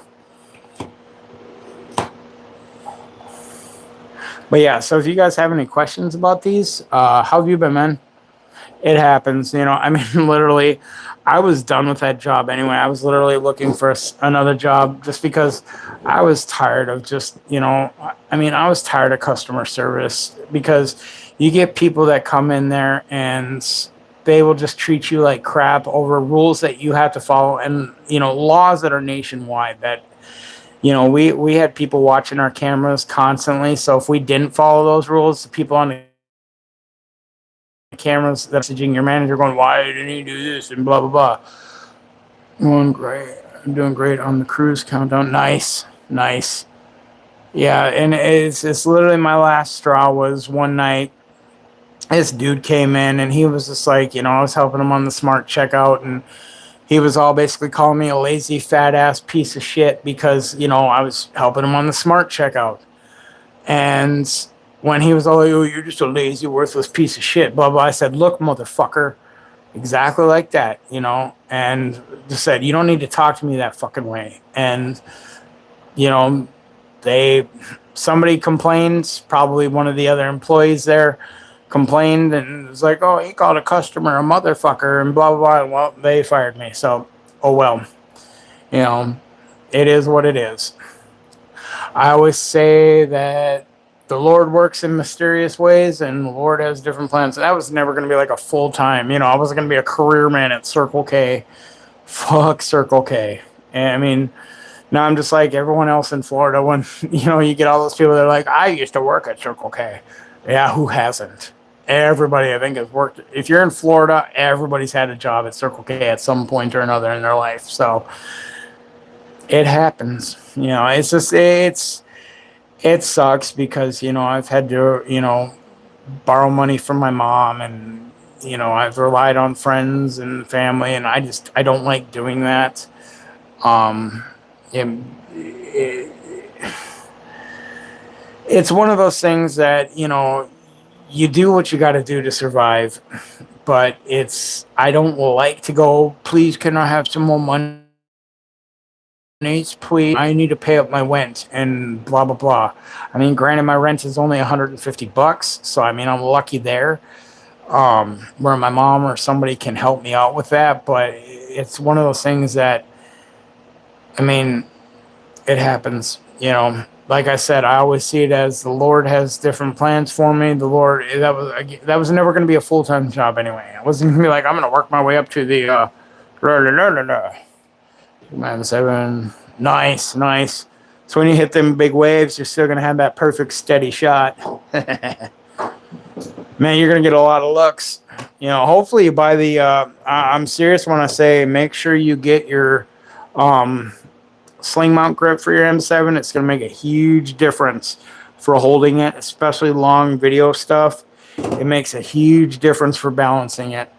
But yeah, so if you guys have any questions about these, how have you been, man? It happens, you know. I mean, literally, I was done with that job anyway. I was literally looking for another job just because I was tired of just, you know, I mean, I was tired of customer service because you get people that come in there and they will just treat you like crap over rules that you have to follow and, you know, laws that are nationwide that, you know, we had people watching our cameras constantly. So if we didn't follow those rules, the people on the cameras that messaging your manager going, why didn't you do this and blah blah blah. Going great. I'm doing great on the cruise countdown. Nice, nice. Yeah, and it's literally my last straw was one night. This dude came in and he was just like, you know, I was helping him on the smart checkout and he was all basically calling me a lazy fat ass piece of shit because, you know, I was helping him on the smart checkout. And when he was all like, oh, you're just a lazy, worthless piece of shit, blah, blah, I said, look, motherfucker, exactly like that, you know, and just said, you don't need to talk to me that fucking way. And, you know, somebody complained, probably one of the other employees there complained and was like, oh, he called a customer a motherfucker and blah, blah, blah. And well, they fired me. So, oh, well, you know, it is what it is. I always say that the Lord works in mysterious ways and the Lord has different plans. That was never going to be like a full time, you know, I wasn't going to be a career man at Circle K. Fuck Circle K. And I mean, now I'm just like everyone else in Florida when, you know, you get all those people that are like, I used to work at Circle K. Yeah, who hasn't? Everybody, I think, has worked. If you're in Florida, everybody's had a job at Circle K at some point or another in their life. So it happens. You know, it's just, it sucks because, you know, I've had to, you know, borrow money from my mom and, you know, I've relied on friends and family and I don't like doing that. It's one of those things that, you know, you do what you got to do to survive, but I don't like to go, please, can I have some more money? Please, I need to pay up my rent and blah, blah, blah. I mean, granted, my rent is only $150. So, I mean, I'm lucky there. Where my mom or somebody can help me out with that. But it's one of those things that, I mean, it happens, you know. Like I said, I always see it as the Lord has different plans for me. The Lord, that was never going to be a full-time job anyway. I wasn't going to be like, I'm going to work my way up to the, Man, 7. Nice, nice. So when you hit them big waves, you're still going to have that perfect steady shot. Man, you're going to get a lot of looks. You know, hopefully you buy the, I'm serious when I say make sure you get your sling mount grip for your M7. It's going to make a huge difference for holding it, especially long video stuff. It makes a huge difference for balancing it.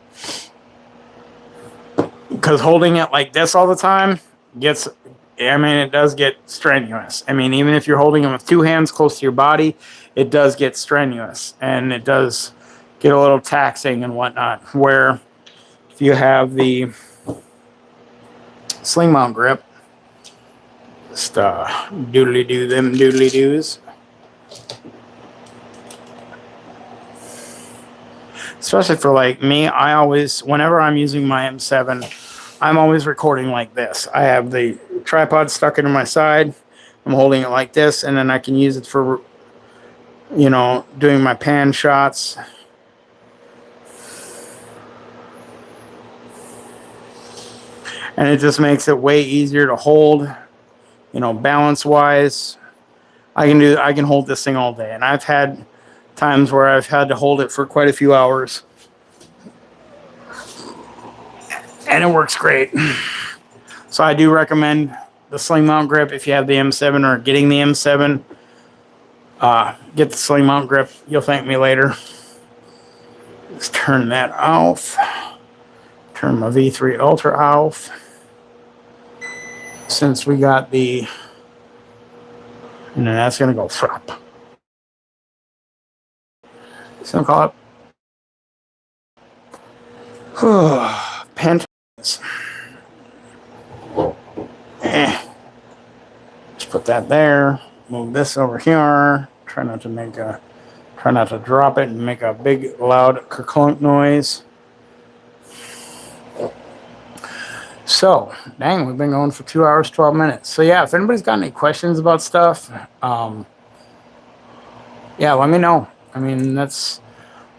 Because holding it like this all the time it does get strenuous. I mean, even if you're holding it with two hands close to your body, it does get strenuous and it does get a little taxing and whatnot. Where if you have the sling mount grip, just doodly do them doodly doos. Especially for like me, I always, whenever I'm using my M7, I'm always recording like this. I have the tripod stuck into my side. I'm holding it like this, and then I can use it for, you know, doing my pan shots. And it just makes it way easier to hold, you know, balance-wise. I can hold this thing all day, and I've had times where I've had to hold it for quite a few hours. And it works great. So I do recommend the sling mount grip if you have the M7 or getting the M7. Get the sling mount grip. You'll thank me later. Let's turn that off. Turn my V3 Ultra off. Since we got the... And then that's going to go flop. So call it pen. Just put that there. Move this over here. Try not to drop it and make a big loud kerclunk noise. So, dang, we've been going for 2 hours, 12 minutes. So yeah, if anybody's got any questions about stuff, yeah, let me know. I mean, that's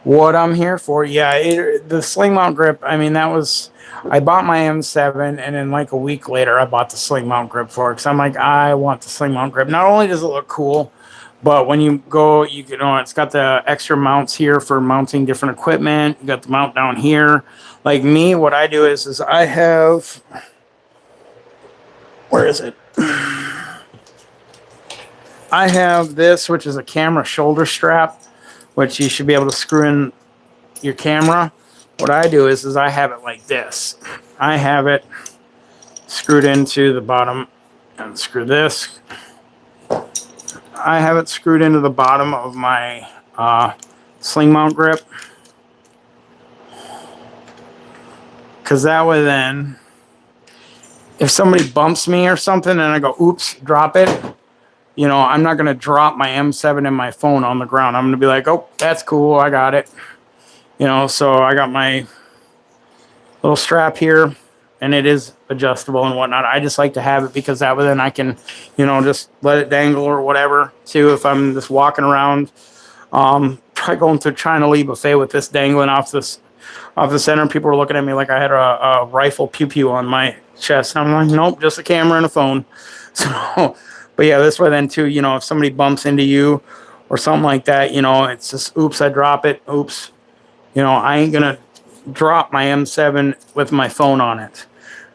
what I'm here for. Yeah, the sling mount grip, I mean, I bought my M7, and then like a week later, I bought the sling mount grip for it, because I'm like, I want the sling mount grip. Not only does it look cool, but when you go, you know, it's got the extra mounts here for mounting different equipment. You got the mount down here. Like me, what I do is I have, where is it? I have this, which is a camera shoulder strap, which you should be able to screw in your camera. What I do is I have it like this. I have it screwed into the bottom, and screw this. I have it screwed into the bottom of my sling mount grip. Because that way then, if somebody bumps me or something and I go, oops, drop it, you know, I'm not going to drop my M7 and my phone on the ground. I'm going to be like, oh, that's cool, I got it. You know, so I got my little strap here, and it is adjustable and whatnot. I just like to have it because that way then I can, you know, just let it dangle or whatever, too, if I'm just walking around. Try going to China Lee buffet with this dangling off the center. People were looking at me like I had a rifle pew-pew on my chest. And I'm like, nope, just a camera and a phone. So, but yeah, this way then too, you know, if somebody bumps into you or something like that, you know, it's just, oops, I drop it. Oops. You know, I ain't going to drop my M7 with my phone on it.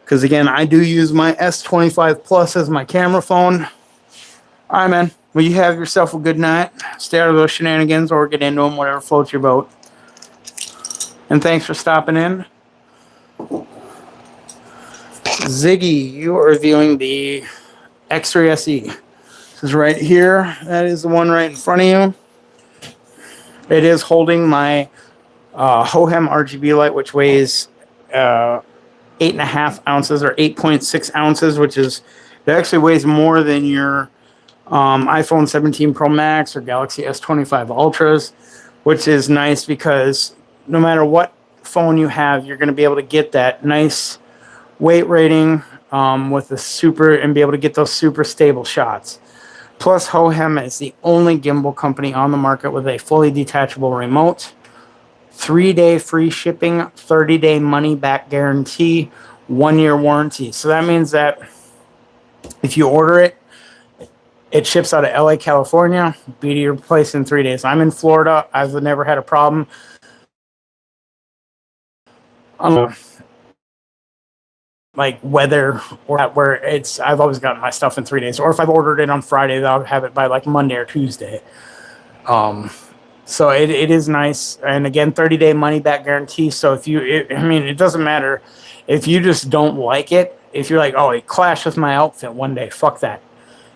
Because again, I do use my S25 Plus as my camera phone. All right, man. Well, you have yourself a good night. Stay out of those shenanigans or get into them, whatever floats your boat. And thanks for stopping in. Ziggy, you are viewing the X-Ray SE. This is right here. That is the one right in front of you. It is holding my Hohem RGB light, which weighs 8.5 ounces or 8.6 ounces, which is, it actually weighs more than your iPhone 17 Pro Max or Galaxy S25 Ultras, which is nice because no matter what phone you have, you're going to be able to get that nice weight rating with the super, and be able to get those super stable shots. Plus, Hohem is the only gimbal company on the market with a fully detachable remote, 3-day free shipping, 30-day money-back guarantee, 1-year warranty. So that means that if you order it, it ships out of LA, California, be to your place in 3 days. I'm in Florida. I've never had a problem. Like weather or where it's, I've always gotten my stuff in 3 days. Or if I've ordered it on Friday, I'll have it by like Monday or Tuesday. So it is nice. And again, 30-day money back guarantee. So if you, I mean, it doesn't matter if you just don't like it. If you're like, oh, it clashed with my outfit one day, fuck that.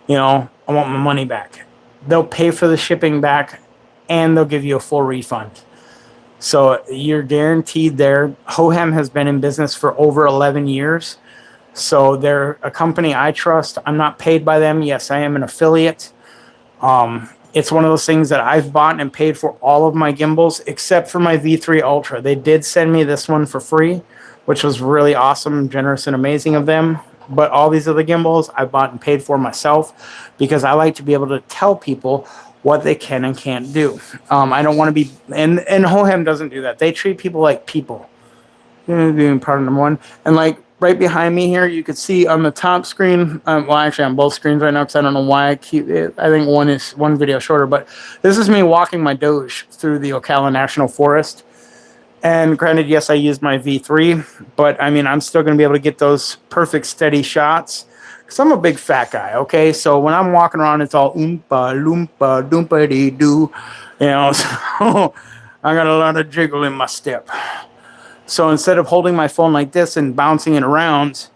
You know, I want my money back. They'll pay for the shipping back and they'll give you a full refund. So you're guaranteed there. Hohem has been in business for over 11 years. So they're a company I trust. I'm not paid by them. Yes, I am an affiliate. It's one of those things that I've bought and paid for all of my gimbals, except for my V3 Ultra. They did send me this one for free, which was really awesome, generous, and amazing of them. But all these other gimbals I bought and paid for myself because I like to be able to tell people what they can and can't do. I don't want to be, and Hohem doesn't do that. They treat people like people. Being part of number one. And like right behind me here, you could see on the top screen, well, actually on both screens right now, because I don't know why I keep it. I think one video shorter, but this is me walking my Doge through the Ocala National Forest. And granted, yes, I used my V3, but I mean, I'm still going to be able to get those perfect steady shots. Because I'm a big fat guy, okay? So when I'm walking around, it's all oompa, loompa, doompa-dee-doo. You know, so I got a lot of jiggle in my step. So instead of holding my phone like this and bouncing it around,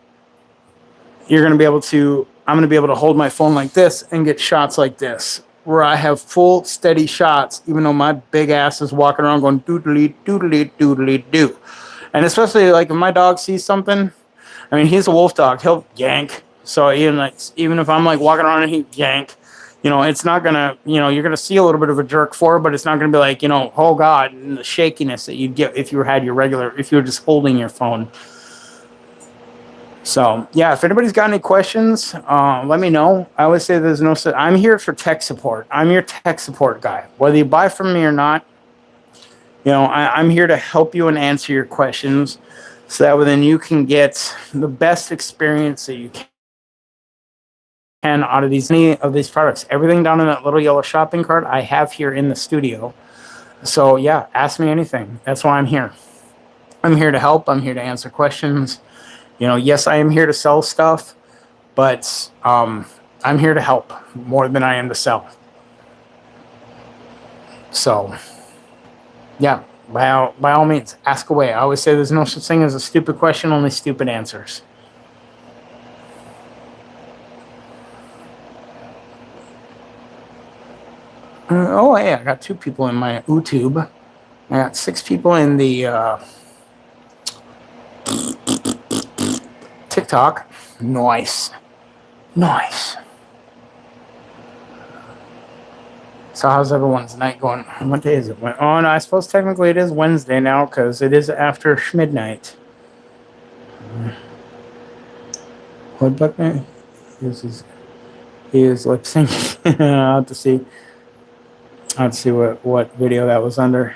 I'm going to be able to hold my phone like this and get shots like this, where I have full steady shots, even though my big ass is walking around going doodly, doodly, doodly, doo. And especially like if my dog sees something, I mean, he's a wolf dog, he'll yank. So even if I'm like walking around and he yank, it's not gonna, you're gonna see a little bit of a jerk for it, but it's not gonna be like, oh God, and the shakiness that you'd get if you if you were just holding your phone. So yeah, if anybody's got any questions, let me know. I always say there's no. I'm here for tech support. I'm your tech support guy. Whether you buy from me or not, I'm here to help you and answer your questions, so that then you can get the best experience that you can out of any of these products. Everything down in that little yellow shopping cart I have here in the studio. So yeah, ask me anything. That's why I'm here. I'm here to help. I'm here to answer questions. Yes, I am here to sell stuff, but I'm here to help more than I am to sell. So, yeah, by all means, ask away. I always say there's no such thing as a stupid question, only stupid answers. Oh, yeah, I got 2 people in my YouTube. I got 6 people in the TikTok. Nice. So how's everyone's night going? What day is it? Oh, no, I suppose technically it is Wednesday now because it is after midnight. What Buckman? He is lip syncing. I'll have to see. I'll have to see what video that was under.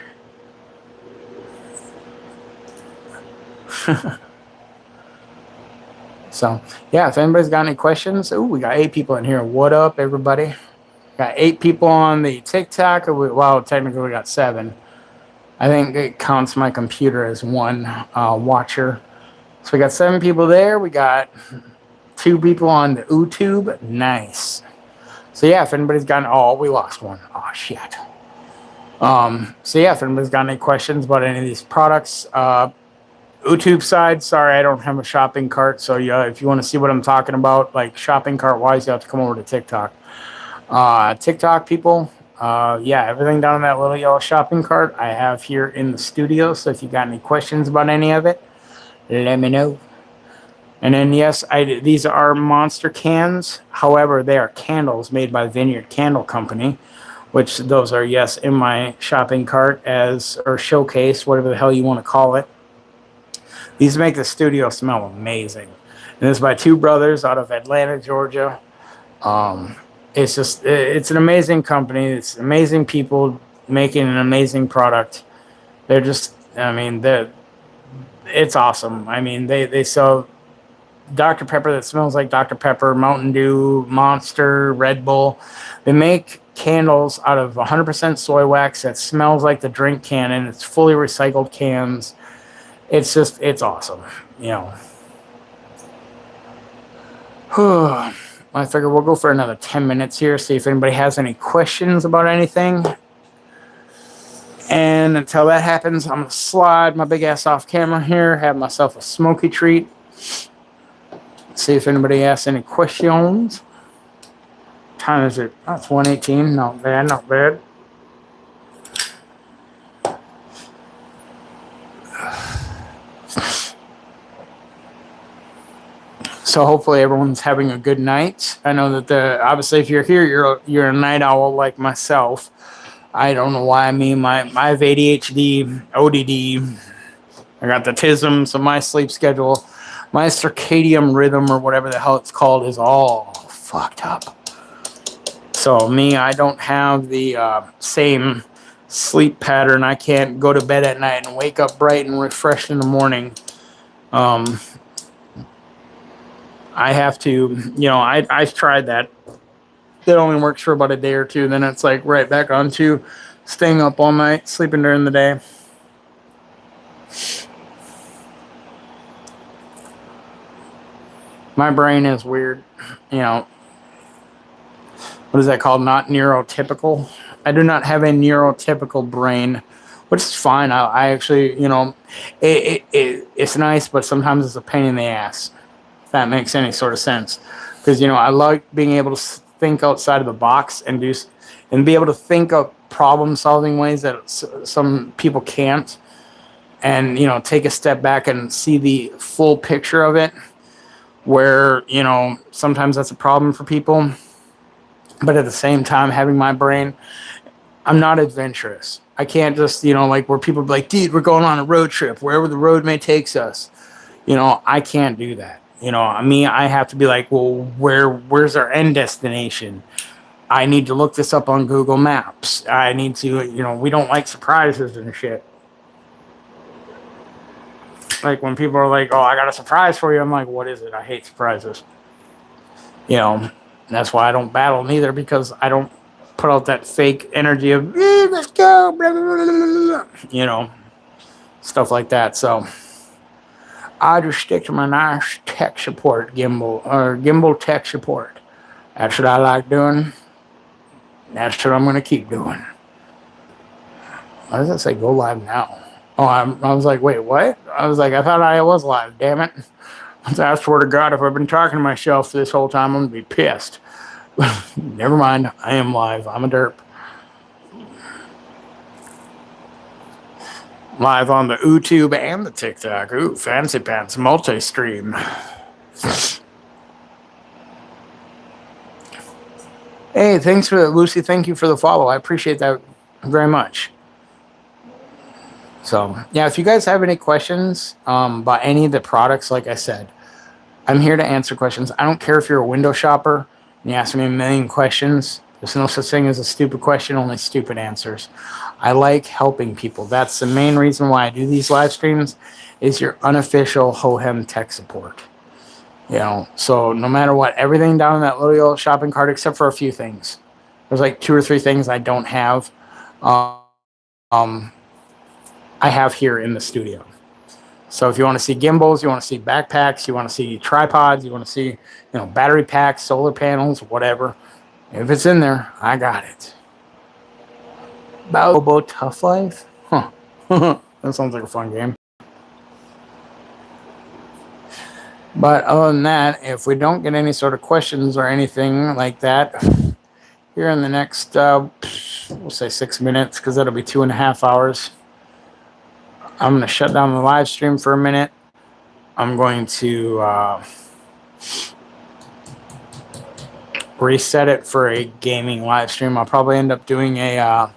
So, yeah, if anybody's got any questions, we got 8 people in here. What up, everybody? Got 8 people on the TikTok. Well, technically we got 7. I think it counts my computer as one watcher. So we got 7 people there. We got 2 people on the YouTube. Nice. So yeah, if anybody's got we lost one. Oh shit. So yeah, if anybody's got any questions about any of these products, YouTube side, sorry, I don't have a shopping cart. So yeah, if you want to see what I'm talking about, like shopping cart wise, you have to come over to TikTok. TikTok people, yeah, everything down in that little yellow shopping cart I have here in the studio. So if you got any questions about any of it, let me know. And then yes, these are monster cans. However, they are candles made by Vineyard Candle Company, which those are yes in my shopping cart or showcase, whatever the hell you want to call it. These make the studio smell amazing. And it's by 2 brothers out of Atlanta, Georgia. It's an amazing company. It's amazing people making an amazing product. They're just, it's awesome. I mean, they sell Dr. Pepper that smells like Dr. Pepper, Mountain Dew, Monster, Red Bull. They make candles out of 100% soy wax that smells like the drink can, and it's fully recycled cans. It's awesome, I figure we'll go for another 10 minutes here, see if anybody has any questions about anything. And until that happens, I'm going to slide my big ass off camera here, have myself a smoky treat. See if anybody asks any questions. Time is it? That's 1:18. Not bad. So hopefully everyone's having a good night. I know that obviously if you're here, you're a night owl like myself. I don't know why. I have ADHD, ODD. I got the TISM, so my sleep schedule, my circadian rhythm or whatever the hell it's called is all fucked up. So I don't have the same sleep pattern. I can't go to bed at night and wake up bright and refreshed in the morning. I have to, I've tried that. It only works for about a day or 2. Then it's like right back onto staying up all night, sleeping during the day. My brain is weird, what is that called? Not neurotypical. I do not have a neurotypical brain, which is fine. I actually, it's nice, but sometimes it's a pain in the ass. If that makes any sort of sense, because I like being able to think outside of the box and be able to think of problem-solving ways that some people can't, and take a step back and see the full picture of it. Where sometimes that's a problem for people. But at the same time, having my brain, I'm not adventurous. I can't just, like where people be like, dude, we're going on a road trip, wherever the road may takes us. I can't do that. I have to be like, well, where's our end destination? I need to look this up on Google Maps. I need to, we don't like surprises and shit. Like when people are like, oh, I got a surprise for you. I'm like, what is it? I hate surprises. That's why I don't battle neither, because I don't put out that fake energy of, let's go, blah, blah, blah, blah, stuff like that. So I just stick to my nice tech support gimbal tech support. That's what I like doing. That's what I'm going to keep doing. Why does that say go live now? Oh, I was like, wait, what? I was like, I thought I was live, damn it. I swear to God, if I've been talking to myself this whole time, I'm going to be pissed. Never mind, I am live. I'm a derp. Live on the YouTube and the TikTok. Ooh, fancy pants, multi-stream. Hey, thanks for Lucy. Thank you for the follow. I appreciate that very much. So, yeah, if you guys have any questions about any of the products, like I said, I'm here to answer questions. I don't care if you're a window shopper and you ask me a million questions. There's no such thing as a stupid question, only stupid answers. I like helping people. That's the main reason why I do these live streams, is your unofficial Hohem tech support. So no matter what, everything down in that little yellow shopping cart, except for a few things. There's like 2 or 3 things I don't have. I have here in the studio. So if you want to see gimbals, you want to see backpacks, you want to see tripods, you want to see, battery packs, solar panels, whatever. If it's in there, I got it. Bobo Tough Life? Huh. That sounds like a fun game. But other than that, if we don't get any sort of questions or anything like that, here in the next, we'll say 6 minutes, because that'll be 2.5 hours. I'm going to shut down the live stream for a minute. I'm going to reset it for a gaming live stream. I'll probably end up doing a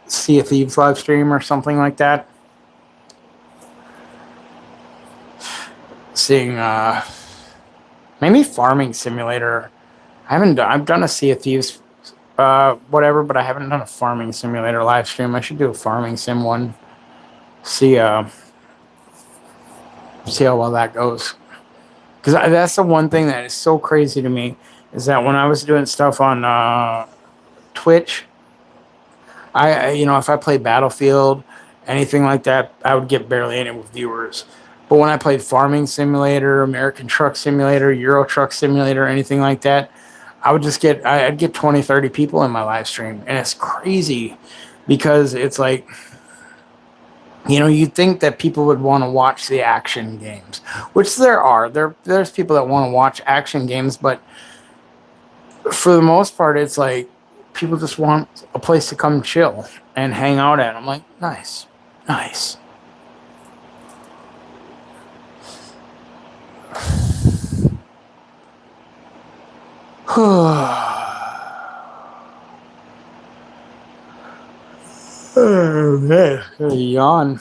Sea of Thieves live stream or something like that. Seeing maybe Farming Simulator. I've done a Sea of Thieves whatever, but I haven't done a Farming Simulator live stream. I should do a Farming Sim one. See how well that goes. Because that's the one thing that is so crazy to me, is that when I was doing stuff on Twitch, I if I played Battlefield, anything like that, I would get barely any viewers. But when I played Farming Simulator, American Truck Simulator, Euro Truck Simulator, anything like that, I'd get 20, 30 people in my live stream. And it's crazy, because it's like, you'd think that people would want to watch the action games, which there are. There's people that want to watch action games, but for the most part, it's like people just want a place to come chill and hang out at. I'm like, nice. Oh, man. Yawn.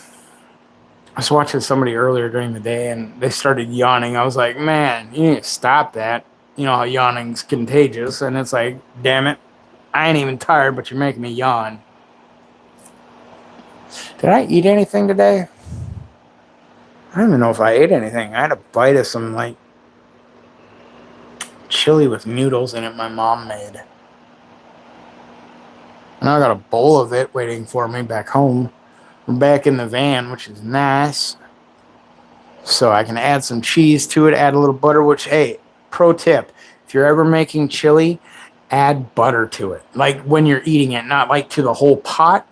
I was watching somebody earlier during the day and they started yawning. I was like, man, you need to stop that. You know how yawning's contagious. And it's like, damn it, I ain't even tired, but you're making me yawn. Did I eat anything today? I don't even know if I ate anything. I had a bite of some, like, chili with noodles in it my mom made. And I got a bowl of it waiting for me back home. We're back in the van, which is nice. So I can add some cheese to it, add a little butter, which, hey, pro tip, if you're ever making chili, add butter to it. Like when you're eating it, not like to the whole pot.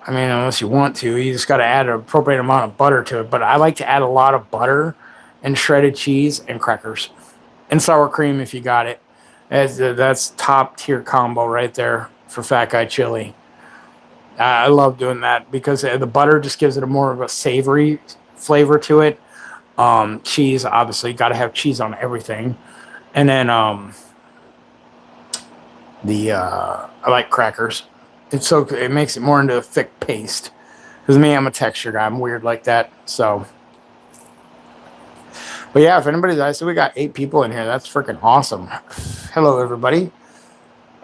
I mean, unless you want to, you just got to add an appropriate amount of butter to it. But I like to add a lot of butter and shredded cheese and crackers. And sour cream if you got it. That's top tier combo right there for Fat Guy Chili. I love doing that because the butter just gives it a more of a savory flavor to it. Cheese, obviously, got to have cheese on everything. And then I like crackers. It makes it more into a thick paste. Because me, I'm a texture guy. I'm weird like that. So, but yeah, if anybody's, I see we got 8 people in here. That's freaking awesome. Hello, everybody.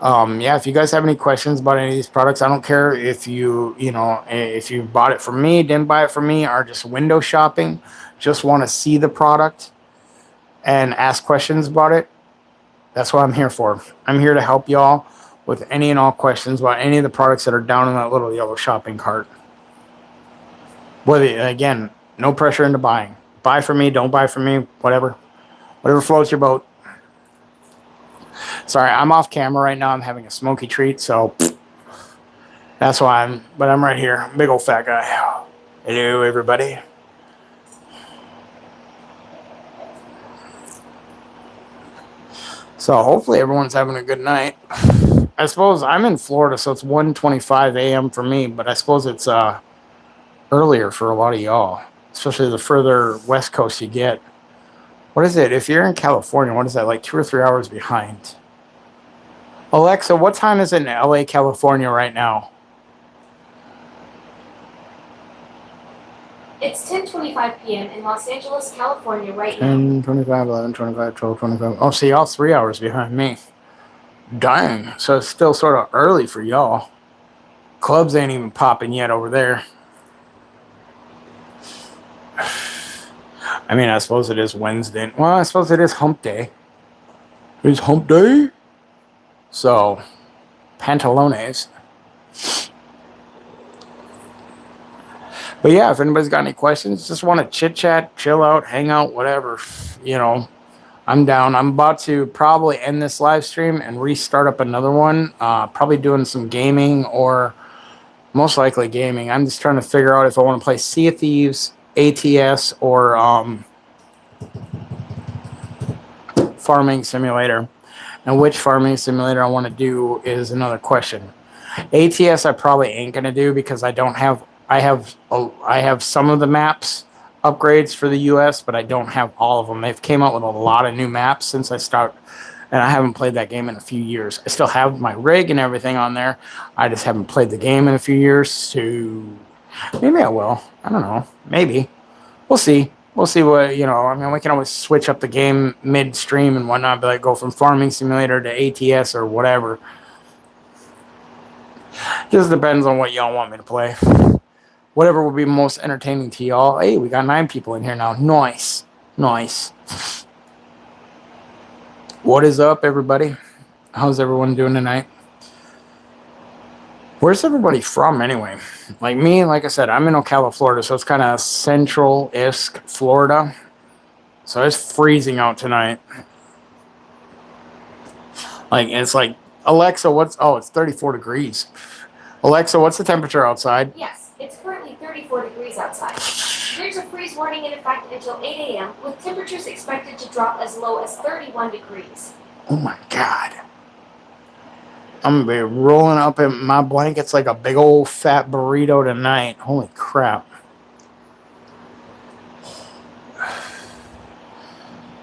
Yeah, if you guys have any questions about any of these products, I don't care if if you bought it from me, didn't buy it from me, or just window shopping, just want to see the product and ask questions about it. That's what I'm here for. I'm here to help y'all with any and all questions about any of the products that are down in that little yellow shopping cart. Whether, again, no pressure into buying. Buy from me, don't buy from me, whatever. Whatever floats your boat. Sorry, I'm off camera right now. I'm having a smoky treat, so that's why I'm right here. Big old fat guy. Hello, everybody. So hopefully everyone's having a good night. I suppose I'm in Florida, so it's 1:25 a.m. for me, but I suppose it's earlier for a lot of y'all, especially the further west coast you get. What is it? If you're in California, what is that, like 2 or 3 hours behind? Alexa, what time is it in LA, California right now? It's 10:25 p.m. in Los Angeles, California right now. 10, 25, 11, 25, 12, 25. Oh, see, y'all 3 hours behind me. Dang. So it's still sort of early for y'all. Clubs ain't even popping yet over there. I mean, I suppose it is Wednesday. Well, I suppose it is hump day. It's hump day? So, pantalones. But yeah, if anybody's got any questions, just want to chit chat, chill out, hang out, whatever, I'm down. I'm about to probably end this live stream and restart up another one. Probably doing some gaming, or most likely gaming. I'm just trying to figure out if I want to play Sea of Thieves, ATS, or Farming Simulator. And which farming simulator I want to do is another question. ATS I probably ain't gonna do because I have some of the maps upgrades for the US, but I don't have all of them. They've came out with a lot of new maps since I started, and I haven't played that game in a few years. I still have my rig and everything on there. I just haven't played the game in a few years, so maybe I will. I don't know. Maybe. We'll see. We'll see what, I mean, we can always switch up the game midstream and whatnot, but like go from Farming Simulator to ATS or whatever. Just depends on what y'all want me to play. Whatever will be most entertaining to y'all. Hey, we got 9 people in here now. Nice. Nice. What is up, everybody? How's everyone doing tonight? Where's everybody from, anyway? Like me, like I said, I'm in Ocala, Florida, so it's kind of central-ish Florida. So it's freezing out tonight. Like, it's like, Alexa, it's 34 degrees. Alexa, what's the temperature outside? Yes, it's currently 34 degrees outside. There's a freeze warning in effect until 8 a.m., with temperatures expected to drop as low as 31 degrees. Oh my God. I'm going to be rolling up in my blankets like a big old fat burrito tonight. Holy crap.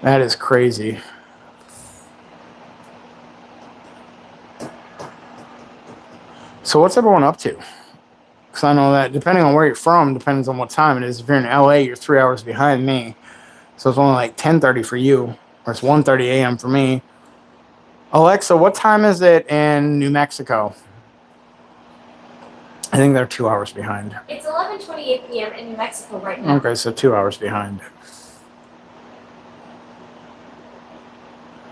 That is crazy. So what's everyone up to? Because I know that depending on where you're from, depends on what time it is. If you're in LA, you're 3 hours behind me. So it's only like 10:30 for you, or it's 1:30 a.m. for me. Alexa, what time is it in New Mexico? I think they're 2 hours behind. It's 11:28 p.m. in New Mexico right now. Okay, so 2 hours behind.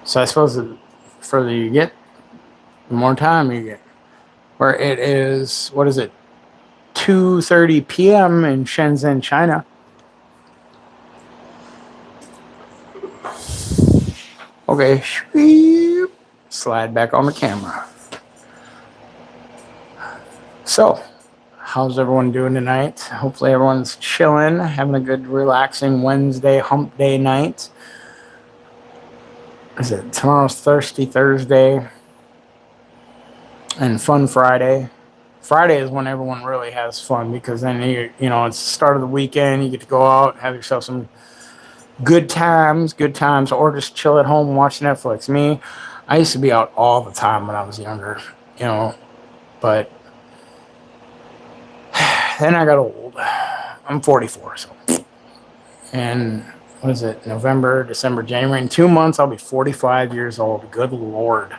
So I suppose the further you get, the more time you get. Where it is, what is it? 2:30 p.m. in Shenzhen, China. Okay, slide back on the camera. So, how's everyone doing tonight? Hopefully everyone's chilling, having a good, relaxing Wednesday hump day night. Is it tomorrow's Thirsty Thursday and Fun Friday? Friday is when everyone really has fun because then it's the start of the weekend. You get to go out, have yourself some good times, or just chill at home and watch Netflix. Me, I used to be out all the time when I was younger, but then I got old. I'm 44, so. And what is it? November, December, January. In 2 months, I'll be 45 years old. Good Lord.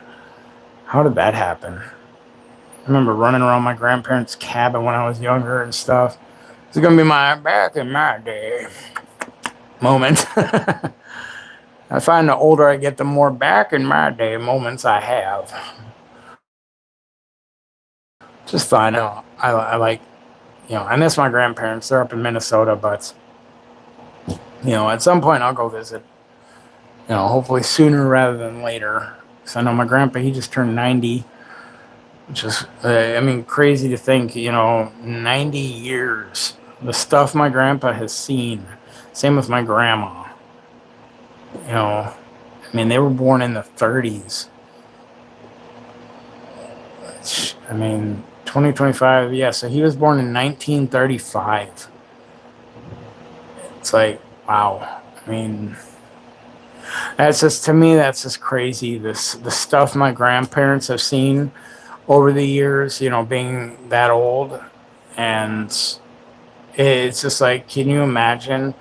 How did that happen? I remember running around my grandparents' cabin when I was younger and stuff. It's going to be my back in my day moment. I find the older I get, the more back in my day moments I have. Just fine. I like, I miss my grandparents. They're up in Minnesota, but, at some point I'll go visit, hopefully sooner rather than later. So I know my grandpa, he just turned 90, which is, crazy to think, 90 years. The stuff my grandpa has seen. Same with my grandma. They were born in the 30s. 2025, yeah, so he was born in 1935. It's like, wow. That's just crazy. The stuff my grandparents have seen over the years, being that old. And it's just like, can you imagine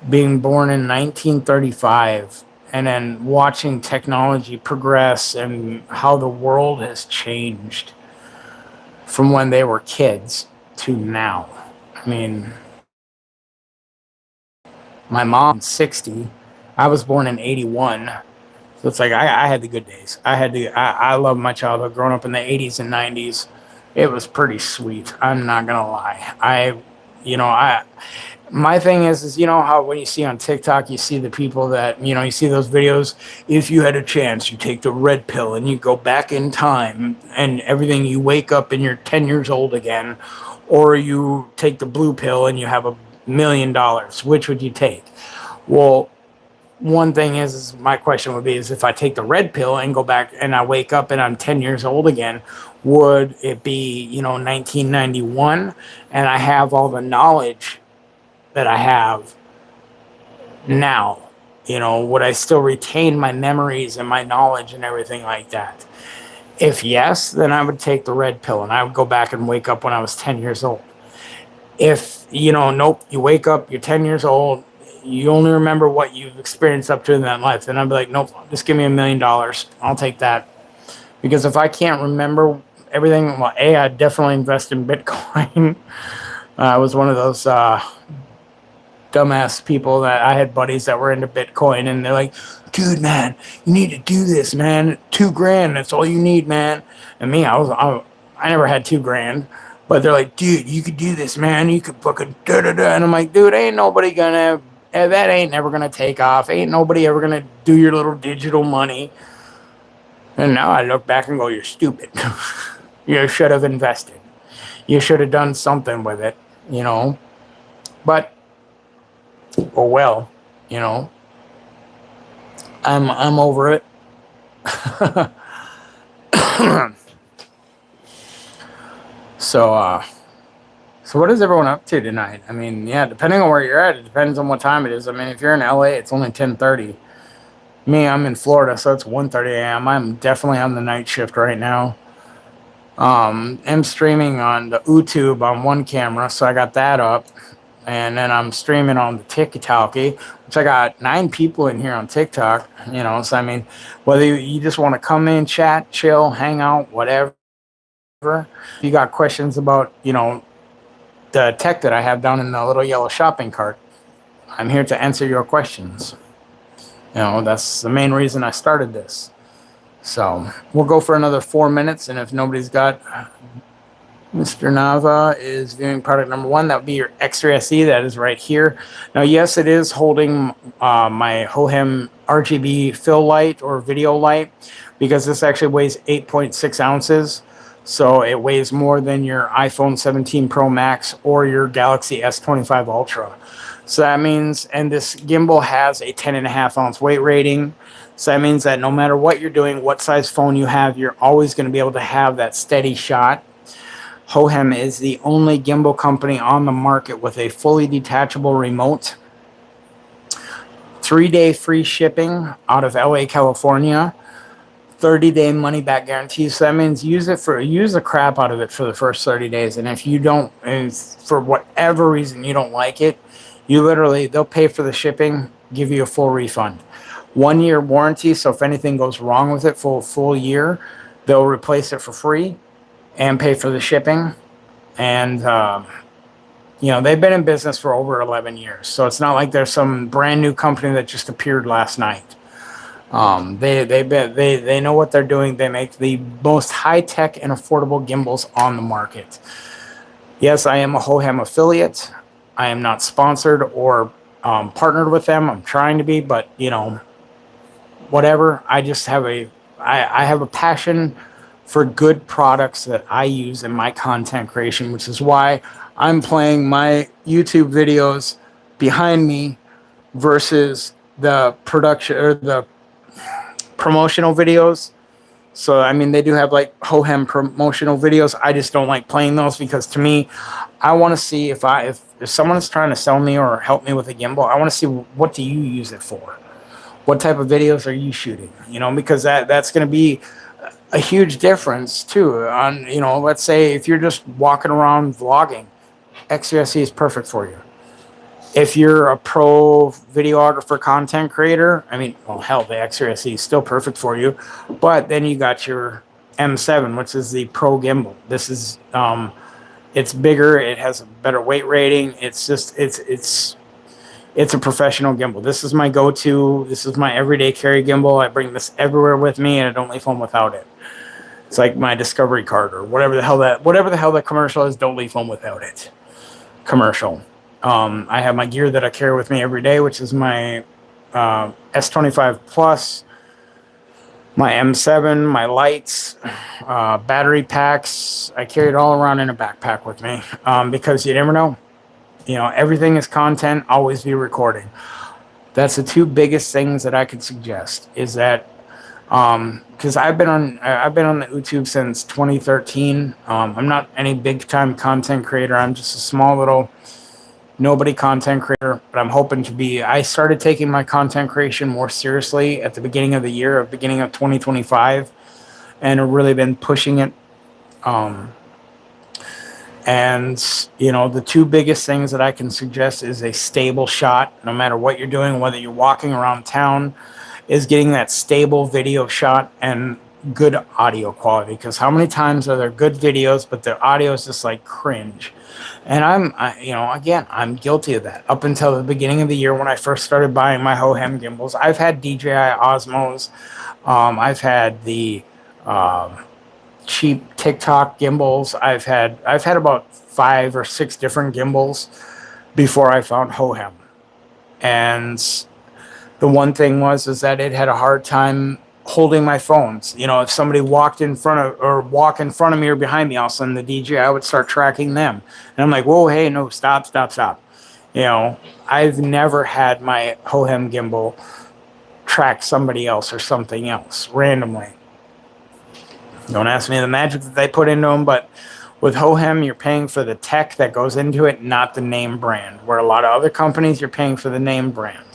being born in 1935 and then watching technology progress and how the world has changed from when they were kids to now? My mom's 60. I was born in 81. So it's like I had the good days. I love my childhood growing up in the 80s and 90s. It was pretty sweet. I'm not going to lie. My thing is how when you see on TikTok, you see the people that, you see those videos. If you had a chance, you take the red pill and you go back in time and everything, you wake up and you're 10 years old again, or you take the blue pill and you have $1 million. Which would you take? Well, one thing is my question would be, is if I take the red pill and go back and I wake up and I'm 10 years old again, would it be, 1991 and I have all the knowledge that I have now? Would I still retain my memories and my knowledge and everything like that? If yes, then I would take the red pill and I would go back and wake up when I was 10 years old. If, nope, you wake up, you're 10 years old, you only remember what you've experienced up to in that life, then I'd be like, nope, just give me $1 million. I'll take that. Because if I can't remember everything, well, I'd definitely invest in Bitcoin. I was one of those dumbass people that I had buddies that were into Bitcoin, and they're like, dude, man, you need to do this, man. $2,000, that's all you need, man. And me, I never had $2,000, but they're like, dude, you could do this, man. You could fucking da-da-da. And I'm like, dude, that ain't never gonna take off. Ain't nobody ever gonna do your little digital money. And now I look back and go, you're stupid. You should have invested. You should have done something with it, But oh well, I'm over it. So what is everyone up to tonight? Depending on where you're at, it depends on what time it is. If you're in LA, it's only 10:30. Me, I'm in Florida, so it's 1:30 a.m. I'm definitely on the night shift right now. I'm streaming on the YouTube on one camera, so I got that up. And then I'm streaming on the TikTok, which I got 9 people in here on TikTok, So, whether you just want to come in, chat, chill, hang out, whatever. If you got questions about, the tech that I have down in the little yellow shopping cart, I'm here to answer your questions. That's the main reason I started this. So we'll go for another 4 minutes, and if nobody's got, Mr. Nava is viewing product number 1. That would be your X-Ray SE. That is right here. Now, yes, it is holding my Hohem RGB fill light or video light, because this actually weighs 8.6 ounces. So it weighs more than your iPhone 17 Pro Max or your Galaxy S25 Ultra. So that means, and this gimbal has a 10.5 ounce weight rating. So that means that no matter what you're doing, what size phone you have, you're always going to be able to have that steady shot. Hohem is the only gimbal company on the market with a fully detachable remote. 3-day free shipping out of LA, California. 30-day money back guarantee. So that means use the crap out of it for the first 30 days. And if you don't, and for whatever reason you don't like it, they'll pay for the shipping, give you a full refund. 1 year warranty. So if anything goes wrong with it for a full year, they'll replace it for free and pay for the shipping. And, they've been in business for over 11 years. So it's not like there's some brand new company that just appeared last night. They know what they're doing. They make the most high-tech and affordable gimbals on the market. Yes, I am a Hohem affiliate. I am not sponsored or partnered with them. I'm trying to be, but whatever. I just have I have a passion for good products that I use in my content creation, which is why I'm playing my YouTube videos behind me versus the production or the promotional videos. So I mean, they do have like Hohem promotional videos. I just don't like playing those because to me, I want to see if someone's trying to sell me or help me with a gimbal, I want to see what do you use it for? What type of videos are you shooting? Because that's going to be a huge difference too. On let's say if you're just walking around vlogging, XUSE is perfect for you. If you're a pro videographer, content creator, I mean, well, hell, the XUSE is still perfect for you. But then you got your M7, which is the pro gimbal. This is, it's bigger. It has a better weight rating. It's just, it's a professional gimbal. This is my go-to. This is my everyday carry gimbal. I bring this everywhere with me, and I don't leave home without it. It's like my Discovery card or whatever the hell that commercial is. Don't leave home without it. Commercial. I have my gear that I carry with me every day, which is my S25 Plus, my M7, my lights, battery packs. I carry it all around in a backpack with me because you never know. Everything is content. Always be recording. That's the two biggest things that I could suggest. Is that because I've been on the YouTube since 2013. I'm not any big time content creator. I'm just a small little nobody content creator, but I'm hoping to be. I started taking my content creation more seriously at the beginning of the year, beginning of 2025, and I've really been pushing it. And the two biggest things that I can suggest is a stable shot, no matter what you're doing, whether you're walking around town, is getting that stable video shot and good audio quality. Because how many times are there good videos, but the audio is just like cringe? And I'm guilty of that. Up until the beginning of the year when I first started buying my Hohem gimbals, I've had DJI Osmos. I've had the cheap TikTok gimbals. I've had about 5 or 6 different gimbals before I found Hohem. And the one thing is that it had a hard time holding my phones. If somebody walk in front of me or behind me, all of a sudden the DJI would start tracking them. And I'm like, whoa, hey, no, stop. I've never had my Hohem gimbal track somebody else or something else randomly. Don't ask me the magic that they put into them, but with Hohem, you're paying for the tech that goes into it, not the name brand. Where a lot of other companies, you're paying for the name brand.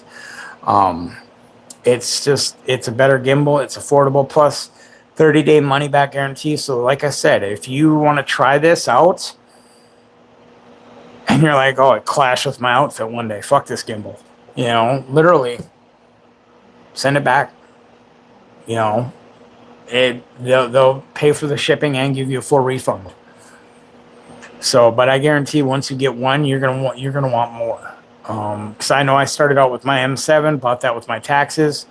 It's a better gimbal. It's affordable, plus 30-day money-back guarantee. So like I said, if you want to try this out and you're like, oh, it clashed with my outfit one day, fuck this gimbal. Literally, send it back. They'll pay for the shipping and give you a full refund. So, but I guarantee once you get one, you're gonna want more. Because I know I started out with my M7, bought that with my taxes.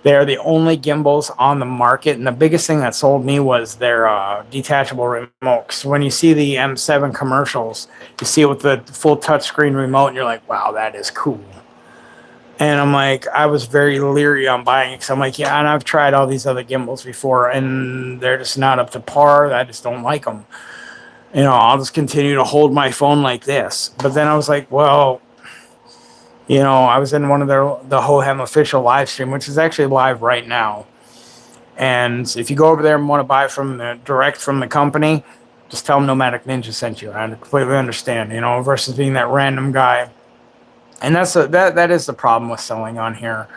They're the only gimbals on the market, and the biggest thing that sold me was their detachable remote. So when you see the M7 commercials, you see it with the full touchscreen remote, and you're like, wow, that is cool. And I'm like, I was very leery on buying it because I'm like, yeah, and I've tried all these other gimbals before, and they're just not up to par. I just don't like them. I'll just continue to hold my phone like this. But then I was like, well, I was in one of the Hohem official live stream, which is actually live right now. And if you go over there and want to buy direct from the company, just tell them Nomadic Ninja sent you. I completely understand, versus being that random guy. And that is the problem with selling on here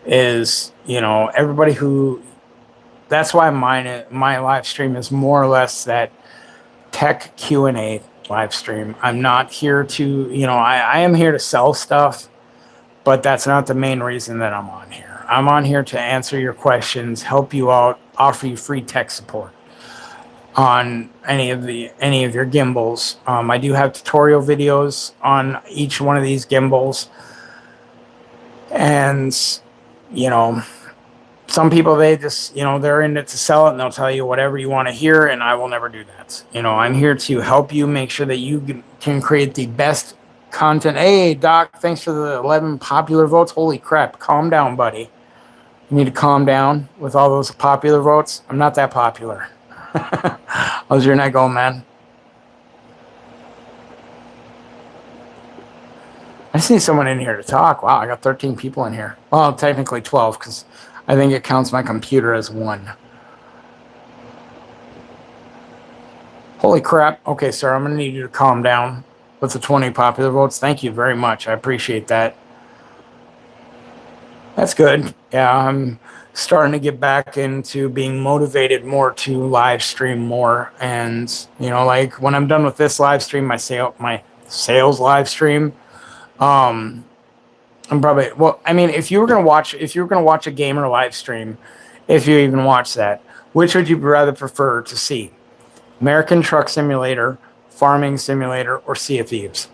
is, everybody who that's why my live stream is more or less that tech Q&A live stream. I'm not here to, I am here to sell stuff, but that's not the main reason that I'm on here. I'm on here to answer your questions, help you out, offer you free tech support on any of your gimbals. I do have tutorial videos on each one of these gimbals, and some people, they just they're in it to sell it, and they'll tell you whatever you want to hear, and I will never do that. I'm here to help you make sure that you can create the best content. Hey Doc, thanks for the 11 popular votes. Holy crap, calm down, buddy. You need to calm down with all those popular votes. I'm not that popular. How's your night going, man? I just need someone in here to talk. Wow, I got 13 people in here. Well, technically 12, because I think it counts my computer as one. Holy crap. Okay, sir, I'm going to need you to calm down with the 20 popular votes. Thank you very much. I appreciate that. That's good. Yeah, I'm starting to get back into being motivated more to live stream more. And, like when I'm done with this live stream, my sales live stream, I'm probably, if you were going to watch a gamer live stream, if you even watch that, which would you rather prefer to see? American Truck Simulator, Farming Simulator, or Sea of Thieves?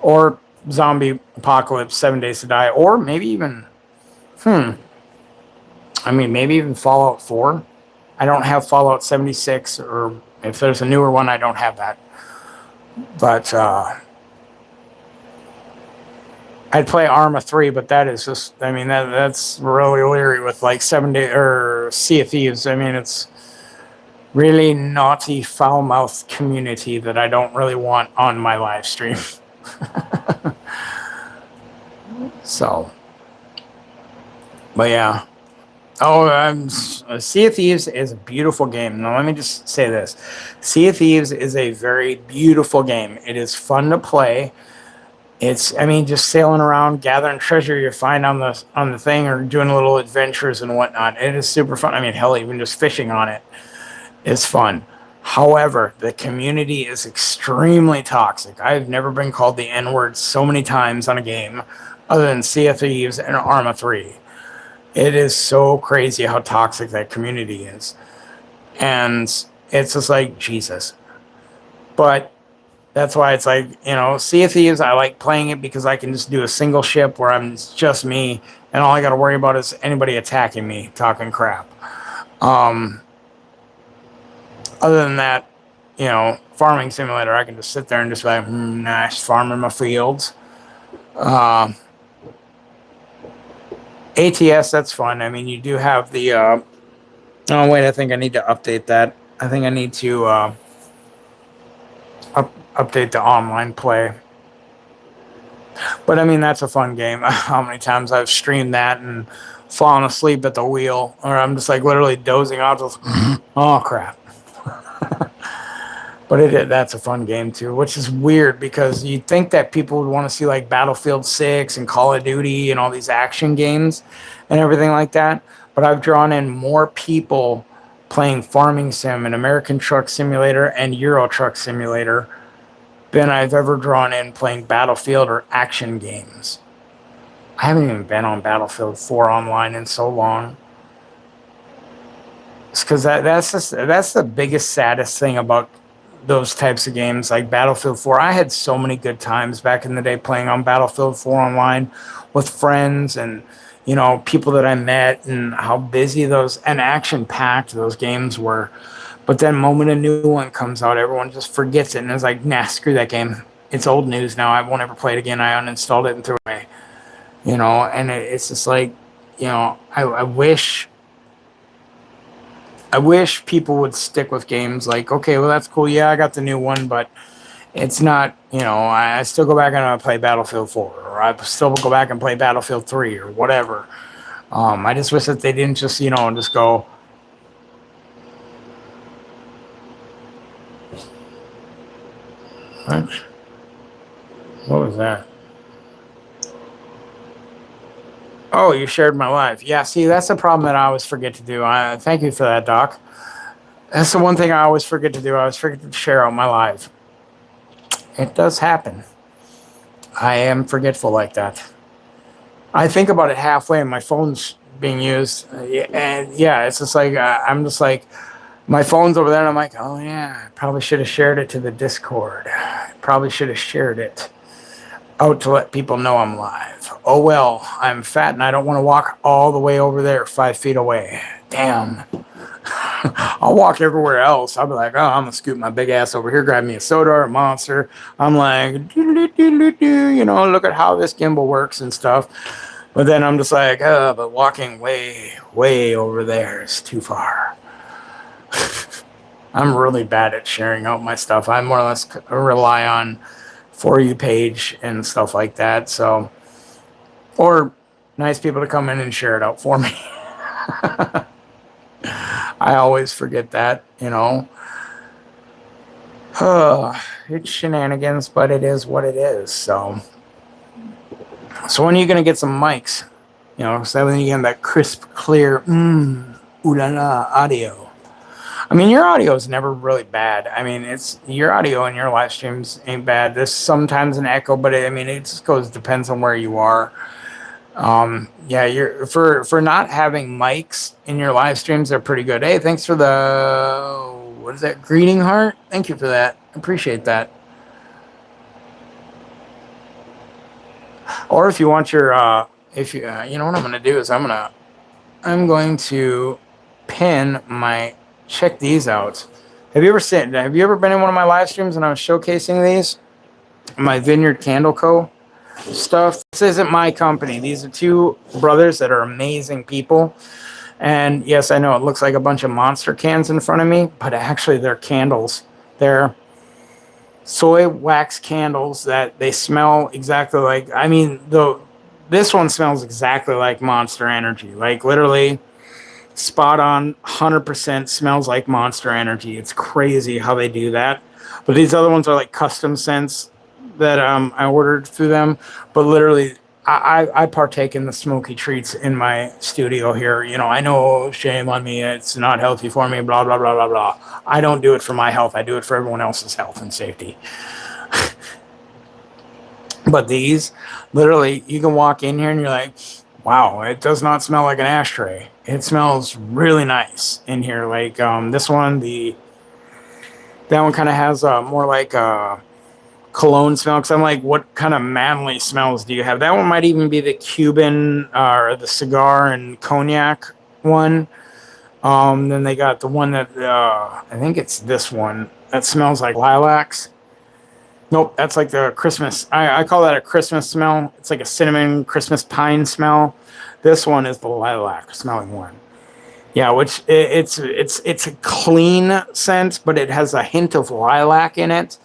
Or Zombie Apocalypse, 7 Days to Die, or maybe even, maybe even Fallout 4. I don't have Fallout 76, or if there's a newer one, I don't have that. But, I'd play Arma 3, but that is just, that's really leery with like 7 Days or Sea of Thieves. It's really naughty, foul-mouthed community that I don't really want on my live stream. So, but yeah. Sea of Thieves is a beautiful game. Now, let me just say this. Sea of Thieves is a very beautiful game. It is fun to play. It's, just sailing around, gathering treasure you find on the thing, or doing little adventures and whatnot. It is super fun. Hell, even just fishing on it is fun. However, the community is extremely toxic. I've never been called the N-word so many times on a game other than Sea of Thieves and Arma 3. It is so crazy how toxic that community is. And it's just like, Jesus. But that's why it's like, Sea of Thieves, I like playing it because I can just do a single ship where it's just me, and all I got to worry about is anybody attacking me, talking crap. Other than that, Farming Simulator, I can just sit there and just be like, nice, farming my fields. ATS, that's fun. You do have the, oh wait, I think I need to update that. I think I need to, update the online play. But that's a fun game. How many times I've streamed that and fallen asleep at the wheel, or I'm just like literally dozing off. Oh crap. But that's a fun game too, which is weird because you'd think that people would want to see like Battlefield 6 and Call of Duty and all these action games and everything like that. But I've drawn in more people playing Farming Sim and American Truck Simulator and Euro Truck Simulator than I've ever drawn in playing Battlefield or action games. I haven't even been on Battlefield 4 online in so long. It's because that's the biggest, saddest thing about those types of games, like Battlefield 4. I had so many good times back in the day playing on Battlefield 4 online with friends and, people that I met, and how busy those and action-packed those games were. But then the moment a new one comes out, everyone just forgets it and is like, nah, screw that game. It's old news now. I won't ever play it again. I uninstalled it and threw it away. And it's just like, I wish people would stick with games like, okay, well, that's cool. Yeah, I got the new one, but it's not, I still go back and play Battlefield 4, or I still go back and play Battlefield 3 or whatever. I just wish that they didn't just, just go, what was that? Oh, you shared my live. Yeah, see, that's the problem that I always forget to do. Thank you for that, Doc. That's the one thing I always forget to do. I always forget to share out my live. It does happen. I am forgetful like that. I think about it halfway and my phone's being used. And yeah, it's just like, I'm just like, my phone's over there and I'm like, oh yeah, I probably should have shared it to the Discord. Probably should have shared it out to let people know I'm live. Oh well, I'm fat and I don't want to walk all the way over there 5 feet away. Damn. I'll walk everywhere else. I'll be like, oh, I'm gonna scoot my big ass over here, grab me a soda or a monster. I'm like, you know, look at how this gimbal works and stuff. But then I'm just like, oh, but walking way over there is too far. I'm really bad at sharing out my stuff. I more or less rely on For You page and stuff like that. So, or nice people to come in and share it out for me. I always forget that, you know. It's shenanigans, but it is what it is. So when are you going to get some mics? You know, so then you get that crisp, clear, ooh la la audio. I mean, your audio is never really bad. I mean, it's your audio in your live streams ain't bad. There's sometimes an echo, but it just depends on where you are. Yeah, you're for not having mics in your live streams, they're pretty good. Hey, thanks for the what is that greeting heart? Thank you for that. Appreciate that. Or if you want your if you you know what I'm gonna do is I'm going to pin my check these out. Have you ever been in one of my live streams and I was showcasing these? My Vineyard Candle Co. stuff. This isn't my company. These are two brothers that are amazing people. And yes, I know it looks like a bunch of monster cans in front of me, but actually they're candles. They're soy wax candles that they smell exactly like, this one smells exactly like Monster Energy. Like literally spot on, 100% smells like Monster Energy. It's crazy how they do that. But these other ones are like custom scents that I ordered through them. But literally, I partake in the smoky treats in my studio here. You know, I know, shame on me, it's not healthy for me, blah, blah, blah, blah, blah. I don't do it for my health. I do it for everyone else's health and safety. But these, literally, you can walk in here and you're like, wow, it does not smell like an ashtray. It smells really nice in here. Like this one, that one kind of has more like a cologne smell. Because I'm like, what kind of manly smells do you have? That one might even be the Cuban or the cigar and cognac one. Then they got the one that I think it's this one that smells like lilacs. Nope, that's like the Christmas. I call that a Christmas smell. It's like a cinnamon Christmas pine smell. This one is the lilac smelling one. Yeah, which it's a clean scent, but it has a hint of lilac in it,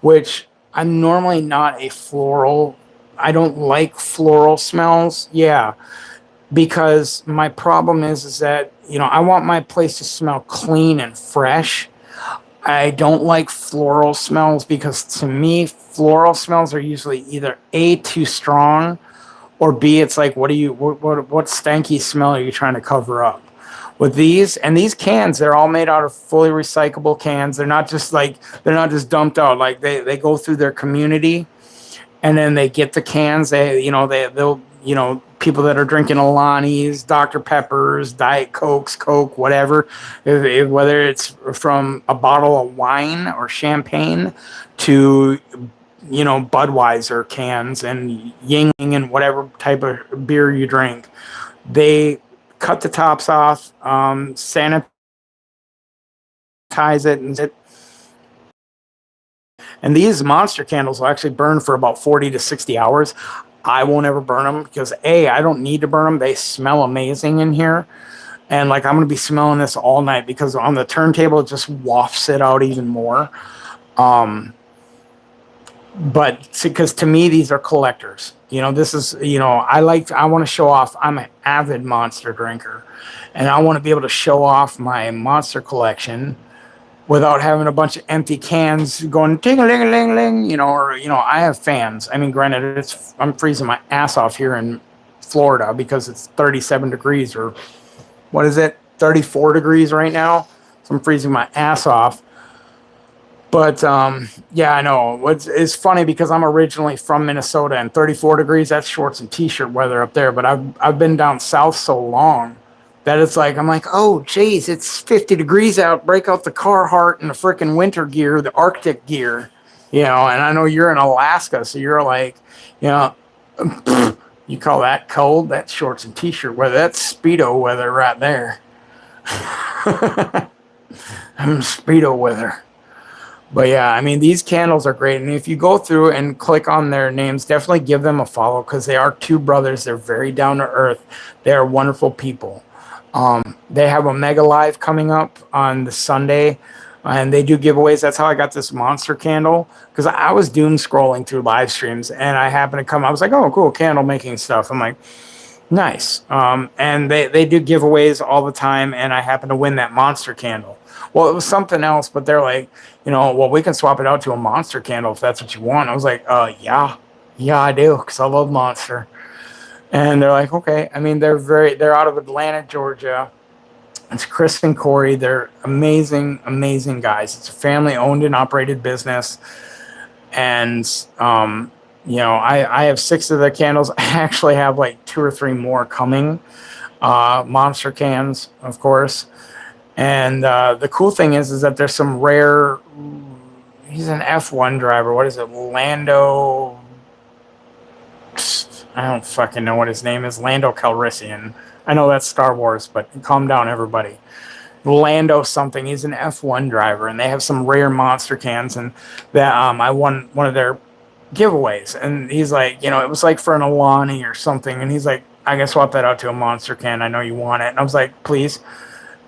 which I'm normally not a floral. I don't like floral smells. Yeah, because my problem is that, you know, I want my place to smell clean and fresh. I don't like floral smells because to me, floral smells are usually either A, too strong, or B, it's like, what stanky smell are you trying to cover up? With these cans, they're all made out of fully recyclable cans. They're not just dumped out. Like they go through their community and then they get the cans. They'll people that are drinking Alani's, Dr. Peppers, Diet Cokes, Coke, whatever, whether it's from a bottle of wine or champagne to, Budweiser cans and Yingling and whatever type of beer you drink, they cut the tops off, sanitize it, and these monster candles will actually burn for about 40 to 60 hours. I won't ever burn them because A, I don't need to burn them. They smell amazing in here. And like, I'm going to be smelling this all night because on the turntable, it just wafts it out even more. But because to me, these are collectors. This is, I want to show off. I'm an avid monster drinker and I want to be able to show off my monster collection without having a bunch of empty cans going ting-a-ling-a-ling-ling, I have fans. I mean, granted, I'm freezing my ass off here in Florida because it's 37 degrees or what is it, 34 degrees right now. So I'm freezing my ass off. But yeah, I know. It's funny because I'm originally from Minnesota, and 34 degrees, that's shorts and t-shirt weather up there. But I've been down south so long that it's like, I'm like, oh, geez, it's 50 degrees out. Break out the Carhartt and the freaking winter gear, the Arctic gear, you know. And I know you're in Alaska, so you're like, you know, you call that cold? That's shorts and t-shirt weather. That's Speedo weather right there. I'm Speedo weather. But yeah, I mean, these candles are great. And if you go through and click on their names, definitely give them a follow because they are two brothers. They're very down to earth. They are wonderful people. They have a mega live coming up on the Sunday, and they do giveaways. That's how I got this monster candle, because I was doom scrolling through live streams and I happened to come. I was like, oh, cool, candle making stuff. I'm like, nice. And they do giveaways all the time, and I happened to win that monster candle. Well, it was something else, but they're like, you know, well, we can swap it out to a monster candle if that's what you want. I was like, yeah, I do, because I love Monster. And they're like, okay. I mean, they're out of Atlanta, Georgia. It's Chris and Corey. They're amazing, amazing guys. It's a family-owned and operated business. And, you know, I have 6 of the candles. I actually have like 2 or 3 more coming. Monster cans, of course. And the cool thing is that there's some rare, he's an F1 driver. What is it? Lando. I don't fucking know what his name is. Lando Calrissian. I know that's Star Wars, but calm down, everybody. Lando something. He's an F1 driver, and they have some rare monster cans. And that I won one of their giveaways. And he's like, you know, it was like for an Alani or something. And he's like, I can swap that out to a monster can. I know you want it. And I was like, please.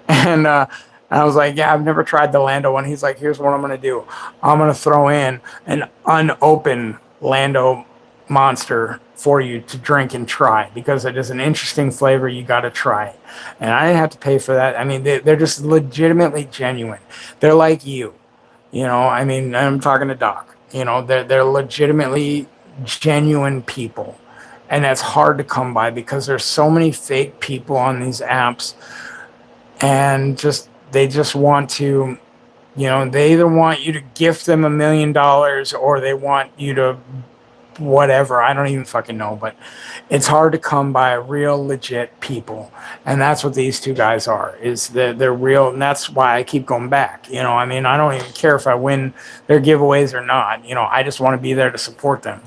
And I was like, yeah, I've never tried the Lando one. He's like, here's what I'm going to do. I'm going to throw in an unopened Lando monster for you to drink and try, because it is an interesting flavor. You got to try it. And I didn't have to pay for that. I mean, they're just legitimately genuine. They're like you know, I mean, I'm talking to Doc, you know, they're legitimately genuine people. And that's hard to come by because there's so many fake people on these apps, and they just want to, you know, they either want you to gift them $1 million or they want you to whatever. I don't even fucking know, but it's hard to come by real legit people. And that's what these two guys are, is they're real. And that's why I keep going back. You know, I mean, I don't even care if I win their giveaways or not. You know, I just want to be there to support them.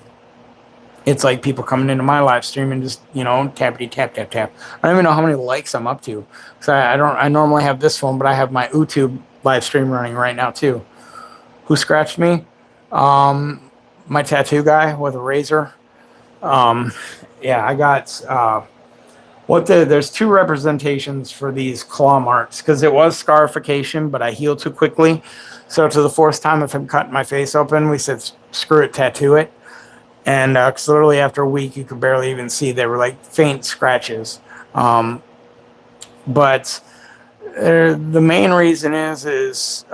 It's like people coming into my live stream and just, you know, tappity tap tap tap. I don't even know how many likes I'm up to. So I normally have this phone, but I have my YouTube live stream running right now too. Who scratched me? My tattoo guy with a razor. Yeah, I got there's 2 representations for these claw marks, because it was scarification, but I healed too quickly. So to the 4th time of him cutting my face open, we said, screw it, tattoo it. And because literally after a week, you could barely even see. They were like faint scratches. But the main reason is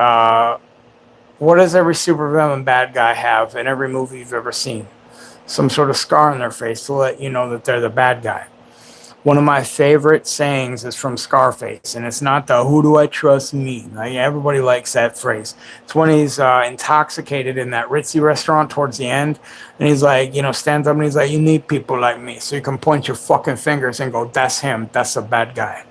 what does every supervillain bad guy have in every movie you've ever seen? Some sort of scar on their face to let you know that they're the bad guy. One of my favorite sayings is from Scarface, and it's not the "who do I trust me." Like, everybody likes that phrase. It's when he's intoxicated in that ritzy restaurant towards the end, and he's like, you know, stands up and he's like, you need people like me, so you can point your fucking fingers and go, that's him, that's the bad guy.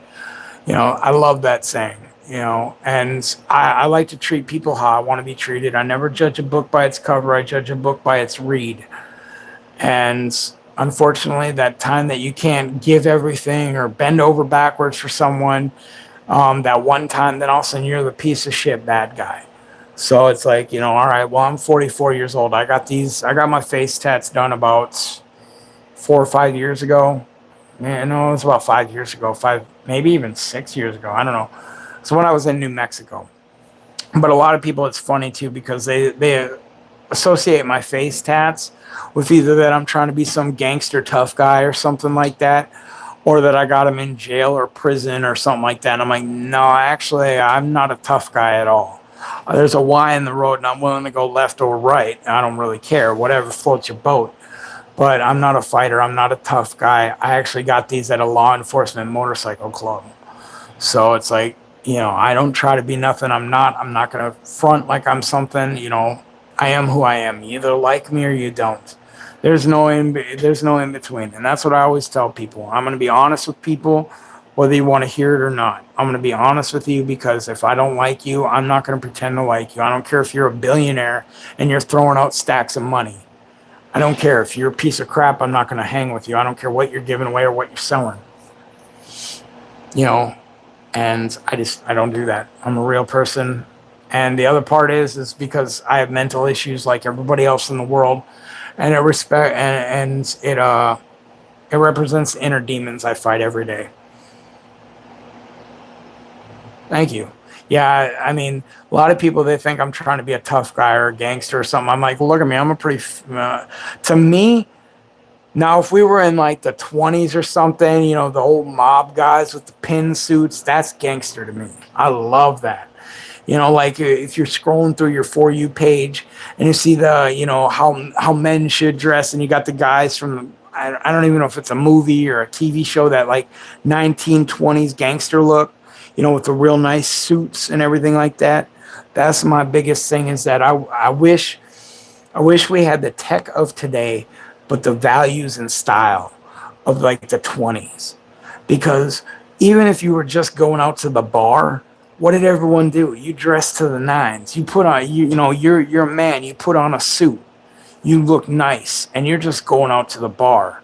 You know, I love that saying, you know, and I like to treat people how I want to be treated. I never judge a book by its cover. I judge a book by its read. And unfortunately, that time that you can't give everything or bend over backwards for someone, that one time, then all of a sudden you're the piece of shit bad guy. So it's like, you know, all right, well, I'm 44 years old. I got my face tats done about 4 or 5 years ago. Man, no, it was about 5 years ago, maybe even 6 years ago. I don't know. So when I was in New Mexico. But a lot of people, it's funny too, because they associate my face tats with either that I'm trying to be some gangster tough guy or something like that, or that I got him in jail or prison or something like that. And I'm like, no, actually, I'm not a tough guy at all. There's a Y in the road, and I'm willing to go left or right. I don't really care. Whatever floats your boat. But I'm not a fighter. I'm not a tough guy. I actually got these at a law enforcement motorcycle club. So it's like, you know, I don't try to be nothing I'm not. I'm not going to front like I'm something, you know. I am who I am. You either like me or you don't. There's no in between. And that's what I always tell people. I'm going to be honest with people, whether you want to hear it or not. I'm going to be honest with you, because if I don't like you, I'm not going to pretend to like you. I don't care if you're a billionaire and you're throwing out stacks of money. I don't care if you're a piece of crap. I'm not going to hang with you. I don't care what you're giving away or what you're selling. You know, and I don't do that. I'm a real person. And the other part is because I have mental issues like everybody else in the world, and it represents inner demons I fight every day. Thank you. Yeah, I mean, a lot of people, they think I'm trying to be a tough guy or a gangster or something. I'm like, look at me. I'm a pretty, to me, now if we were in like the 20s or something, you know, the old mob guys with the pin suits, that's gangster to me. I love that. You know, like if you're scrolling through your For You page and you see the, you know, how men should dress, and you got the guys from, I don't even know if it's a movie or a TV show, that like 1920s gangster look, you know, with the real nice suits and everything like that. That's my biggest thing, is that I wish we had the tech of today, but the values and style of like the 20s. Because even if you were just going out to the bar, what did everyone do? You dress to the nines. You put on, you know, you're a man. You put on a suit. You look nice, and you're just going out to the bar,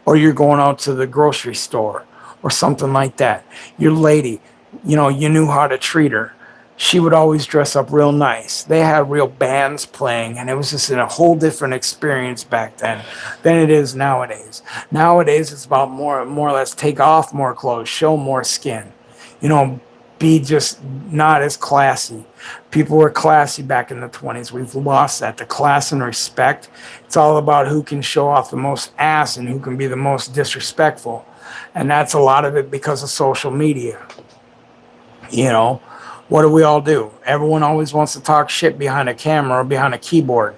or you're going out to the grocery store or something like that. Your lady, you know, you knew how to treat her. She would always dress up real nice. They had real bands playing, and it was just a whole different experience back then than it is nowadays. Nowadays, it's about more or less take off more clothes, show more skin, you know, be just not as classy. People were classy back in the 20s. We've lost that. The class and respect. It's all about who can show off the most ass and who can be the most disrespectful. And that's a lot of it because of social media. You know, what do we all do? Everyone always wants to talk shit behind a camera or behind a keyboard.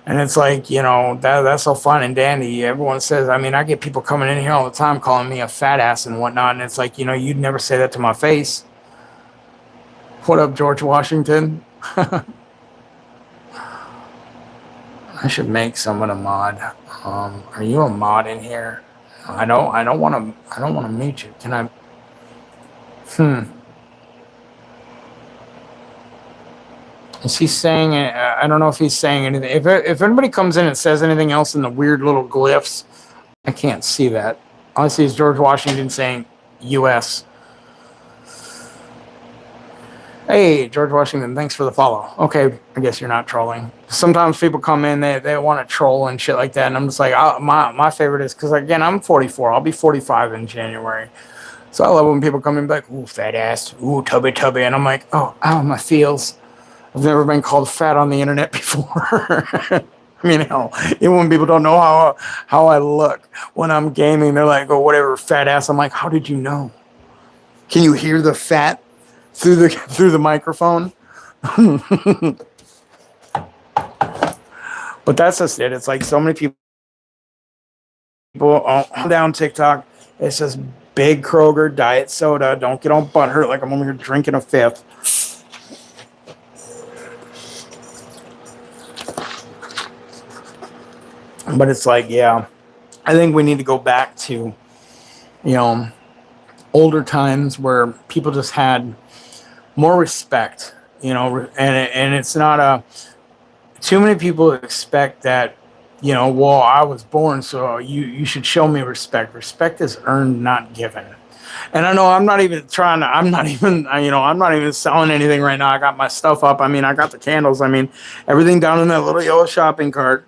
And it's like, you know, that's all fine and dandy. Everyone says, I mean, I get people coming in here all the time calling me a fat ass and whatnot. And it's like, you know, you'd never say that to my face. What up, George Washington? I should make someone a mod. Are you a mod in here? I don't want to meet you. Can I? Is he saying? I don't know if he's saying anything. If anybody comes in and says anything else in the weird little glyphs, I can't see that. All I see is George Washington saying U.S. Hey, George Washington, thanks for the follow. Okay, I guess you're not trolling. Sometimes people come in, they want to troll and shit like that, and I'm just like, my favorite is, because again, I'm 44. I'll be 45 in January. So I love when people come in and be like, ooh, fat ass, ooh, tubby, and I'm like, oh, ow, my feels. I've never been called fat on the internet before. I mean, hell, even when people don't know how I look when I'm gaming, they're like, oh, whatever, fat ass. I'm like, how did you know? Can you hear the fat through the microphone? But that's just it. It's like so many people down TikTok. It says Big Kroger diet soda. Don't get all butthurt like I'm over here drinking a fifth. But it's like, yeah, I think we need to go back to, you know, older times where people just had more respect, you know, and it's not too many people expect that, you know, well, I was born, so you should show me respect. Respect is earned, not given. And I know I'm not even selling anything right now. I got my stuff up. I mean, I got the candles. I mean, everything down in that little yellow shopping cart.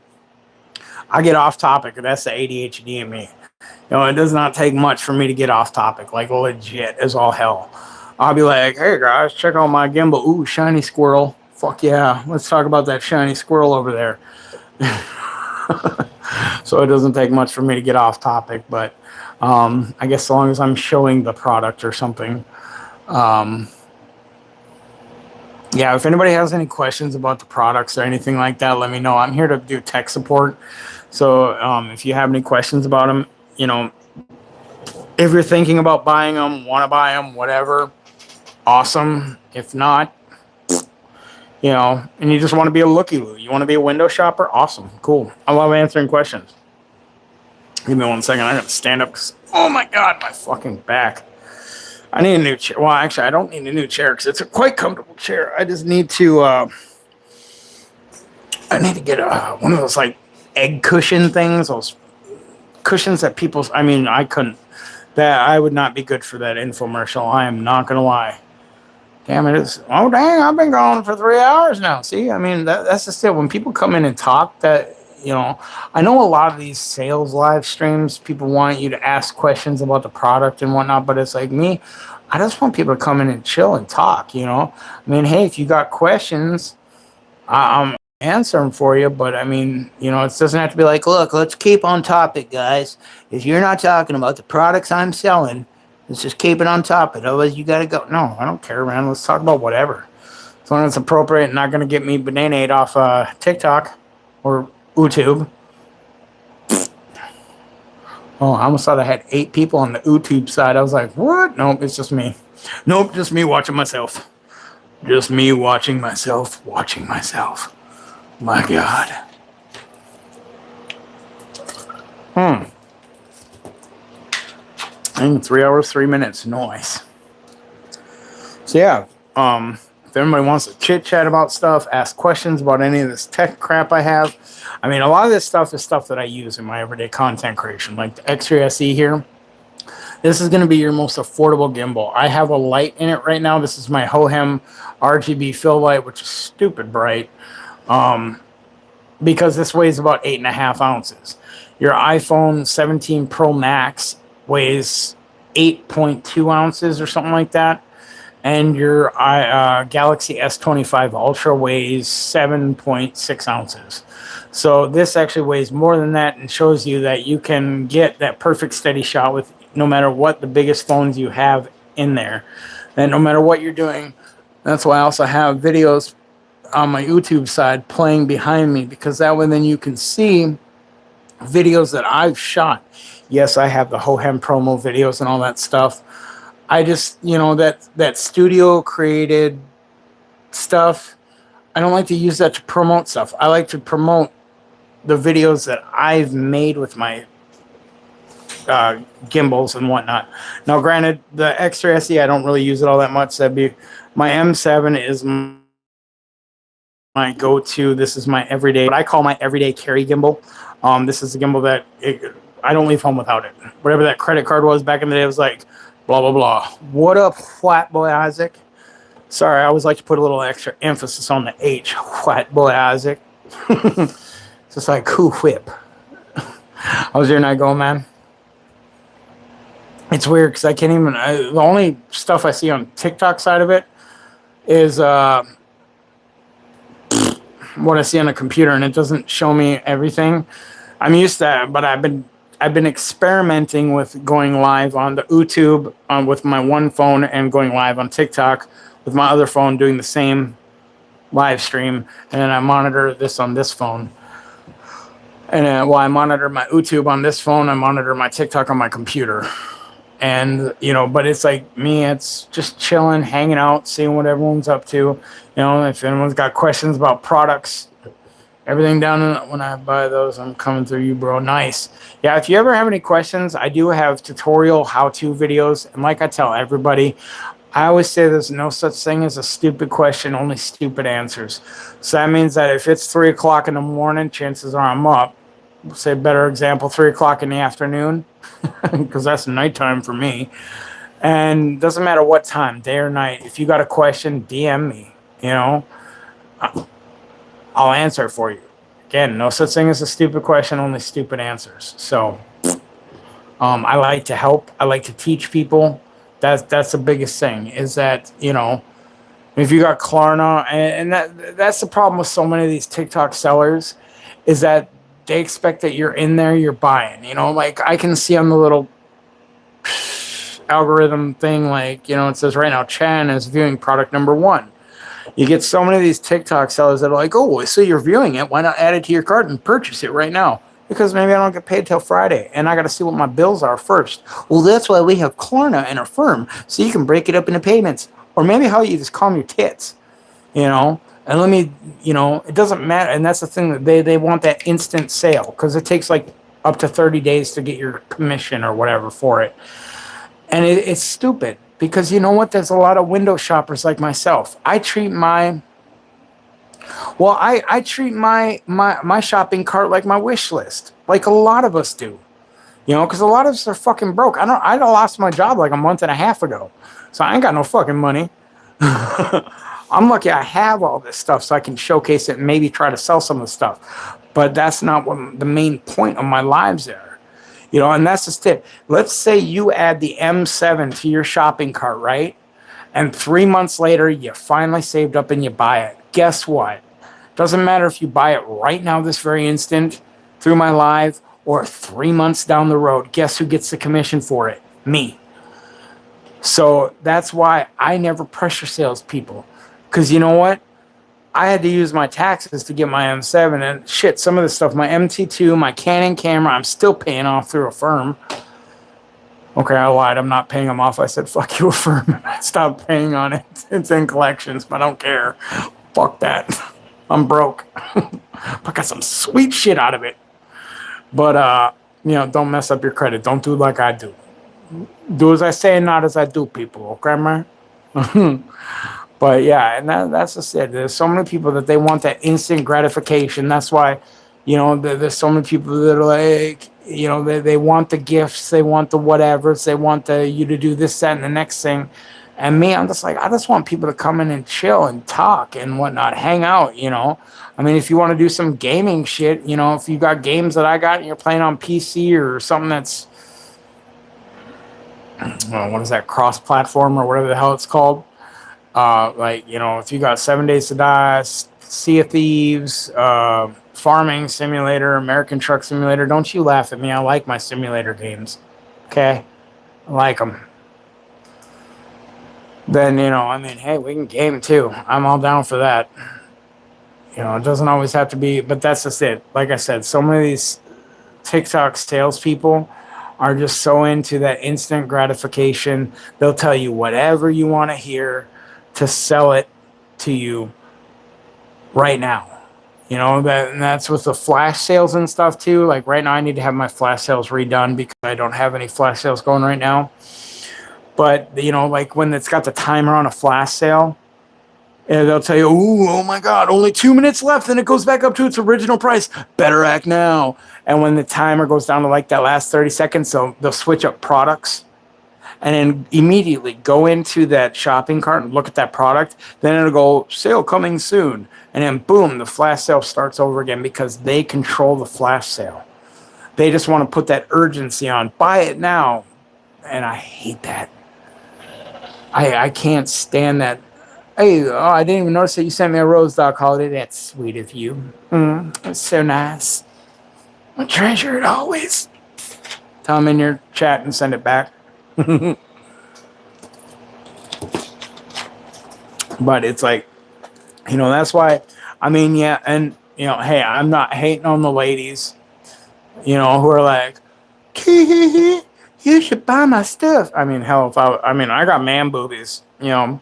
I get off topic. That's the ADHD in me. You know, it does not take much for me to get off topic, like legit as all hell. I'll be like, hey guys, check out my gimbal. Ooh, shiny squirrel. Fuck yeah. Let's talk about that shiny squirrel over there. So it doesn't take much for me to get off topic, but I guess as long as I'm showing the product or something, yeah, if anybody has any questions about the products or anything like that, let me know. I'm here to do tech support. So if you have any questions about them, you know, if you're thinking about buying them, want to buy them, whatever, awesome. If not, you know, and you just want to be a looky-loo, you want to be a window shopper, awesome, cool. I love answering questions. Give me 1 second. I gotta stand up because, oh my God, my fucking back. I need a new chair. Well, actually, I don't need a new chair because it's a quite comfortable chair. I just need to, I need to get one of those like egg cushion things, those cushions that people, I mean, I couldn't, that I would not be good for that infomercial. I am not going to lie. Damn it is. Oh, dang, I've been going for 3 hours now. See, I mean, that's just it. When people come in and talk that, you know, I know a lot of these sales live streams, people want you to ask questions about the product and whatnot, but it's like me, I just want people to come in and chill and talk, you know? I mean, hey, if you got questions, I'm answering for you, but I mean, you know, it doesn't have to be like, look, let's keep on topic, guys. If you're not talking about the products I'm selling, let's just keep it on topic. Otherwise, you got to go. No, I don't care, man. Let's talk about whatever. As long as it's appropriate and not going to get me bananaed off TikTok or YouTube. Oh, I almost thought I had 8 people on the YouTube side. I was like, what? Nope, it's just me. Nope, just me watching myself. Just me watching myself, watching myself. My God. I think 3 hours, 3 minutes. Nice. So yeah, if anybody wants to chit chat about stuff, ask questions about any of this tech crap I have. I mean, a lot of this stuff is stuff that I use in my everyday content creation, like the X-Ray SE here. This is going to be your most affordable gimbal. I have a light in it right now. This is my Hohem RGB fill light, which is stupid bright, because this weighs about 8.5 ounces. Your iPhone 17 Pro Max weighs 8.2 ounces or something like that. And your Galaxy S25 Ultra weighs 7.6 ounces. So this actually weighs more than that and shows you that you can get that perfect steady shot with no matter what the biggest phones you have in there. And no matter what you're doing, that's why I also have videos on my YouTube side playing behind me, because that way then you can see videos that I've shot. Yes, I have the Hohem promo videos and all that stuff. I just, you know, that studio created stuff, I don't like to use that to promote stuff. I like to promote the videos that I've made with my gimbals and whatnot. Now, granted, the X-Ray SE, I don't really use it all that much. That'd be my M7 is my go-to. This is my everyday, what I call my everyday carry gimbal. This is a gimbal that I don't leave home without it. Whatever that credit card was back in the day, it was like, blah, blah, blah. What up, Flat Boy Isaac? Sorry, I always like to put a little extra emphasis on the H. Flat Boy Isaac. It's just like, cool whip. How's your night going, man? It's weird because I can't even, the only stuff I see on TikTok side of it is what I see on a computer, and it doesn't show me everything. I'm used to that, but I've been experimenting with going live on the YouTube with my one phone and going live on TikTok with my other phone, doing the same live stream, and then I monitor this on this phone. And while I monitor my YouTube on this phone, I monitor my TikTok on my computer. And, you know, but it's like me, it's just chilling, hanging out, seeing what everyone's up to. You know, if anyone's got questions about products, everything down in, when I buy those, I'm coming through you, bro. Nice. Yeah, if you ever have any questions, I do have tutorial how-to videos. And like I tell everybody, I always say there's no such thing as a stupid question, only stupid answers. So that means that if it's 3 o'clock in the morning, chances are I'm up. Say a better example, 3 o'clock in the afternoon, because that's nighttime for me. And doesn't matter what time, day or night. If you got a question, DM me, you know. I'll answer it for you. Again, no such thing as a stupid question, only stupid answers. So I like to help. I like to teach people. That's the biggest thing, is that, you know, if you got Klarna, and that's the problem with so many of these TikTok sellers, is that they expect that you're in there, you're buying. You know, like I can see on the little algorithm thing, like, you know, it says right now, Chan is viewing product number 1. You get so many of these TikTok sellers that are like, oh, so you're viewing it. Why not add it to your cart and purchase it right now? Because maybe I don't get paid till Friday and I got to see what my bills are first. Well, that's why we have Klarna and Affirm, so you can break it up into payments. Or maybe how you just calm your tits, you know? And let me, you know, it doesn't matter. And that's the thing that they want that instant sale because it takes like up to 30 days to get your commission or whatever for it. And it's stupid because you know what? There's a lot of window shoppers like myself. I treat my shopping cart like my wish list, like a lot of us do, you know, because a lot of us are fucking broke. I lost my job like a month and a half ago, so I ain't got no fucking money. I'm lucky I have all this stuff so I can showcase it and maybe try to sell some of the stuff, but that's not what the main point of my lives are, you know. And that's just it. Let's say you add the M7 to your shopping cart, right? And 3 months later, you finally saved up and you buy it. Guess what? Doesn't matter if you buy it right now, this very instant, through my live, or 3 months down the road. Guess who gets the commission for it? Me. So that's why I never pressure salespeople. Because you know what? I had to use my taxes to get my M7. And shit, some of the stuff, my MT2, my Canon camera, I'm still paying off through Affirm. Okay, I lied. I'm not paying them off. I said, fuck you, Affirm. I stopped paying on it. It's in collections, but I don't care. Fuck that. I'm broke. I got some sweet shit out of it. But, you know, don't mess up your credit. Don't do like I do. Do as I say and not as I do, people. Okay, man? But, yeah, and that's just it. There's so many people that they want that instant gratification. That's why, you know, there's so many people that are like, you know, they want the gifts, they want the whatevers, they want you to do this, that, and the next thing. And me, I'm just like, I just want people to come in and chill and talk and whatnot, hang out, you know. I mean, if you want to do some gaming shit, you know, if you got games that I got and you're playing on PC or something that's, well, what is that, cross-platform or whatever the hell it's called. Like, you know, if you got 7 Days to Die, Sea of Thieves, Farming Simulator, American Truck Simulator, don't you laugh at me. I like my simulator games. Okay? I like them. Then, you know, I mean, hey, we can game too. I'm all down for that. You know, it doesn't always have to be, but that's just it. Like I said, so many of these TikTok salespeople are just so into that instant gratification. They'll tell you whatever you want to hear to sell it to you right now. You know, that's with the flash sales and stuff too. Like right now I need to have my flash sales redone because I don't have any flash sales going right now. But, you know, like when it's got the timer on a flash sale, and they'll tell you, ooh, oh my God, only 2 minutes left and it goes back up to its original price. Better act now. And when the timer goes down to like that last 30 seconds, so they'll switch up products and then immediately go into that shopping cart and look at that product. Then it'll go, sale coming soon. And then boom, the flash sale starts over again because they control the flash sale. They just want to put that urgency on. Buy it now. And I hate that. I can't stand that. Hey, oh, I didn't even notice that you sent me a rose dog holiday. That's sweet of you. That's so nice. I treasure it always. Tell them in your chat and send it back. But it's like, you know, that's why, I mean, yeah, and, you know, hey, I'm not hating on the ladies, you know, who are like, you should buy my stuff. I mean, hell, I got man boobies, you know.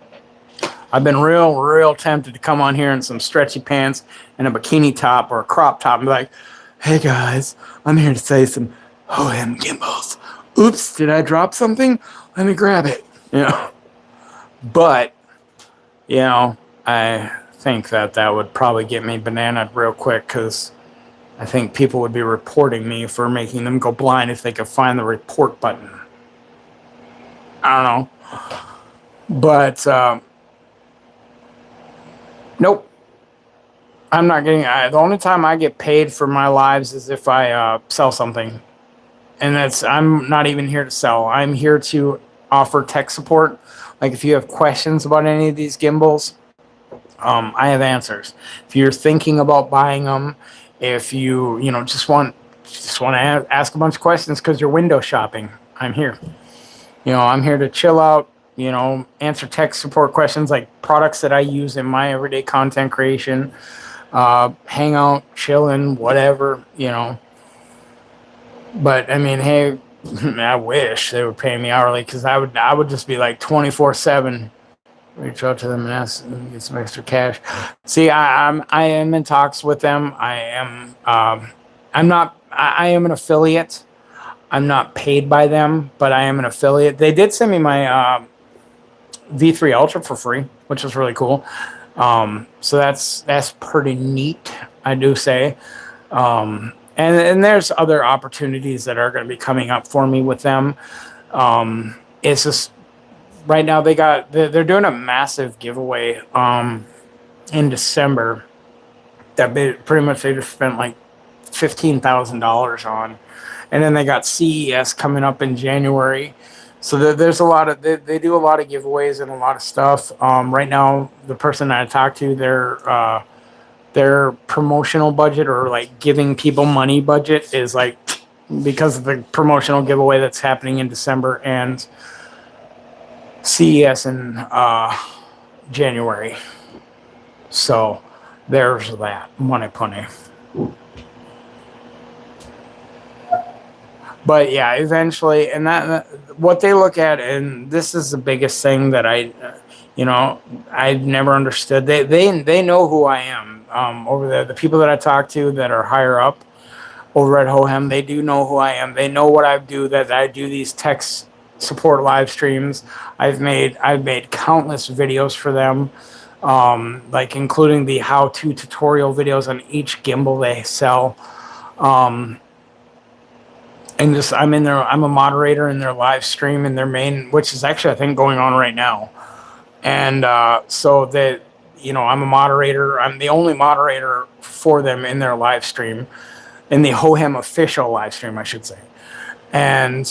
I've been real tempted to come on here in some stretchy pants and a bikini top or a crop top and be like, hey guys, I'm here to say some Hohem Gimbals. Oops, did I drop something? Let me grab it, you know. But, you know, I think that would probably get me bananaed real quick because I think people would be reporting me for making them go blind if they could find the report button. I don't know. But, nope. I'm not getting, the only time I get paid for my lives is if I sell something. And I'm not even here to sell. I'm here to offer tech support. Like if you have questions about any of these gimbals, I have answers. If you're thinking about buying them, if you just want to ask a bunch of questions because you're window shopping, I'm here. You know, I'm here to chill out, you know, answer tech support questions like products that I use in my everyday content creation, hang out, chilling, whatever, you know. But I mean, hey, I wish they would pay me hourly, because I would just be like 24/7. Reach out to them and ask them to get some extra cash. See, I am in talks with them. I am I am an affiliate. I'm not paid by them, but I am an affiliate. They did send me my V3 Ultra for free, which was really cool. So that's pretty neat, I do say. And there's other opportunities that are going to be coming up for me with them. It's just right now they're doing a massive giveaway in December that pretty much they just spent like $15,000 on, and then they got CES coming up in January. So there's a lot of they do a lot of giveaways and a lot of stuff. Right now, the person that I talked to, their promotional budget, or like giving people money budget, is like, because of the promotional giveaway that's happening in December and CES in January. So there's that money punny. But yeah, eventually, and that what they look at, and this is the biggest thing that I've never understood. They know who I am over there. The people that I talk to that are higher up over at Hohem, they do know who I am. They know what I do. That I do these tech support live streams. I've made countless videos for them, like including the how-to tutorial videos on each gimbal they sell. And just I'm a moderator in their live stream, in their main, which is actually I think going on right now. And so that, I'm a moderator. I'm the only moderator for them in their live stream, in the Hohem official live stream, I should say. And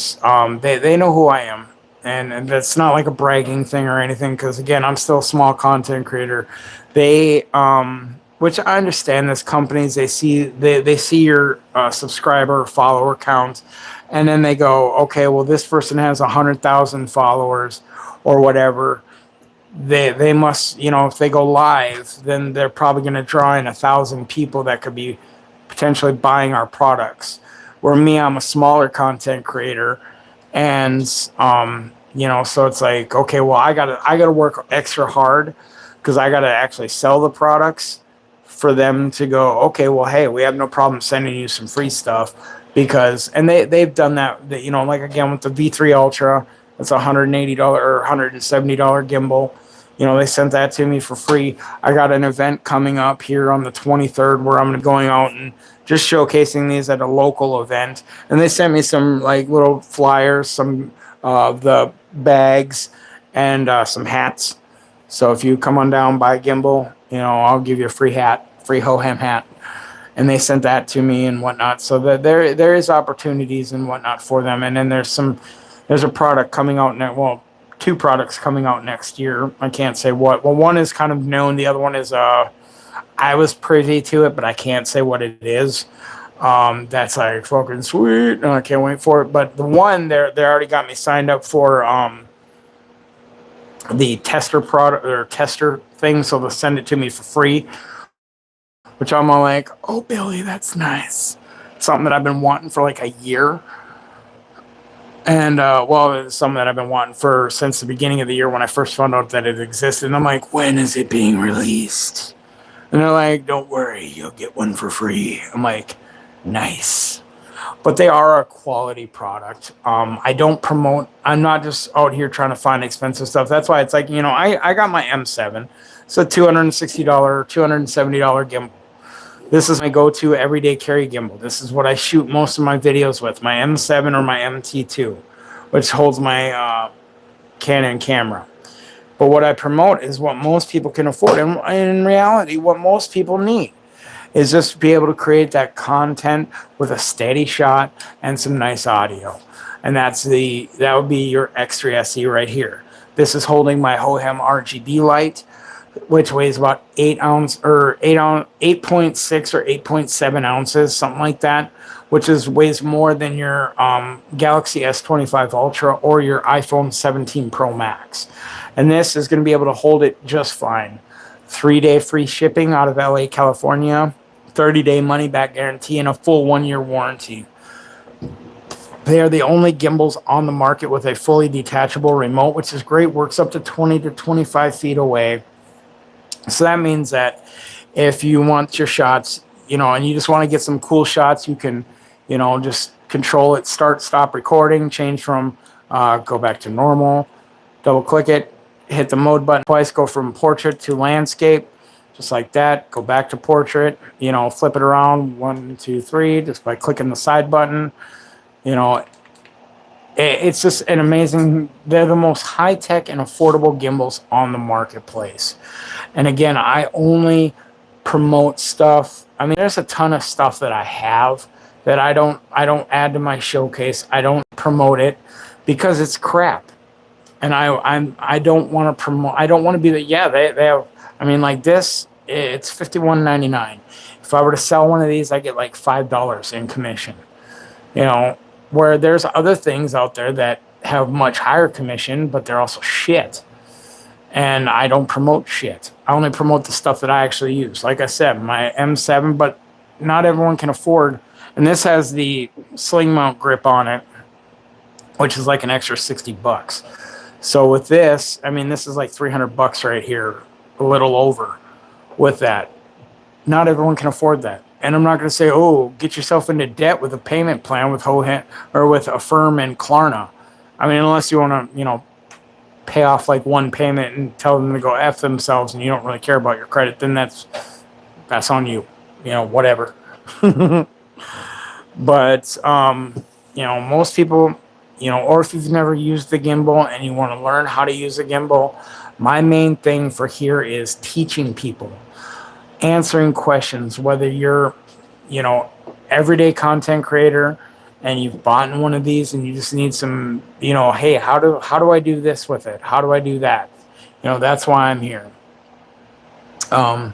they know who I am. And that's not like a bragging thing or anything, because again, I'm still a small content creator. They which I understand, as companies, they see your subscriber follower count, and then they go, okay, well, this person has 100,000 followers or whatever. They must, if they go live, then they're probably going to draw in 1,000 people that could be potentially buying our products. Where me, I'm a smaller content creator, and so it's like, okay, well, I gotta work extra hard, because I gotta actually sell the products for them to go, okay, well, hey, we have no problem sending you some free stuff, and they've done that, like again with the V3 Ultra, it's $180 or $170 gimbal. They sent that to me for free. I got an event coming up here on the 23rd where I'm going out and just showcasing these at a local event, and they sent me some like little flyers, some of the bags, and some hats. So if you come on down, buy a gimbal, I'll give you a free hat, free Hohem hat. And they sent that to me and whatnot. So that there is opportunities and whatnot for them. And then there's a product coming out now. Two products coming out next year. I can't say what. Well, one is kind of known. The other one is I was privy to it, but I can't say what it is. That's like fucking sweet, and I can't wait for it. But the one they already got me signed up for the tester product or tester thing, so they'll send it to me for free. Which I'm all like, oh, Billy, that's nice. Something that I've been wanting for like a year. And, it's something that I've been wanting since the beginning of the year when I first found out that it existed. And I'm like, when is it being released? And they're like, don't worry, you'll get one for free. I'm like, nice. But they are a quality product. I don't promote. I'm not just out here trying to find expensive stuff. That's why it's like, I got my M7. It's a $260, $270 gimbal. This is my go-to everyday carry gimbal. This is what I shoot most of my videos with, my M7 or my MT2, which holds my Canon camera. But what I promote is what most people can afford. And in reality, what most people need is just to be able to create that content with a steady shot and some nice audio. And that would be your X3 SE right here. This is holding my Hohem RGB light. which weighs about 8.6 or 8.7 ounces, something like that, which weighs more than your Galaxy S25 Ultra or your iPhone 17 Pro Max. And this is going to be able to hold it just fine. 3-day free shipping out of LA, California, 30-day money back guarantee, and a full 1-year warranty. They are the only gimbals on the market with a fully detachable remote, which is great. Works up to 20 to 25 feet away. So that means that if you want your shots, and you just want to get some cool shots, you can, just control it, start, stop recording, change from, go back to normal, double click it, hit the mode button twice, go from portrait to landscape, just like that, go back to portrait, flip it around 1, 2, 3, just by clicking the side button. It's just an amazing, they're the most high-tech and affordable gimbals on the marketplace. And again, I only promote stuff. I mean, there's a ton of stuff that I have that I don't add to my showcase. I don't promote it because it's crap. And I don't want to promote, I don't want to be they have, I mean, like this, it's $51.99. If I were to sell one of these, I get like $5 in commission. Where there's other things out there that have much higher commission, but they're also shit. And I don't promote shit. I only promote the stuff that I actually use. Like I said, my M7, but not everyone can afford. And this has the sling mount grip on it, which is like an extra $60. So with this, I mean, this is like $300 right here, a little over with that. Not everyone can afford that. And I'm not going to say, oh, get yourself into debt with a payment plan with Hohem or with Affirm and Klarna. I mean, unless you want to, pay off like one payment and tell them to go F themselves and you don't really care about your credit, then that's on you, whatever. But, most people, or if you've never used the gimbal and you want to learn how to use a gimbal, my main thing for here is teaching people. Answering questions, whether you're, everyday content creator and you've bought one of these and you just need some, hey, how do I do this with it? How do I do that? That's why I'm here. I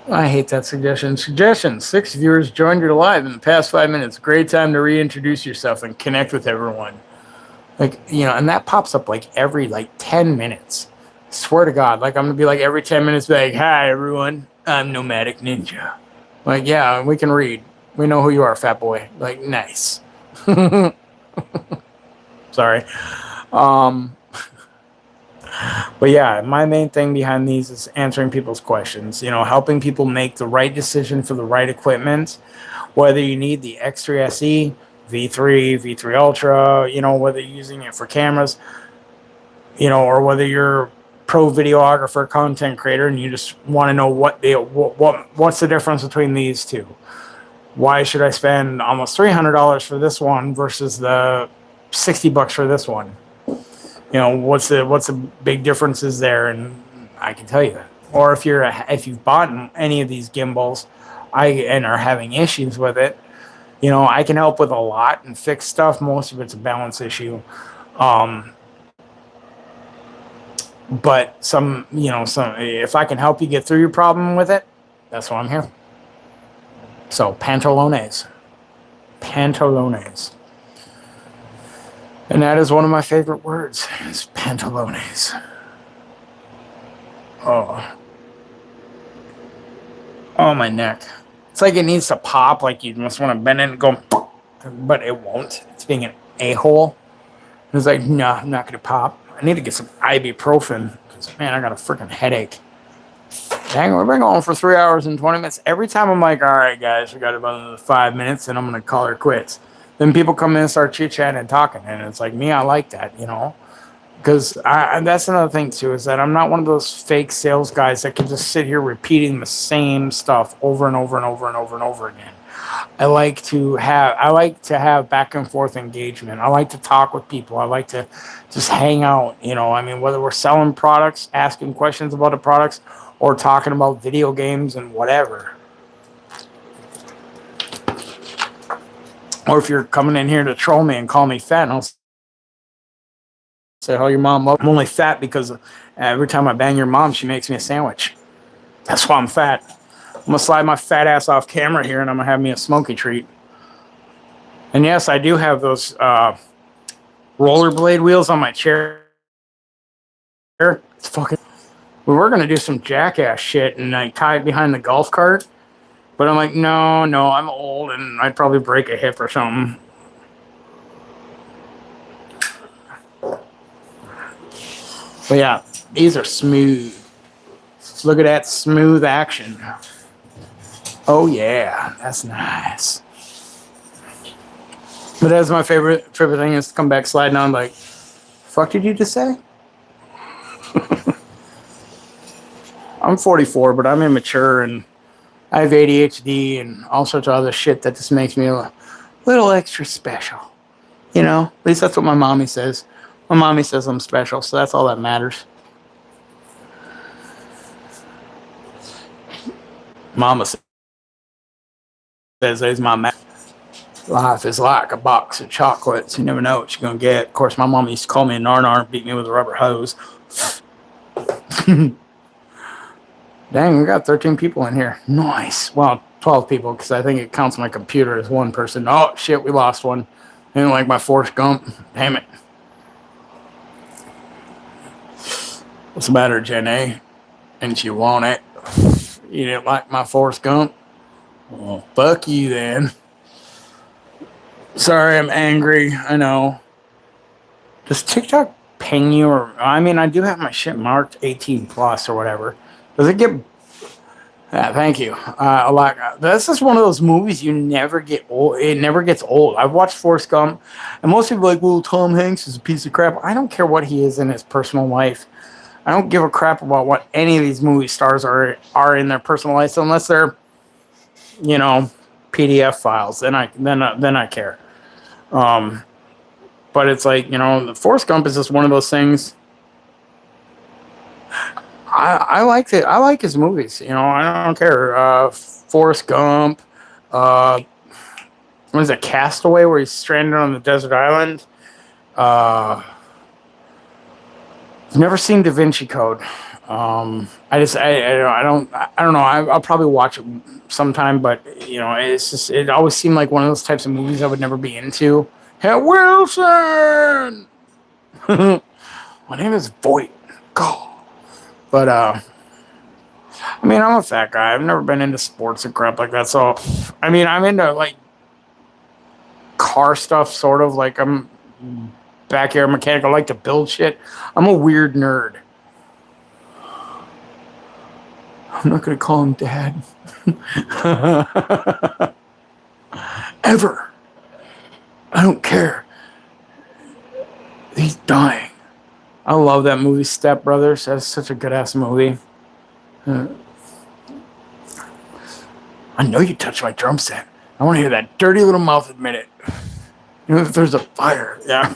hate that suggestion. 6 viewers joined your live in the past 5 minutes. Great time to reintroduce yourself and connect with everyone. And that pops up like every 10 minutes. Swear to God, I'm gonna be every 10 minutes, like, hi everyone, I'm Nomadic Ninja. Yeah, we can read. We know who you are, fat boy. Nice. Sorry. But yeah, my main thing behind these is answering people's questions. Helping people make the right decision for the right equipment. Whether you need the X3 SE, V3, V3 Ultra, whether you're using it for cameras, or whether you're pro videographer, content creator, and you just want to know what's the difference between these two. Why should I spend almost $300 for this one versus the $60 for this one? What's the big differences there? And I can tell you that. Or if you've bought any of these gimbals, and are having issues with it, I can help with a lot and fix stuff. Most of it's a balance issue. But some if I can help you get through your problem with it, that's why I'm here. So pantalones. And that is one of my favorite words, is pantalones. Oh, my neck. It's like it needs to pop, like you just want to bend it and go, but it won't. It's being an a-hole. It's like, no, I'm not going to pop. I need to get some ibuprofen because, man, I got a freaking headache. Dang, we've been going for 3 hours and 20 minutes. Every time I'm like, all right, guys, we got about another 5 minutes and I'm going to call her quits. Then people come in and start chit-chatting and talking. And it's like, me, I like that, Because that's another thing, too, is that I'm not one of those fake sales guys that can just sit here repeating the same stuff over and over and over and over and over again. I like to have back and forth engagement. I like to talk with people. I like to just hang out, whether we're selling products, asking questions about the products, or talking about video games and whatever. Or if you're coming in here to troll me and call me fat, and I'll Say, "Oh, your mom loves." I'm only fat because every time I bang your mom, she makes me a sandwich. That's why I'm fat. I'm gonna slide my fat ass off camera here, and I'm gonna have me a smoky treat. And yes, I do have those rollerblade wheels on my chair. It's fucking. We were gonna do some jackass shit and like tie it behind the golf cart, but I'm like, no, I'm old and I'd probably break a hip or something. But yeah, these are smooth. Let's look at that smooth action. Oh yeah, that's nice. But that's my favorite thing is to come back sliding on like, fuck did you just say? I'm 44, but I'm immature and I have ADHD and all sorts of other shit that just makes me a little extra special. You know, at least that's what my mommy says. My mommy says I'm special, so that's all that matters. Mama says there's my life is like a box of chocolates. You never know what you're going to get. Of course, my mom used to call me a narnar and beat me with a rubber hose. Dang, we got 13 people in here. Nice. Well, 12 people, because I think it counts my computer as one person. Oh, shit, we lost one. I didn't like my Forrest Gump. Damn it. What's the matter, Jenny? And you want it? You didn't like my Forrest Gump? Well, fuck you then. Sorry, I'm angry. I know. Does TikTok ping you? Or I mean, I do have my shit marked 18 plus or whatever. Does it get... Yeah, thank you. A lot. This is one of those movies you never get old. It never gets old. I've watched Forrest Gump, and most people are like, well, Tom Hanks is a piece of crap. I don't care what he is in his personal life. I don't give a crap about what any of these movie stars are in their personal lives unless they're, you know, PDF files. Then I care. But it's like, you know, the Forrest Gump is just one of those things. I liked it. I like his movies. You know, I don't care. Forrest Gump. What is it? Castaway, where he's stranded on the desert island. I've never seen Da Vinci Code. I don't know. I'll probably watch it sometime, but you know, it always seemed like one of those types of movies I would never be into. Hey, Wilson. My name is Voight. God. But I mean, I'm a fat guy. I've never been into sports and crap like that. So, I mean, I'm into like car stuff, sort of. Like I'm backyard mechanic. I like to build shit. I'm a weird nerd. I'm not gonna call him Dad. Ever. I don't care. He's dying. I love that movie, Step Brothers. That's such a good ass movie. I know you touched my drum set. I want to hear that dirty little mouth admit it. You know, if there's a fire. Yeah.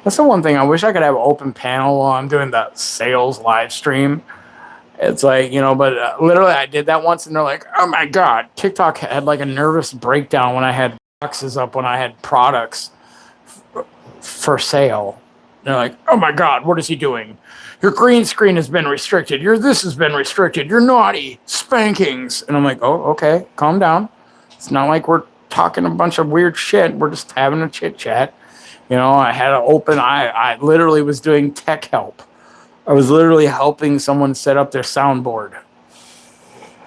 That's the one thing. I wish I could have an open panel while I'm doing the sales live stream. It's like, you know, but literally I did that once and they're like, oh my God. TikTok had like a nervous breakdown when I had boxes up, when I had products for sale. They're like, oh my God, what is he doing? Your green screen has been restricted. This has been restricted. You're naughty. Spankings. And I'm like, oh, okay, calm down. It's not like we're talking a bunch of weird shit. We're just having a chit chat. You know, I had an open, I literally was doing tech help. I was literally helping someone set up their soundboard.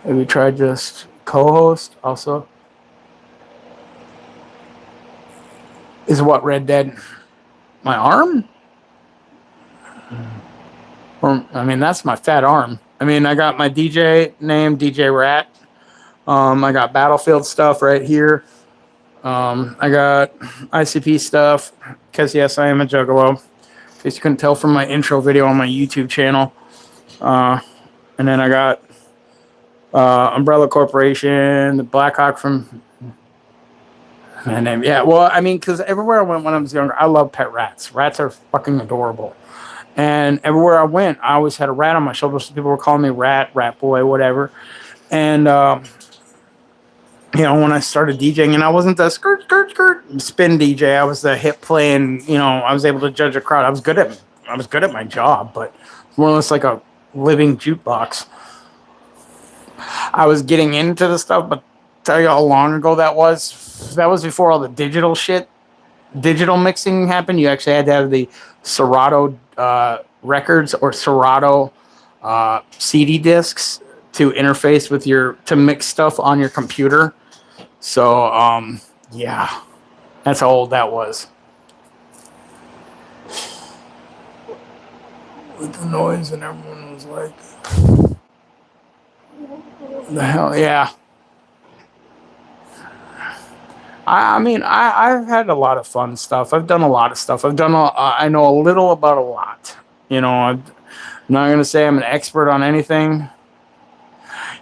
Have you tried just co-host also? Is what Red Dead? My arm? Or, I mean, that's my fat arm. I mean, I got my DJ name, DJ Rat. I got Battlefield stuff right here. I got ICP stuff, because yes, I am a juggalo. In case you couldn't tell from my intro video on my YouTube channel. And then I got Umbrella Corporation, the Blackhawk from... My name, yeah. Well, I mean, because everywhere I went when I was younger, I love pet rats. Rats are fucking adorable. And everywhere I went, I always had a rat on my shoulder. So people were calling me Rat, Rat Boy, whatever. And, you when I started DJing, and I wasn't the skirt spin DJ. I was the hip playing. I was able to judge a crowd. I was good at my job, but more or less like a living jukebox. I was getting into the stuff, but tell you how long ago that was. That was before all the digital mixing happened. You actually had to have the Serato records or Serato CD discs to interface with to mix stuff on your computer. So yeah, that's how old that was. With the noise, and everyone was like, the hell, yeah. I've had a lot of fun stuff. I've done a lot of stuff. I know a little about a lot. I'm not going to say I'm an expert on anything.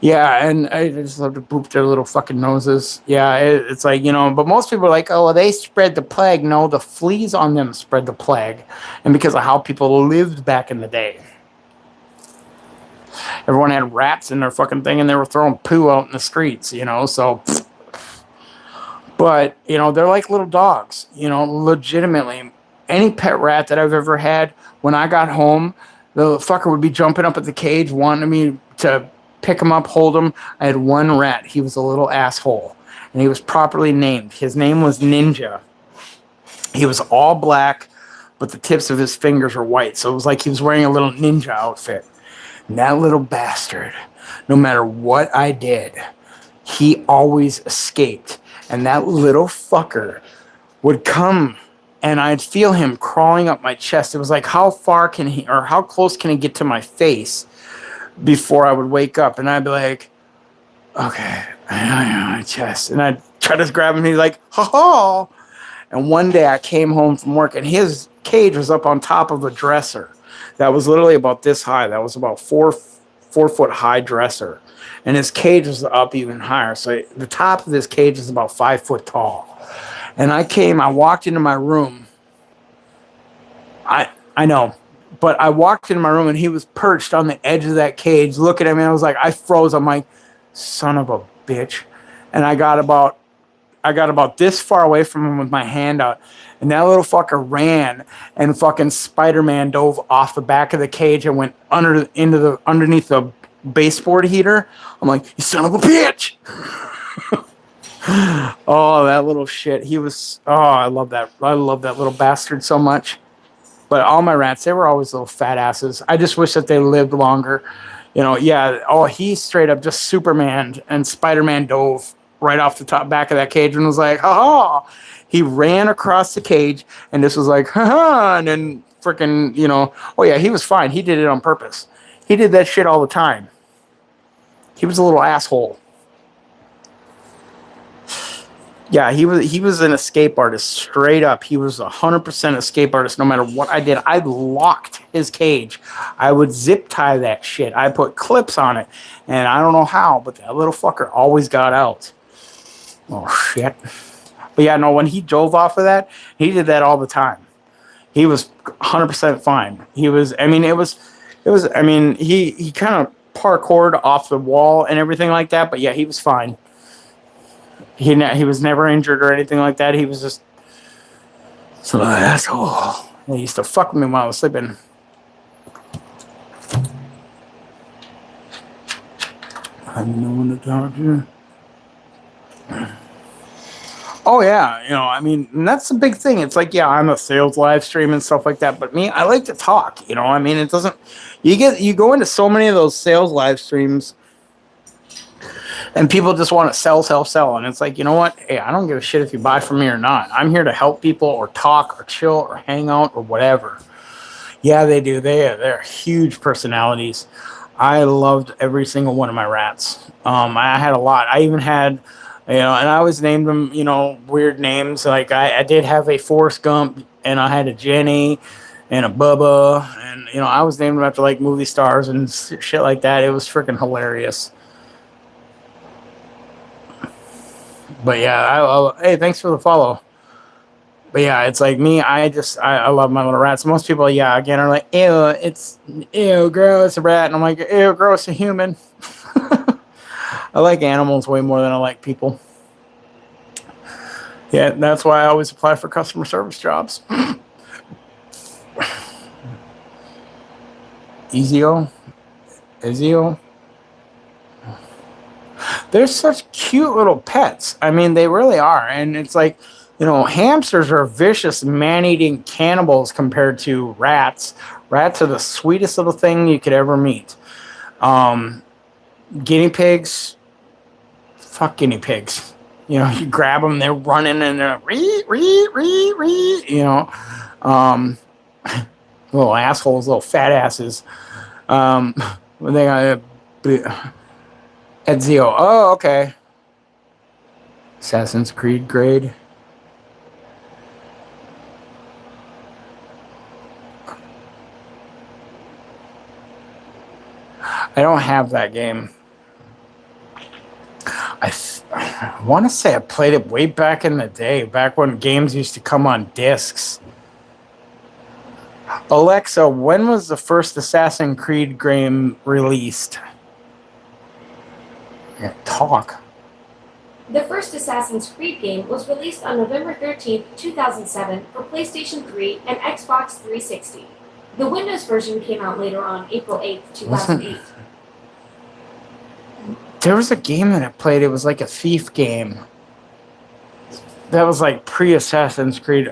Yeah, and I just love to boop their little fucking noses. Yeah, it's like, but most people are like, oh, well, they spread the plague. No, the fleas on them spread the plague. And because of how people lived back in the day. Everyone had rats in their fucking thing, and they were throwing poo out in the streets, so... But, they're like little dogs, legitimately. Any pet rat that I've ever had, when I got home, the fucker would be jumping up at the cage, wanting me to pick him up, hold him. I had one rat. He was a little asshole, and he was properly named. His name was Ninja. He was all black, but the tips of his fingers were white, so it was like he was wearing a little ninja outfit. And that little bastard, no matter what I did, he always escaped. And that little fucker would come, and I'd feel him crawling up my chest. It was like, how close can he get to my face before I would wake up? And I'd be like, okay, I know my chest. And I'd try to grab him, and he's like, ha ha. And one day I came home from work, and his cage was up on top of a dresser that was literally about this high. That was about 4 foot high dresser. And his cage was up even higher. So the top of this cage is about 5 foot tall. And I walked into my room. I know. But I walked into my room, and he was perched on the edge of that cage looking at me. I was like, I froze. I'm like, son of a bitch. And I got about this far away from him with my hand out. And that little fucker ran, and fucking Spider-Man dove off the back of the cage and went underneath the baseboard heater. I'm like, you son of a bitch. Oh, that little shit. I love that little bastard so much. But all my rats, they were always little fat asses. I just wish that they lived longer. Yeah. Oh, he straight up just Superman, and Spider-Man dove right off the back of that cage and was like, ha ha. He ran across the cage, and this was like, ha ha. And then freaking, oh yeah, he was fine. He did it on purpose. He did that shit all the time. He was a little asshole. Yeah, he was an escape artist, straight up. He was 100% escape artist. No matter what I did, I locked his cage. I would zip tie that shit. I put clips on it, and I don't know how, but that little fucker always got out. Oh shit! But yeah, no, when he dove off of that, he did that all the time. He was 100% fine. He was. I mean, it was. I mean, he kind of parkoured off the wall and everything like that, but yeah, he was fine. He was never injured or anything like that. He was just so asshole. He used to fuck with me while I was sleeping. I have no one to talk to. Oh yeah, I mean, and that's the big thing. It's like, yeah, I'm a sales live stream and stuff like that, but me, I like to talk. I mean, it doesn't. You go into so many of those sales live streams, and people just want to sell, and it's like, you know what? Hey, I don't give a shit if you buy from me or not. I'm here to help people, or talk, or chill, or hang out, or whatever. Yeah, they do. They're huge personalities. I loved every single one of my rats. I had a lot. I even had. And I always named them, weird names. Like I did have a Forrest Gump, and I had a Jenny and a Bubba, and I was named them after like movie stars and shit like that. It was freaking hilarious. But yeah, hey, thanks for the follow. But yeah, it's like me. I love my little rats. Most people, yeah, again, are like, ew, gross, a rat, and I'm like, ew, gross, a human. I like animals way more than I like people. Yeah, that's why I always apply for customer service jobs. Ezio. They're such cute little pets. I mean, they really are. And it's like, hamsters are vicious man-eating cannibals compared to rats. Rats are the sweetest little thing you could ever meet. Guinea pigs, fuck guinea pigs. You grab them, they're running and they're little assholes, little fat asses. When they got Ezio. Oh, okay. Assassin's Creed grade. I don't have that game. I want to say I played it way back in the day, back when games used to come on discs. Alexa, when was the first Assassin's Creed game released? Yeah, talk. The first Assassin's Creed game was released on November 13th, 2007 for PlayStation 3 and Xbox 360. The Windows version came out later on April 8th, 2008. There was a game that I played. It was like a thief game. That was like pre-Assassin's Creed.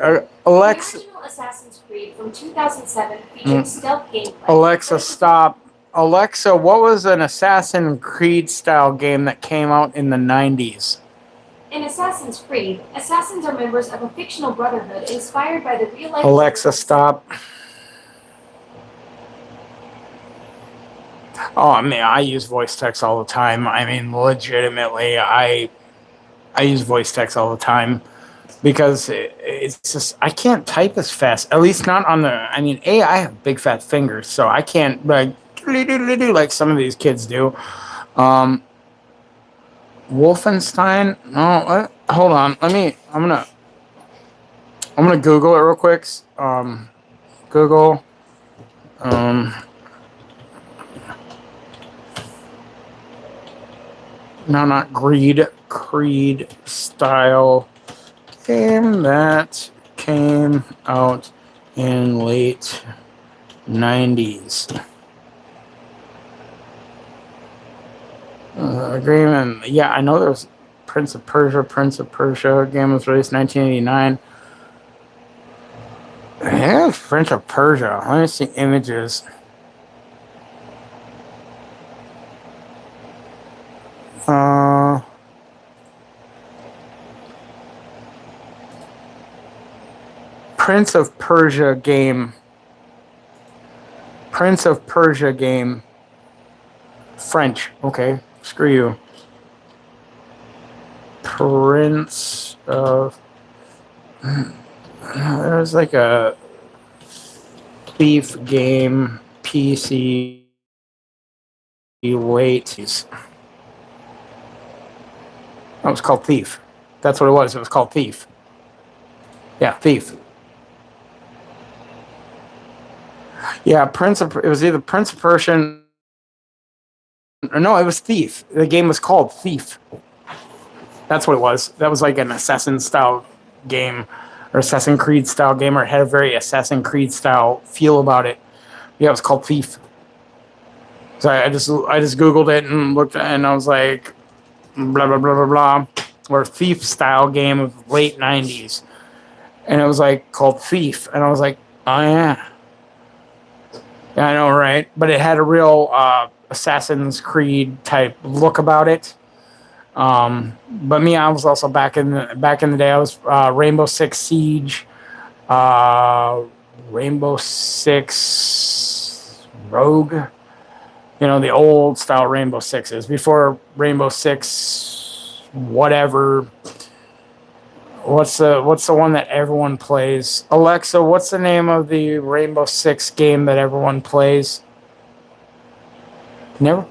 Alexa. The original Assassin's Creed from 2007 featured stealth gameplay. Alexa, stop. Alexa, what was an Assassin's Creed style game that came out in the 90s? In Assassin's Creed, assassins are members of a fictional brotherhood inspired by the real-life... Alexa, stop. Oh, man, I use voice text all the time. I mean, legitimately, I use voice text all the time because it's just, I can't type as fast, at least not on the, I have big fat fingers, so I can't, like some of these kids do. Wolfenstein? No, hold on. I'm gonna Google it real quick. Google. No, not Greed. Creed style game that came out in late 90s. Agreement. Yeah, I know there's Prince of Persia. Game was released 1989. Yeah, Prince of Persia. Let me see images. Prince of Persia game. French. Okay. Screw you. Prince of... There's like a thief game, PC. Wait. That was called Thief. That's what it was. It was called Thief. Yeah, Thief. Yeah, it was either Prince of Persia. Or no, it was Thief. The game was called Thief. That's what it was. That was like an Assassin style game, or Assassin's Creed style game, or it had a very Assassin's Creed style feel about it. Yeah, it was called Thief. So I just Googled it and looked at it, and I was like, blah blah blah blah blah, or Thief style game of late 90s, and it was like called Thief, and I was like, oh yeah, I know, right? But it had a real Assassin's Creed type look about it. But me, I was also back in the day. I was Rainbow Six Siege, Rainbow Six Rogue. The old style Rainbow Sixes before Rainbow Six whatever. What's the one that everyone plays? Alexa, what's the name of the Rainbow Six game that everyone plays? I never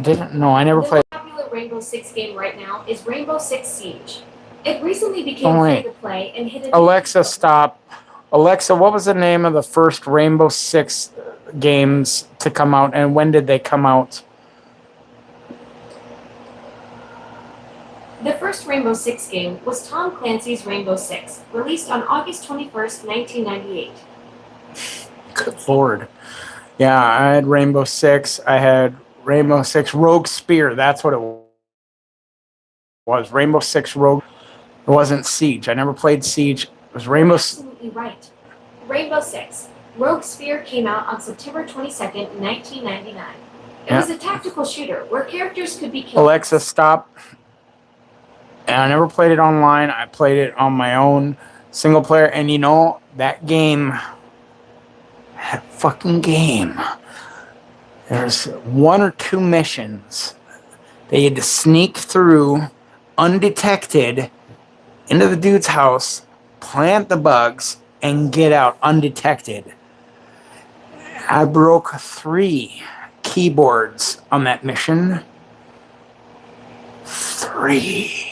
played. The popular Rainbow Six game right now is Rainbow Six Siege. It recently became free to play and hit. Alexa, stop. Alexa, what was the name of the first Rainbow Six games to come out, and when did they come out? The first first Rainbow Six game was Tom Clancy's Rainbow Six, released on August 21st, 1998. Good Lord. Yeah, I had Rainbow Six. I had Rainbow Six Rogue Spear. That's what it was. Rainbow Six Rogue. It wasn't Siege. I never played Siege. It was Rainbow. Absolutely right. Rainbow Six Rogue Spear came out on September 22nd, 1999. It was a tactical shooter where characters could be killed. Alexa, stop. And I never played it online. I played it on my own single player. And you know, that game, that fucking game, there's 1 or 2 missions that you had to sneak through undetected into the dude's house, plant the bugs, and get out undetected. I broke 3 keyboards on that mission. 3.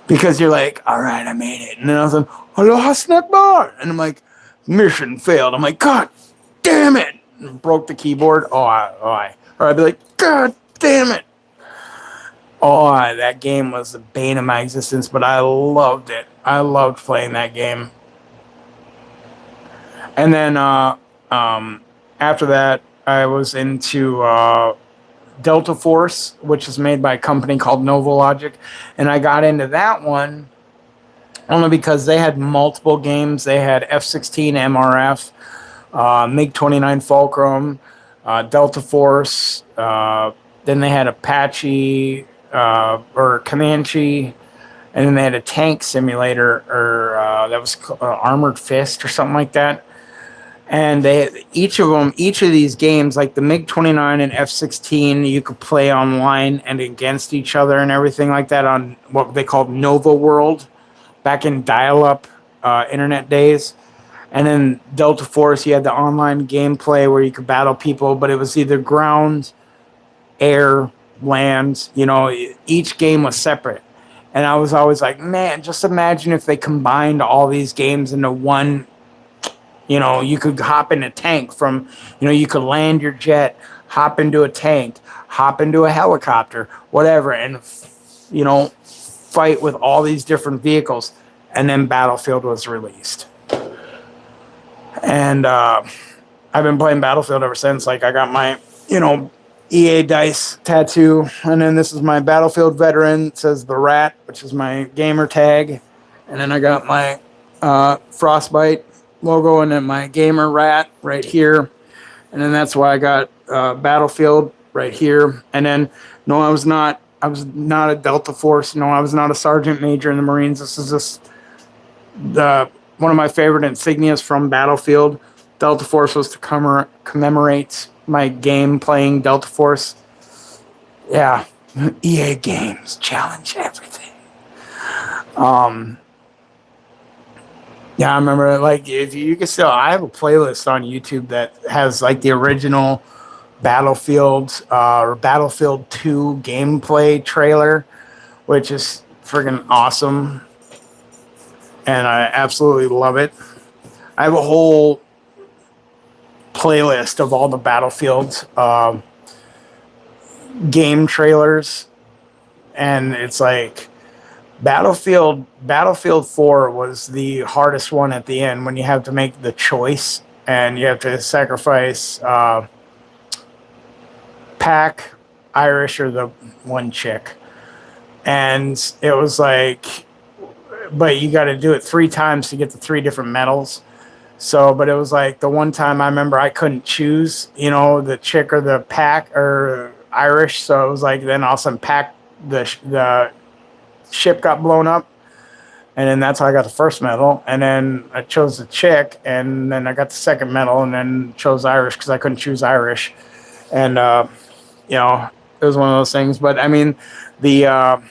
Because you're like, all right, I made it. And then I was like, aloha snack bar. And I'm like, mission failed. I'm like, God damn it. And broke the keyboard. Or I'd be like, God damn it. Oh, that game was the bane of my existence, but I loved it. I loved playing that game. And then after that, I was into Delta Force, which is made by a company called Novalogic. And I got into that one only because they had multiple games. They had F-16 MRF, MiG-29 Fulcrum, Delta Force. Then they had Apache or Comanche. And then they had a tank simulator, or that was Armored Fist or something like that. And each of these games, like the MiG-29 and F-16, you could play online and against each other and everything like that on what they called Nova World back in dial-up internet days. And then Delta Force, you had the online gameplay where you could battle people, but it was either ground, air, land. You know, each game was separate. And I was always like, man, just imagine if they combined all these games into one. You know, you could hop in a tank from, you know, you could land your jet, hop into a tank, hop into a helicopter, whatever, and, you know, fight with all these different vehicles. And then Battlefield was released. And I've been playing Battlefield ever since. Like, I got my, you know, EA Dice tattoo. And then this is my Battlefield veteran. It says The Rat, which is my gamer tag. And then I got my Frostbite logo and then my gamer rat right here. And then that's why I got Battlefield right here. And then, no, I was not a Delta Force. No, I was not a Sergeant Major in the Marines. This is just one of my favorite insignias from Battlefield. Delta Force was to commemorate my game playing Delta Force. Yeah, EA Games, challenge everything. Yeah, I remember, like, if you can still, I have a playlist on YouTube that has, like, the original Battlefield or Battlefield 2 gameplay trailer, which is friggin' awesome. And I absolutely love it. I have a whole playlist of all the Battlefield game trailers. And it's like, Battlefield 4 was the hardest one at the end when you have to make the choice and you have to sacrifice Pac, Irish, or the one chick. And it was like, but you got to do it 3 times to get the 3 different medals. So, but it was like the one time I remember I couldn't choose, you know, the chick or the Pac or Irish. So it was like, then all of a sudden Pac, the ship got blown up, and then that's how I got the first medal. And then I chose the chick, and then I got the second medal, and then chose Irish because I couldn't choose Irish. And you know, it was one of those things. But I mean, the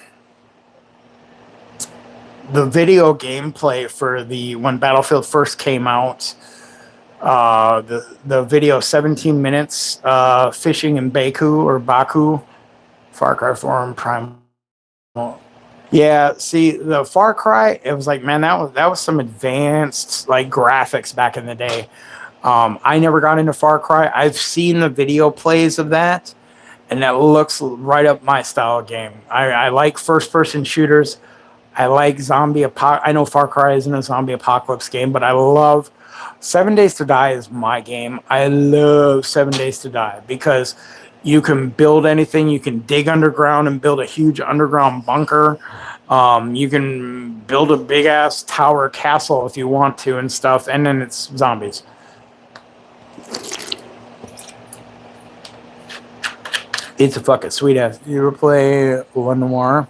video gameplay for when Battlefield first came out, the video 17 minutes fishing in Baku, Far Cry 4 and Primal. Yeah, see, the Far Cry, it was like, man, that was some advanced, like, graphics back in the day. I never got into Far Cry. I've seen the video plays of that, and that looks right up my style of game. I like first-person shooters. I like zombie apocalypse. I know Far Cry isn't a zombie apocalypse game, but I love 7 Days to Die is my game. I love 7 Days to Die because you can build anything. You can dig underground and build a huge underground bunker. You can build a big ass tower castle if you want to and stuff, and then it's zombies. It's a fucking sweet ass. You ever play Le Noir?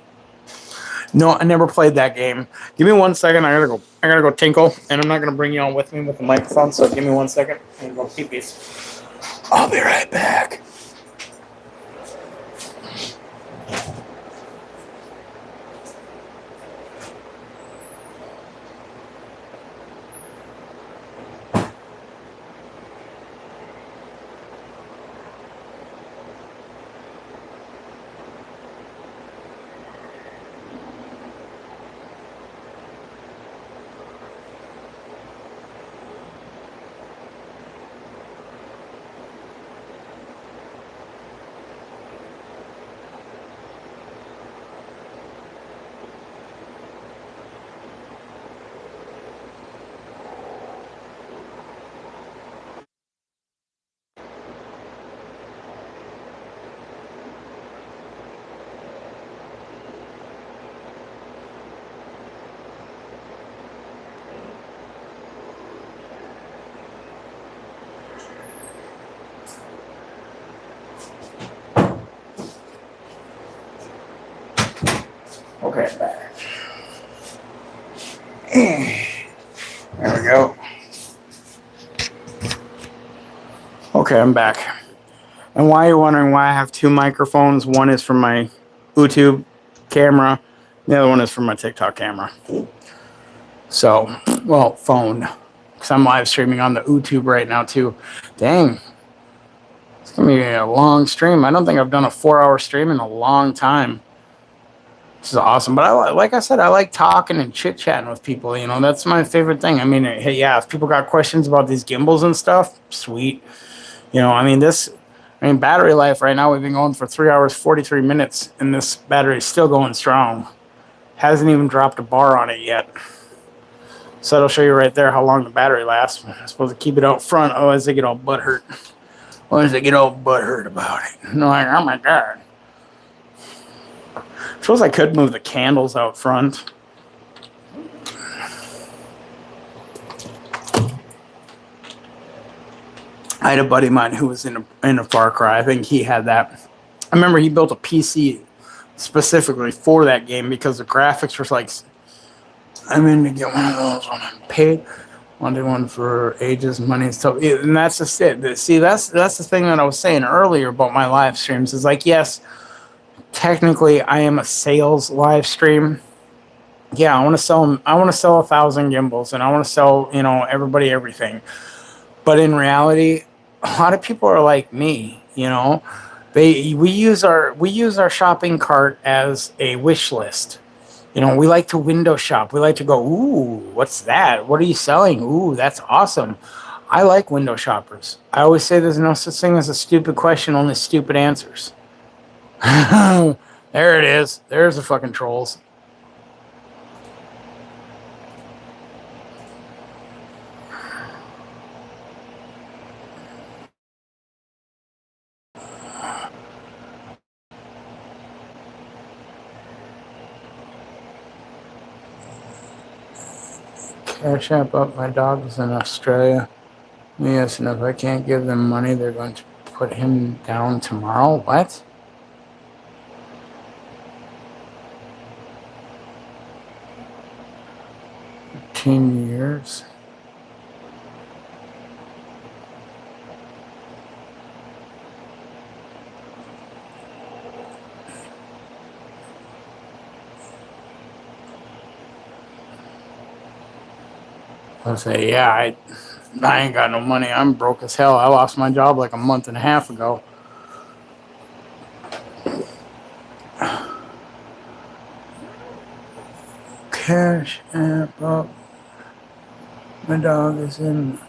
No, I never played that game. Give me 1 second. I gotta go tinkle, and I'm not gonna bring you on with me with the microphone. So give me 1 second. I'm gonna go pee pees. I'll be right back. Okay, back. There we go. Okay, I'm back. And why you're wondering why I have two microphones, one is for my YouTube camera, the other one is for my TikTok camera. So, well, phone. Because I'm live streaming on the YouTube right now, too. Dang. It's going to be a long stream. I don't think I've done a 4-hour stream in a long time. This is awesome. But like I said, I like talking and chit-chatting with people. You know, that's my favorite thing. I mean, hey, yeah, if people got questions about these gimbals and stuff, sweet. You know, I mean, battery life right now, we've been going for 3 hours, 43 minutes, and this battery is still going strong. Hasn't even dropped a bar on it yet. So that'll show you right there how long the battery lasts. I'm supposed to keep it out front, otherwise they get all butthurt. Otherwise they get all butthurt about it. And they're like, oh my God. I suppose I could move the candles out front. I had a buddy of mine who was in a Far Cry. I think he had that. I remember he built a PC specifically for that game because the graphics were like, I'm in to get one of those when I'm paid. Wanted one for ages, money, and stuff. And that's just it. See, that's the thing that I was saying earlier about my live streams. Is like, yes, technically I am a sales live stream. Yeah, I want to sell 1,000 gimbals, and I want to sell, everybody everything. But in reality, a lot of people are like me. We use our shopping cart as a wish list. We like to window shop. We like to go, ooh, what's that? What are you selling? Ooh, that's awesome. I like window shoppers. I always say there's no such thing as a stupid question, only stupid answers. There it is. There's the fucking trolls. Cash App up. My dog is in Australia. Yes, and if I can't give them money, they're going to put him down tomorrow. What? $10 I say, yeah, I ain't got no money. I'm broke as hell. I lost my job like a month and a half ago. Cash App up. My dog is in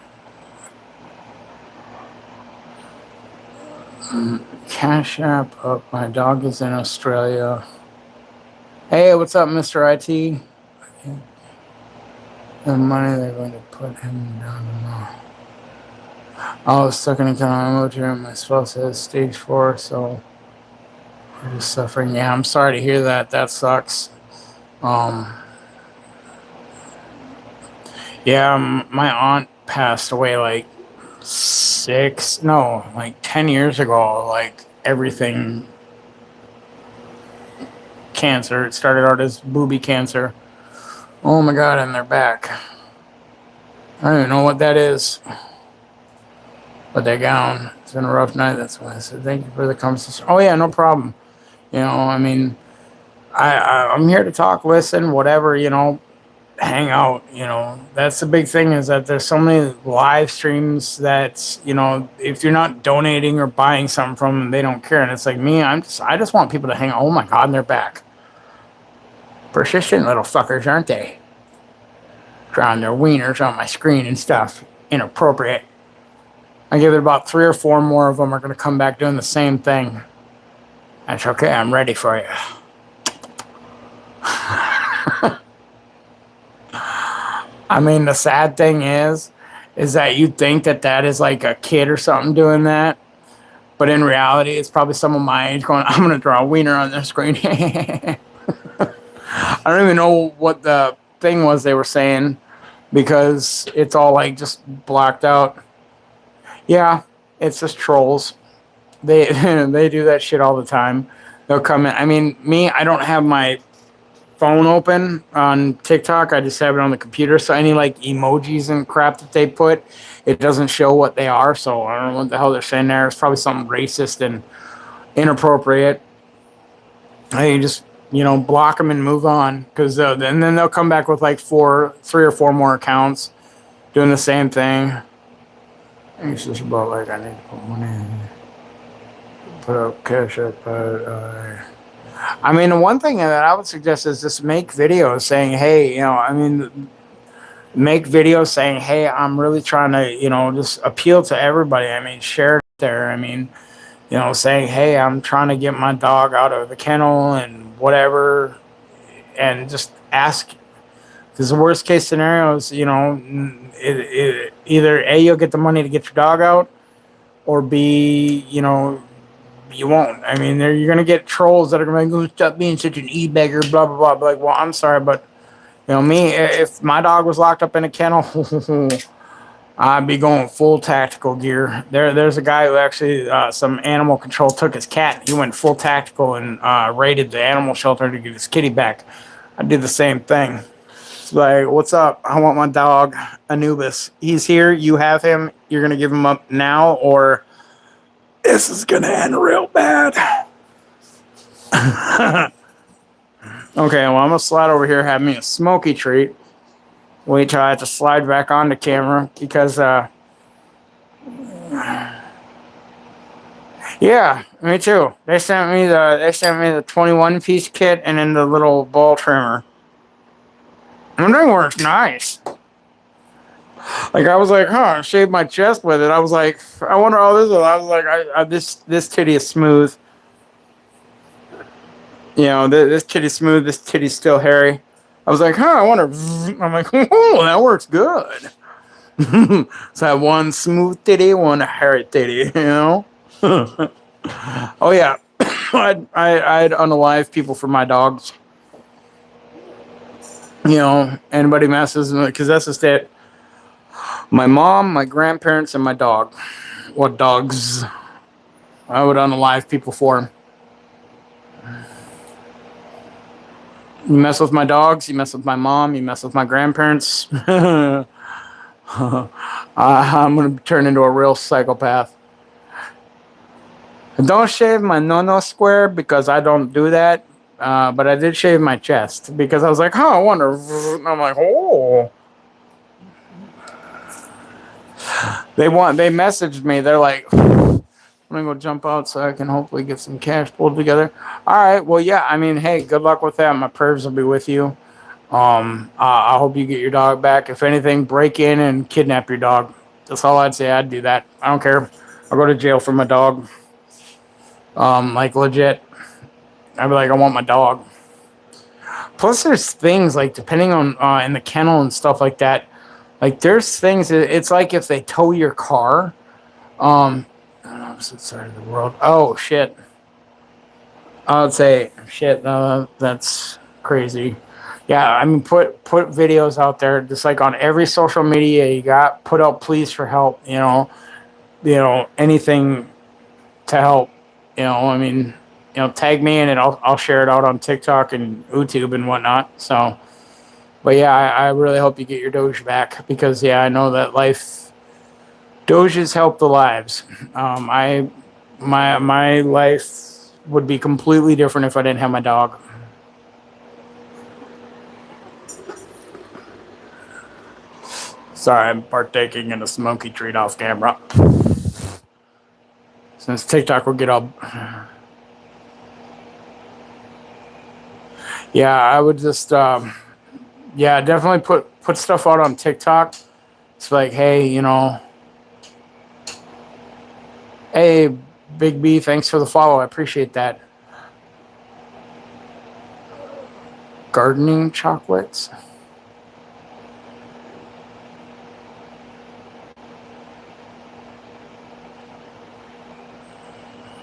Cash App up. My dog is in Australia. Hey, what's up, Mr. IT? The money they're going to put him down tomorrow. I was stuck in a kind of my spouse has stage 4, so I'm just suffering. Yeah, I'm sorry to hear that. That sucks. Yeah, my aunt passed away like 10 years ago. Like everything cancer. It started out as booby cancer. Oh my God, and they're back. I don't even know what that is. But they're gone. It's been a rough night. That's why I said thank you for the conversation. Oh yeah, no problem. You know, I mean, I'm here to talk, listen, whatever, you know, hang out. You know, that's the big thing is that there's so many live streams that, you know, if you're not donating or buying something from them, they don't care. And it's like me, I just want people to hang out. Oh my God, and they're back. Persistent little fuckers, aren't they? Drawing their wieners on my screen and stuff. Inappropriate. I give it about 3 or 4 more of them are going to come back doing the same thing. That's okay. I'm ready for you. I mean, the sad thing is that you think that is like a kid or something doing that. But in reality, it's probably someone my age going, I'm going to draw a wiener on their screen. I don't even know what the thing was they were saying because it's all like just blacked out. Yeah, it's just trolls. They they do that shit all the time. They'll come in. I mean, me, I don't have my phone open on TikTok. I just have it on the computer. So any like emojis and crap that they put, it doesn't show what they are. So I don't know what the hell they're saying there. It's probably something racist and inappropriate. I just, you know, block them and move on. Because and then they'll come back with like 3 or 4 more accounts doing the same thing. It's just about like I need to put money in. Put up cash up. I mean, the one thing that I would suggest is just make videos saying, hey, you know, I mean, make videos saying, hey, I'm really trying to, you know, just appeal to everybody. I mean, share it there. I mean, you know, saying, hey, I'm trying to get my dog out of the kennel and whatever. And just ask. Because the worst case scenario is, you know, either A, you'll get the money to get your dog out, or B, you know, you won't. I mean, you're going to get trolls that are going to go, stop being such an e-beggar, blah, blah, blah. But like, well, I'm sorry, but, you know, me, if my dog was locked up in a kennel, I'd be going full tactical gear. There's a guy who actually, some animal control took his cat. He went full tactical and raided the animal shelter to get his kitty back. I did the same thing. It's like, what's up? I want my dog, Anubis. He's here. You have him. You're going to give him up now, or this is going to end real bad. Okay, well, I'm going to slide over here, have me a smoky treat. Wait till I have to slide back on the camera because, yeah, me too. They sent me the 21-piece kit and then the little ball trimmer. And that works nice. Like I was like, huh, I shaved my chest with it. I was like, I wonder how this is. I was like, this titty is smooth. You know, this titty's smooth. This titty's still hairy. I was like, huh, I wonder. I'm like, oh, that works good. So I have one smooth titty, one hairy titty, you know? Oh, yeah. I'd unalive people for my dogs. You know, anybody messes, because that's just it. My mom, my grandparents, and my dog. What dogs? I would unalive people for them. You mess with my dogs, you mess with my mom, you mess with my grandparents. I'm going to turn into a real psychopath. Don't shave my no-no square because I don't do that. But I did shave my chest because I was like, I wonder. And I'm like, oh. They messaged me. They're like, I'm going to go jump out so I can hopefully get some cash pulled together. All right. Well, yeah. I mean, hey, good luck with that. My prayers will be with you. I hope you get your dog back. If anything, break in and kidnap your dog. That's all I'd say. I'd do that. I don't care. I'll go to jail for my dog. Like legit. I'd be like, I want my dog. Plus, there's things like depending on in the kennel and stuff like that. Like there's things. It's like if they tow your car, on the opposite side of the world. Oh shit. I would say shit. That's crazy. Yeah, I mean, put videos out there, just like on every social media you got. Put out pleas for help. Anything to help. I mean, tag me in and I'll share it out on TikTok and YouTube and whatnot. So, but yeah, I really hope you get your Doge back because yeah, I know that Doges help the lives. My life would be completely different if I didn't have my dog. Sorry, I'm partaking in a smoky treat off camera. Since TikTok will get all... Yeah, I would just... definitely put stuff out on TikTok. It's like, hey, hey, Big B, thanks for the follow. I appreciate that. Gardening chocolates.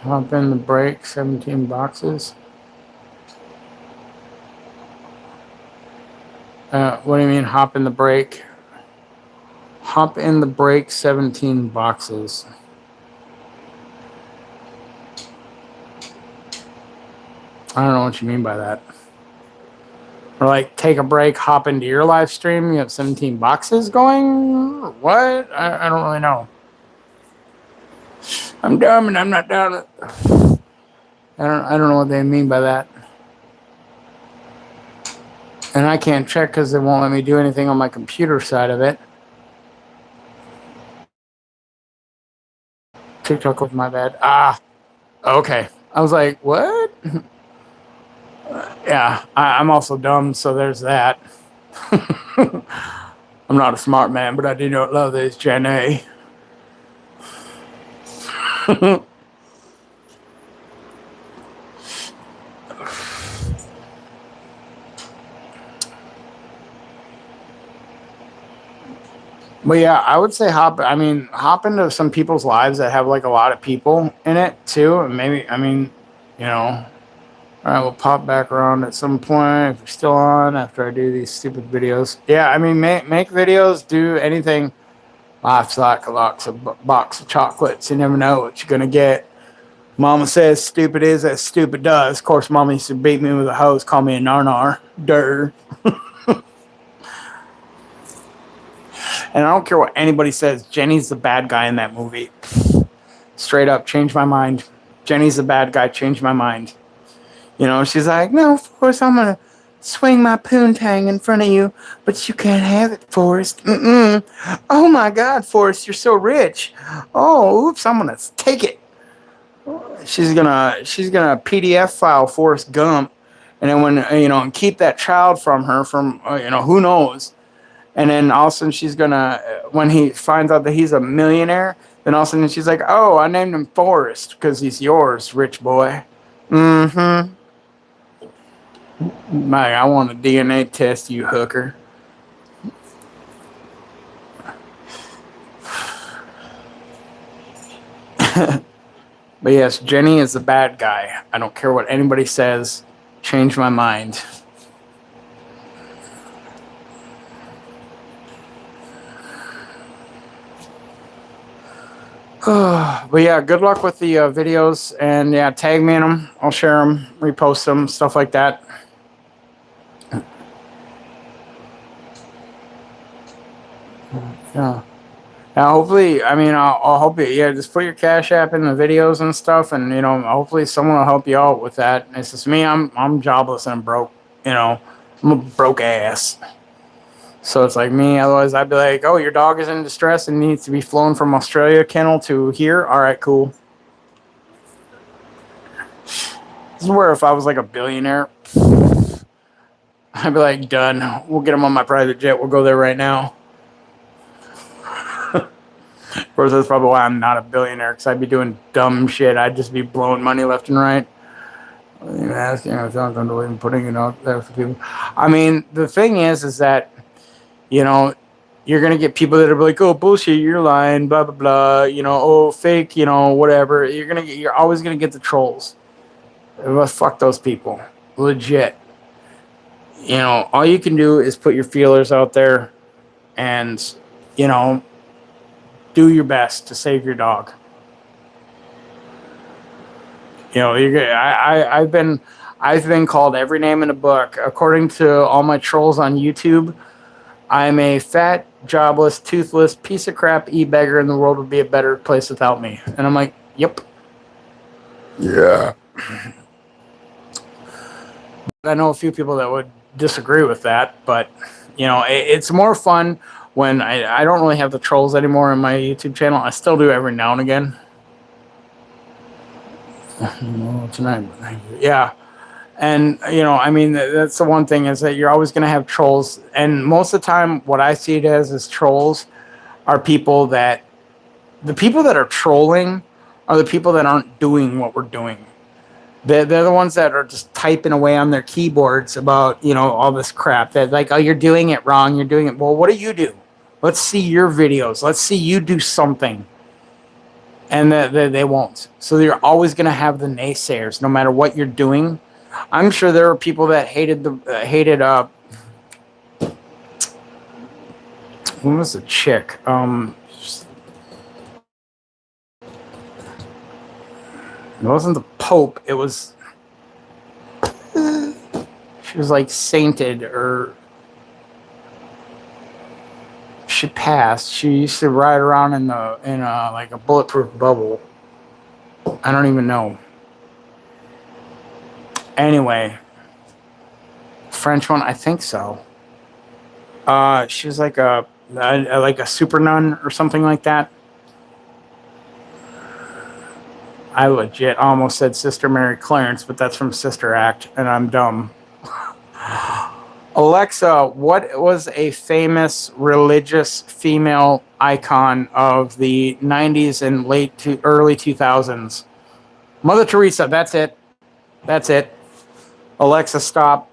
Hop in the break, 17 boxes. What do you mean, hop in the break? Hop in the break, 17 boxes. I don't know what you mean by that. Or like, take a break, hop into your live stream, you have 17 boxes going? What? I don't really know. I'm dumb and I'm not down it. I don't know what they mean by that. And I can't check because they won't let me do anything on my computer side of it. TikTok was my bad. Okay. I was like, what? Yeah, I'm also dumb, so there's that. I'm not a smart man, but I do not love this Gen A. But yeah, I would say hop into some people's lives that have like a lot of people in it too. And maybe, all right, we'll pop back around at some point if you're still on after I do these stupid videos. Yeah, make videos, do anything. Life's like a box of chocolates. You never know what you're going to get. Mama says stupid is as stupid does. Of course, Mama used to beat me with a hose, call me a nar. Durr. And I don't care what anybody says. Jenny's the bad guy in that movie. Straight up, changed my mind. Jenny's the bad guy, changed my mind. She's like, no, of course I'm going to swing my poontang in front of you, but you can't have it, Forrest. Mm-mm. Oh my God, Forrest, you're so rich. Oh, oops, I'm going to take it. She's gonna PDF file Forrest Gump, and then when and keep that child from her from who knows. And then all of a sudden she's gonna, when he finds out that he's a millionaire, then all of a sudden she's like, oh, I named him Forrest because he's yours, rich boy. Mm-hmm. Mike, I want a DNA test, you hooker. But yes, Jenny is the bad guy. I don't care what anybody says. Change my mind. But yeah, good luck with the videos, and yeah, tag me in them. I'll share them, repost them, stuff like that. Yeah. Now, hopefully, I'll help you. Yeah, just put your Cash App in the videos and stuff, and hopefully someone will help you out with that. It's just me. I'm jobless and I'm broke. I'm a broke ass. So it's like me. Otherwise, I'd be like, oh, your dog is in distress and needs to be flown from Australia kennel to here. All right, cool. This is where if I was like a billionaire, I'd be like, done. We'll get him on my private jet. We'll go there right now. Of course, that's probably why I'm not a billionaire, because I'd be doing dumb shit. I'd just be blowing money left and right. Asking if I'm even putting it out there for people. I mean, the thing is that, you know, you're going to get people that are like, oh, bullshit, you're lying, blah, blah, blah, you know, oh, fake, you know, whatever. You're always going to get the trolls. Well, fuck those people. Legit. You know, all you can do is put your feelers out there and, you know, do your best to save your dog. You know, I've been called every name in the book. According to all my trolls on YouTube, I'm a fat, jobless, toothless piece of crap e-beggar, and the world would be a better place without me. And I'm like, yep. Yeah. I know a few people that would disagree with that, but, you know, it's more fun when I don't really have the trolls anymore in my YouTube channel. I still do every now and again. Tonight. Yeah. And, you know, I mean, that's the one thing, is that you're always going to have trolls. And most of the time, what I see it as trolls are people that, the people that are trolling are the people that aren't doing what we're doing. They're the ones that are just typing away on their keyboards about, you know, all this crap. That like, oh, you're doing it wrong. You're doing it. Well, what do you do? Let's see your videos. Let's see you do something. And they won't. So you're always going to have the naysayers, no matter what you're doing. I'm sure there are people that hated who was the chick? It wasn't the Pope. It was, she was like sainted, or she passed. She used to ride around in like a bulletproof bubble. I don't even know. Anyway, French one, I think so. She was like a super nun or something like that. I legit almost said Sister Mary Clarence, but that's from Sister Act, and I'm dumb. Alexa, what was a famous religious female icon of the 90s and early 2000s? Mother Teresa, that's it. That's it. Alexa, stop.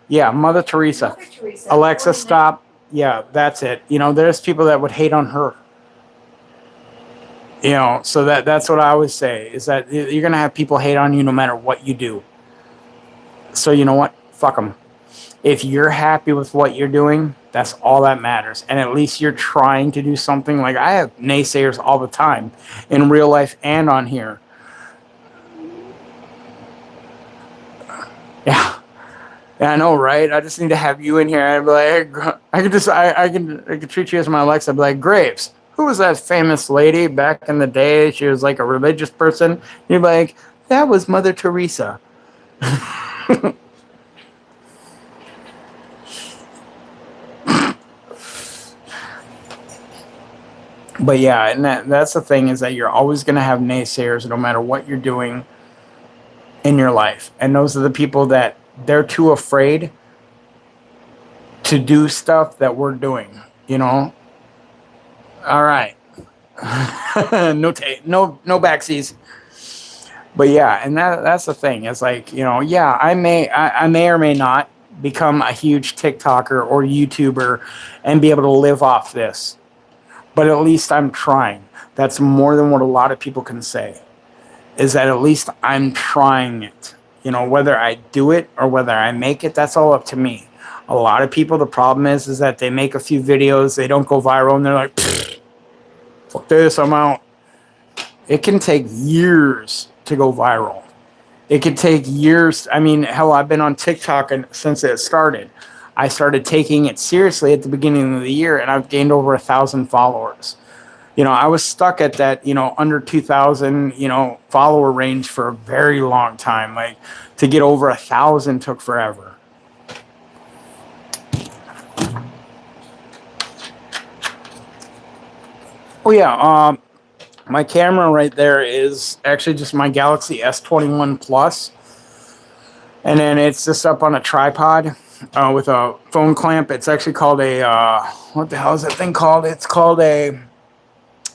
Yeah, Mother Teresa. Mother Teresa. Alexa, stop. Yeah, that's it. You know, there's people that would hate on her. You know, so that's what I always say, is that you're going to have people hate on you no matter what you do. So you know what? Fuck them. If you're happy with what you're doing, that's all that matters. And at least you're trying to do something. Like, I have naysayers all the time in real life and on here. Yeah. Yeah, I know, right? I just need to have you in here. I'd be like, I can treat you as my Alexa. I'd be like, Graves, who was that famous lady back in the day? She was like a religious person. And you'd be like, that was Mother Teresa. But yeah, and that's the thing, is that you're always going to have naysayers no matter what you're doing in your life. And those are the people that they're too afraid to do stuff that we're doing, you know? All right. No backsies. But yeah, and that's the thing. It's like, you know, yeah, I may or may not become a huge TikToker or YouTuber and be able to live off this. But at least I'm trying. That's more than what a lot of people can say. Is that at least I'm trying it. You know, whether I do it or whether I make it, that's all up to me. A lot of people, the problem is that they make a few videos, they don't go viral, and they're like, fuck this, I'm out. It can take years to go viral. It could take years. I mean, hell, I've been on TikTok since it started. I started taking it seriously at the beginning of the year, and I've gained over 1,000 followers. You know, I was stuck at that, you know, under 2,000, you know, follower range for a very long time. Like, to get over 1,000 took forever. Oh yeah, my camera right there is actually just my Galaxy S21 Plus, and then it's just up on a tripod with a phone clamp. It's actually called a what the hell is that thing called? It's called a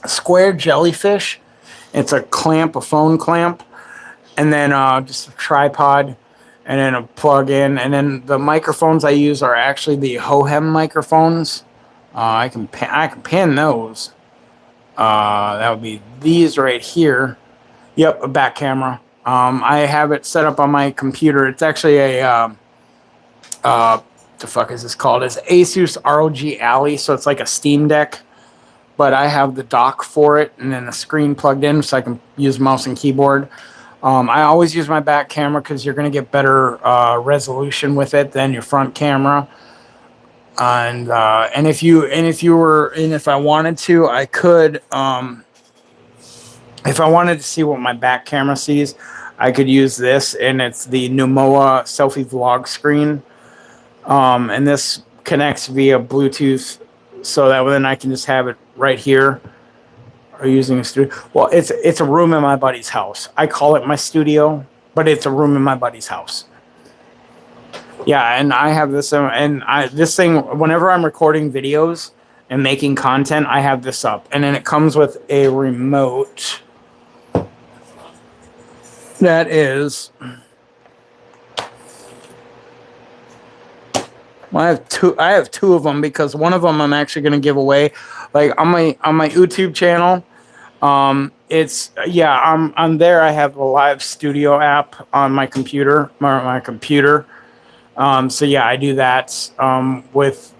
square jellyfish. It's a clamp, a phone clamp, and then just a tripod, and then a plug-in. And then the microphones I use are actually the Hohem microphones. I can pin those. That would be these right here. Yep, a back camera. I have it set up on my computer. It's actually a the fuck is this called? It's Asus ROG Ally, so it's like a Steam Deck, but I have the dock for it and then a screen plugged in so I can use mouse and keyboard. I always use my back camera because you're going to get better resolution with it than your front camera. And if I wanted to, I could. If I wanted to see what my back camera sees, I could use this, and it's the Numoa selfie vlog screen. And this connects via Bluetooth, so that then I can just have it right here, or using a studio. Well, it's a room in my buddy's house. I call it my studio, but it's a room in my buddy's house. Yeah, and I have this, this thing. Whenever I'm recording videos and making content, I have this up, and then it comes with a remote. That is. Well, I have two of them because one of them I'm actually going to give away, like on my YouTube channel. I'm there. I have a live studio app on my computer. So yeah, I do that with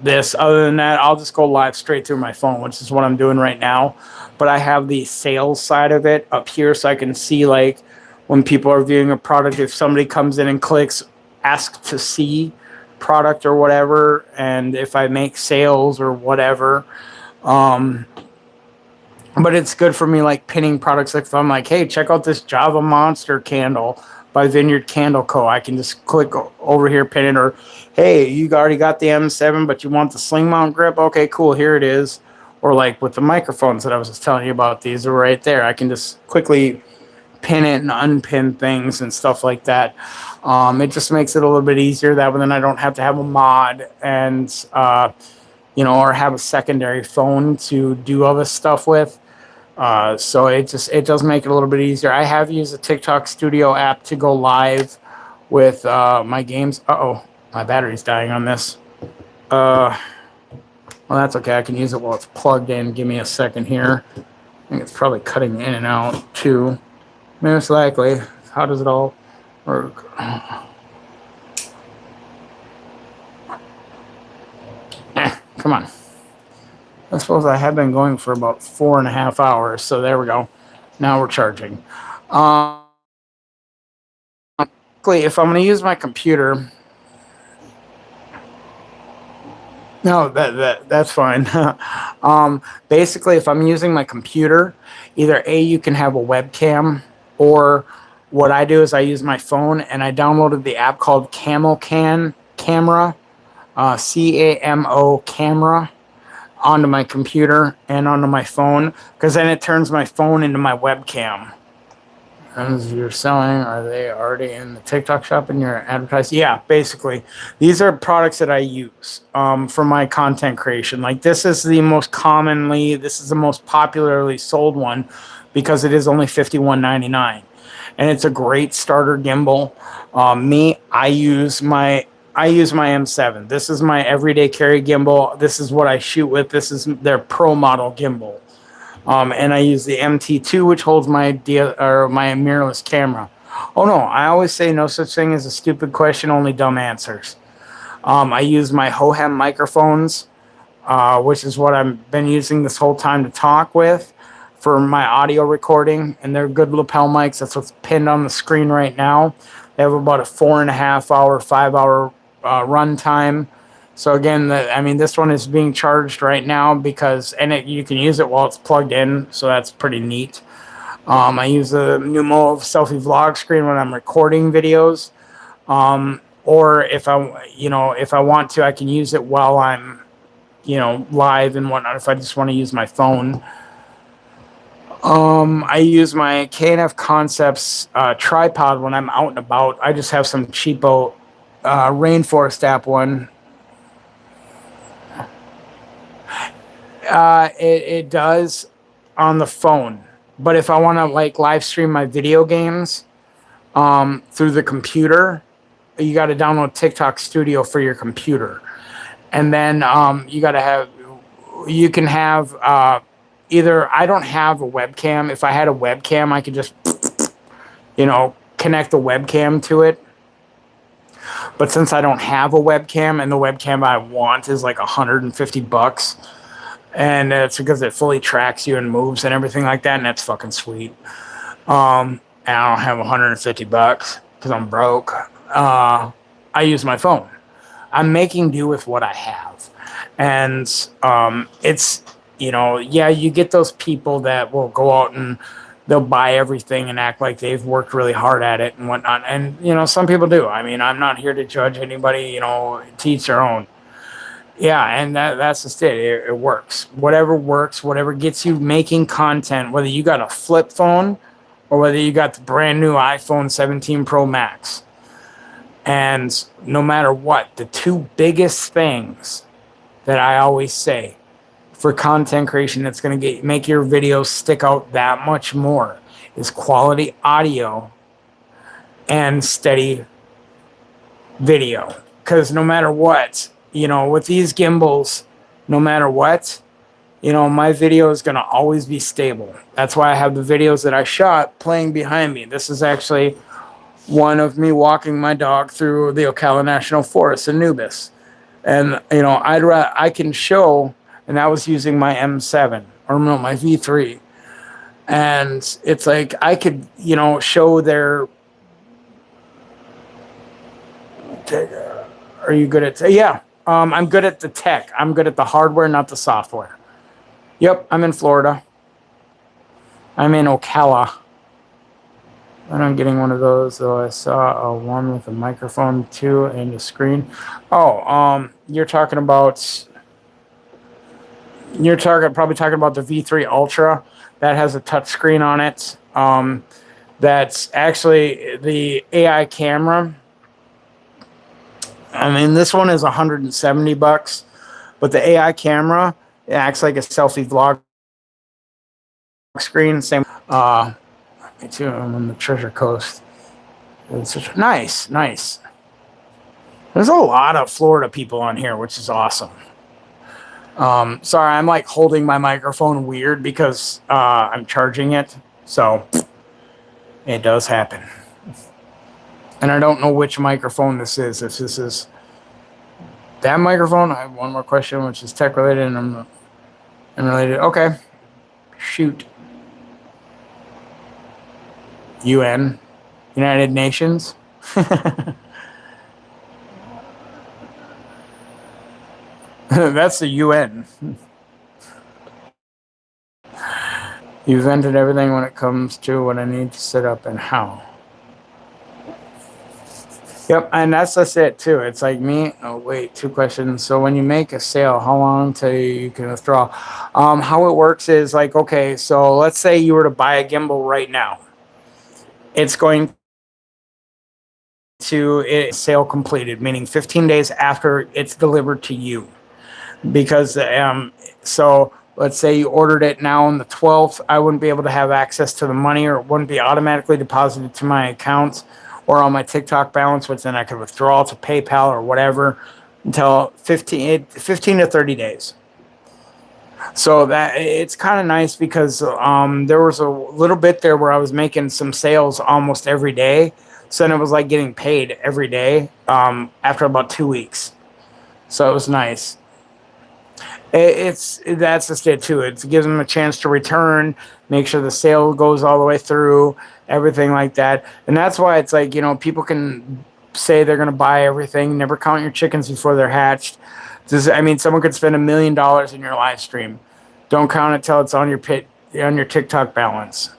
this. Other than that, I'll just go live straight through my phone, which is what I'm doing right now. But I have the sales side of it up here, so I can see like when people are viewing a product, if somebody comes in and clicks ask to see product or whatever, and if I make sales or whatever. But it's good for me, like pinning products. Like if I'm like, hey, check out this Java Monster candle by Vineyard Candle Co. I can just click over here, pin it, or hey, you already got the M7, but you want the sling mount grip? Okay, cool, here it is. Or like with the microphones that I was just telling you about, these are right there. I can just quickly pin it and unpin things and stuff like that. It just makes it a little bit easier that way. Then I don't have to have a mod and or have a secondary phone to do all this stuff with. So it does make it a little bit easier. I have used the TikTok Studio app to go live with my games. My battery's dying on this. Well, that's okay. I can use it while it's plugged in. Give me a second here. I think it's probably cutting in and out too. Most likely. How does it all work? Come on. I suppose I have been going for about 4.5 hours, so there we go. Now we're charging. If I'm going to use my computer, no, that's fine. Basically, if I'm using my computer, either you can have a webcam, or what I do is I use my phone, and I downloaded the app called Camera, CAMO Camera, onto my computer and onto my phone, because then it turns my phone into my webcam. As you're selling, are they already in the TikTok shop and you're advertising? Yeah, basically. These are products that I use for my content creation. Like this is the most popularly sold one because it is only $51.99. And it's a great starter gimbal. I use my M7. This is my everyday carry gimbal. This is what I shoot with. This is their pro model gimbal. And I use the MT2, which holds my mirrorless camera. Oh no, I always say no such thing as a stupid question, only dumb answers. I use my Hohem microphones, which is what I've been using this whole time to talk with for my audio recording, and they're good lapel mics. That's what's pinned on the screen right now. They have about a 4.5 hour, 5 hour run time. So again, this one is being charged right now because, you can use it while it's plugged in, so that's pretty neat. I use the Numoa selfie vlog screen when I'm recording videos, or if I want to, I can use it while I'm, live and whatnot. If I just want to use my phone, I use my K&F Concepts tripod when I'm out and about. I just have some cheapo Rainforest app one. It does. on the phone. But if I want to like live stream my video games through the computer, you got to download TikTok Studio for your computer. And then you can have either, I don't have a webcam. If I had a webcam, I could just, connect the webcam to it. But since I don't have a webcam, and the webcam I want is like $150, and it's because it fully tracks you and moves and everything like that, and that's fucking sweet. And I don't have $150 because I'm broke. I use my phone. I'm making do with what I have. And it's, you get those people that will go out and they'll buy everything and act like they've worked really hard at it and whatnot. And, some people do. I mean, I'm not here to judge anybody, to each their own. Yeah, and that's just it. It works. Whatever works, whatever gets you making content, whether you got a flip phone or whether you got the brand new iPhone 17 Pro Max. And no matter what, the two biggest things that I always say for content creation that's going to make your videos stick out that much more is quality audio and steady video. Because no matter what, with these gimbals, no matter what, my video is going to always be stable. That's why I have the videos that I shot playing behind me. This is actually one of me walking my dog through the Ocala National Forest in Nubis. And, I can show, and that was using my M7, or no, my V3. And it's like, I could, show their, are you good at, yeah, I'm good at the tech. I'm good at the hardware, not the software. Yep, I'm in Florida. I'm in Ocala. And I'm getting one of those, though. I saw one with a microphone, too, and a screen. Oh, you're probably talking about the V3 Ultra. That has a touch screen on it. That's actually the AI camera. I mean, this one is $170, but the AI camera, it acts like a selfie vlog screen. Same. Me too. I'm on the Treasure Coast. It's nice. There's a lot of Florida people on here, which is awesome. Sorry, I'm like holding my microphone weird because I'm charging it. So it does happen. And I don't know which microphone this is. If this is that microphone, I have one more question, which is tech related and unrelated. Okay. Shoot. UN, United Nations. That's the UN. You've invented everything when it comes to what I need to set up and how. Yep, and that's just it too. It's like me. Oh wait, two questions. So when you make a sale, how long till you can withdraw? How it works is like, okay, so let's say you were to buy a gimbal right now. It's going to sale completed, meaning 15 days after it's delivered to you. Because so let's say you ordered it now on the 12th, I wouldn't be able to have access to the money, or it wouldn't be automatically deposited to my account or on my TikTok balance, which then I could withdraw to PayPal or whatever until 15 to 30 days. So that it's kind of nice because there was a little bit there where I was making some sales almost every day. So then it was like getting paid every day after about 2 weeks. So it was nice. That's just it too. It gives them a chance to return, make sure the sale goes all the way through, everything like that. And that's why it's like, people can say they're going to buy everything. Never count your chickens before they're hatched. Someone could spend $1 million in your live stream. Don't count it till it's on your TikTok balance.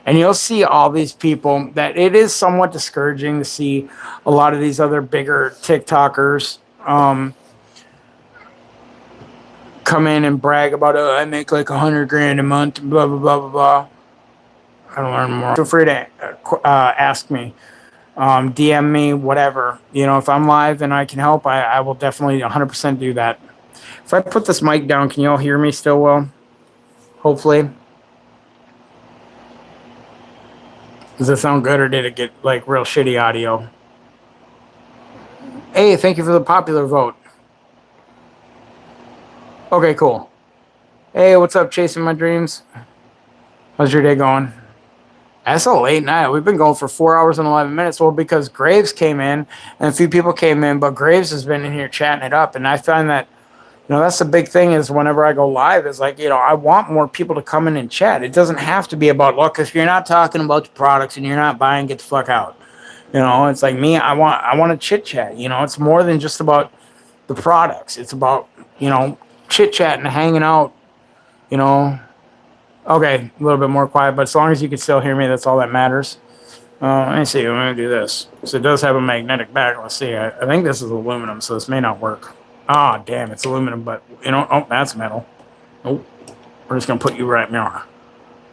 And you'll see all these people that it is somewhat discouraging to see a lot of these other bigger TikTokers come in and brag about, oh, I make like $100,000 a month, blah, blah, blah, blah, blah. I don't learn more. Feel free to ask me, DM me, whatever. If I'm live and I can help, I will definitely 100% do that. If I put this mic down, can you all hear me still well? Hopefully. Does it sound good or did it get like real shitty audio? Hey, thank you for the popular vote. Okay, cool. Hey, what's up, Chasing My Dreams? How's your day going? That's a late night. We've been going for 4 hours and 11 minutes. Well, because Graves came in and a few people came in, but Graves has been in here chatting it up. And I find that, that's the big thing is whenever I go live is like, I want more people to come in and chat. It doesn't have to be about, look, if you're not talking about the products and you're not buying, get the fuck out. It's like me, I want to chit chat. It's more than just about the products. It's about, chit chat and hanging out, Okay, a little bit more quiet, but as long as you can still hear me, that's all that matters. Let me see. I'm going to do this. So it does have a magnetic back. Let's see. I think this is aluminum, so this may not work. Ah, damn, it's aluminum, but, oh, that's metal. Oh, we're just going to put you right there.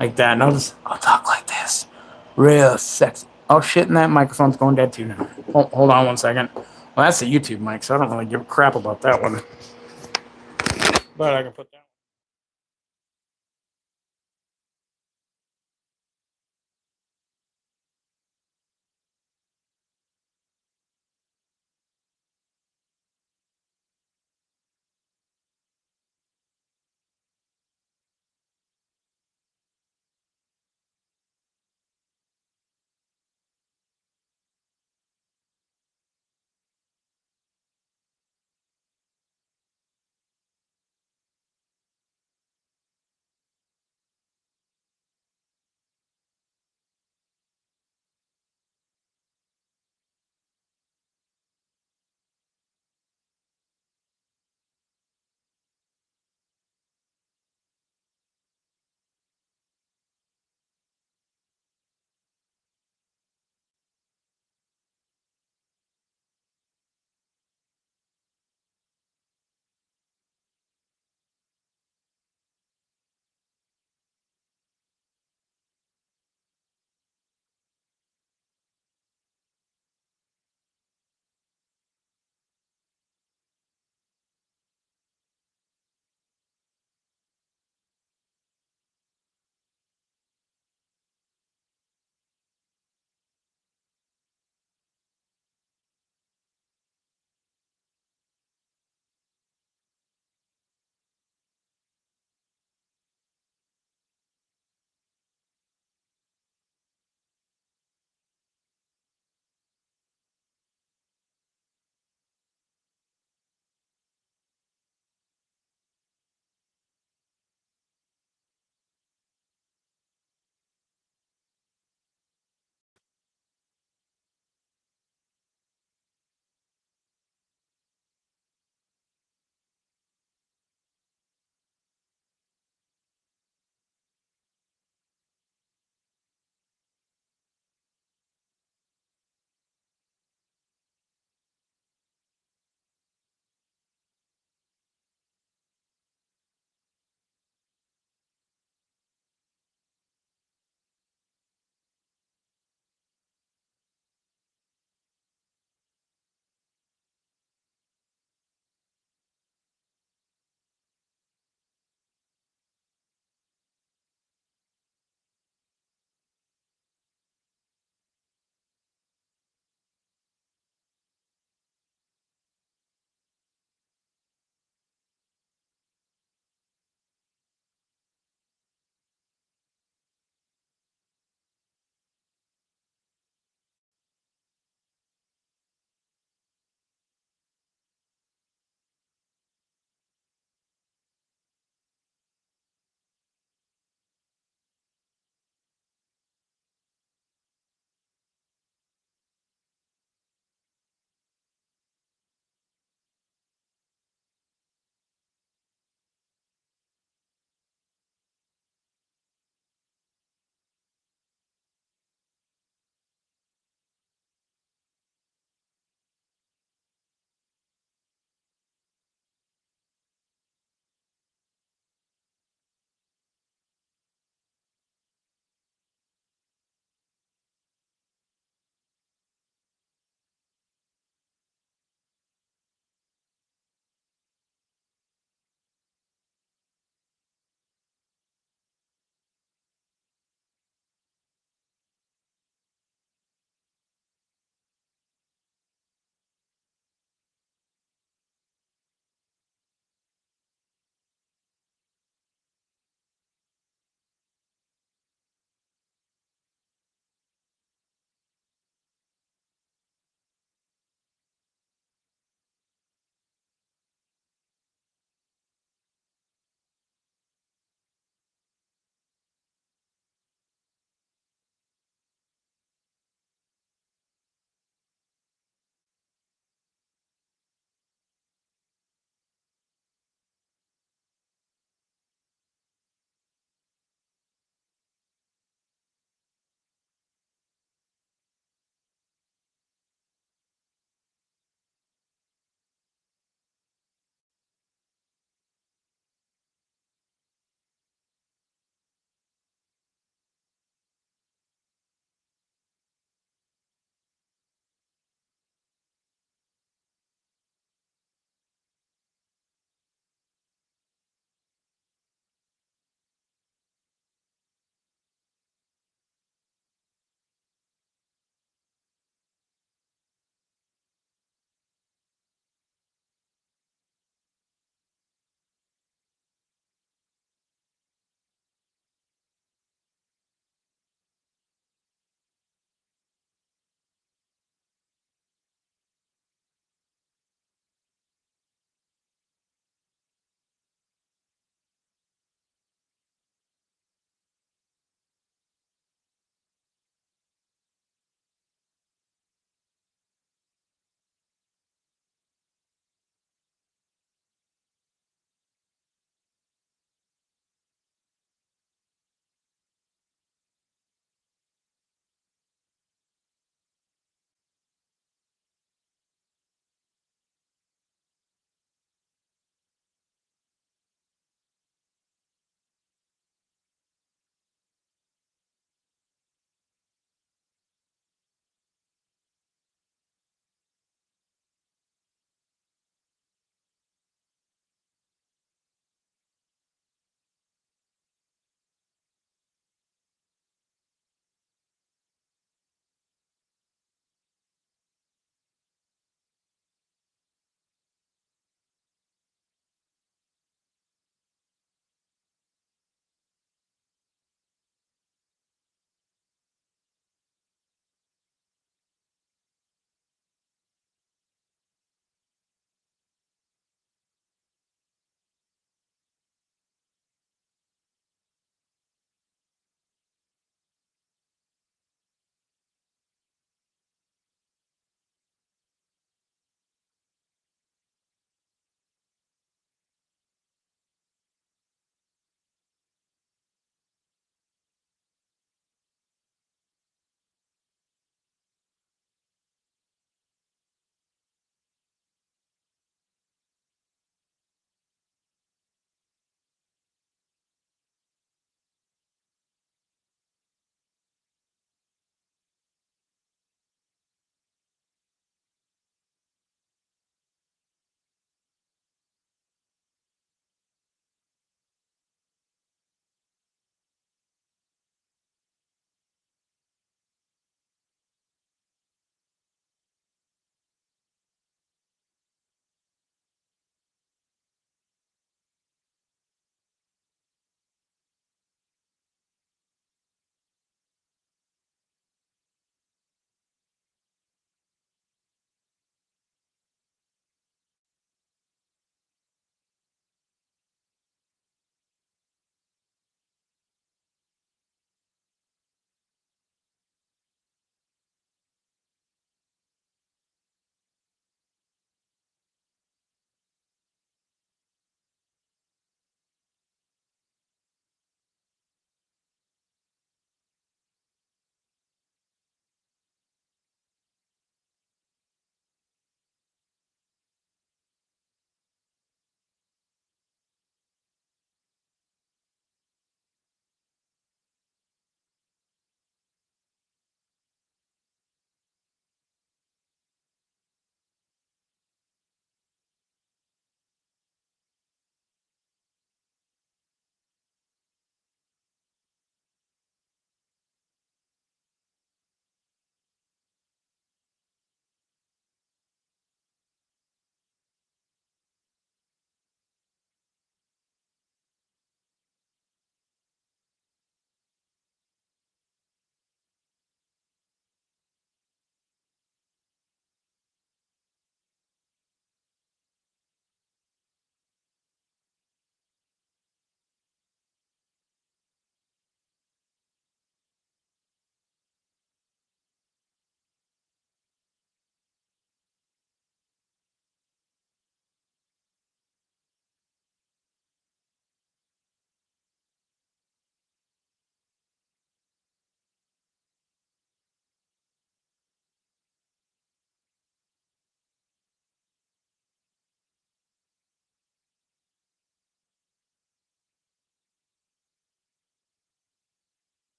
Like that. Notice, I'll talk like this. Real sexy. Oh, shit, and that microphone's going dead too now. Hold on 1 second. Well, that's the YouTube mic, so I don't really give a crap about that one. But I can put that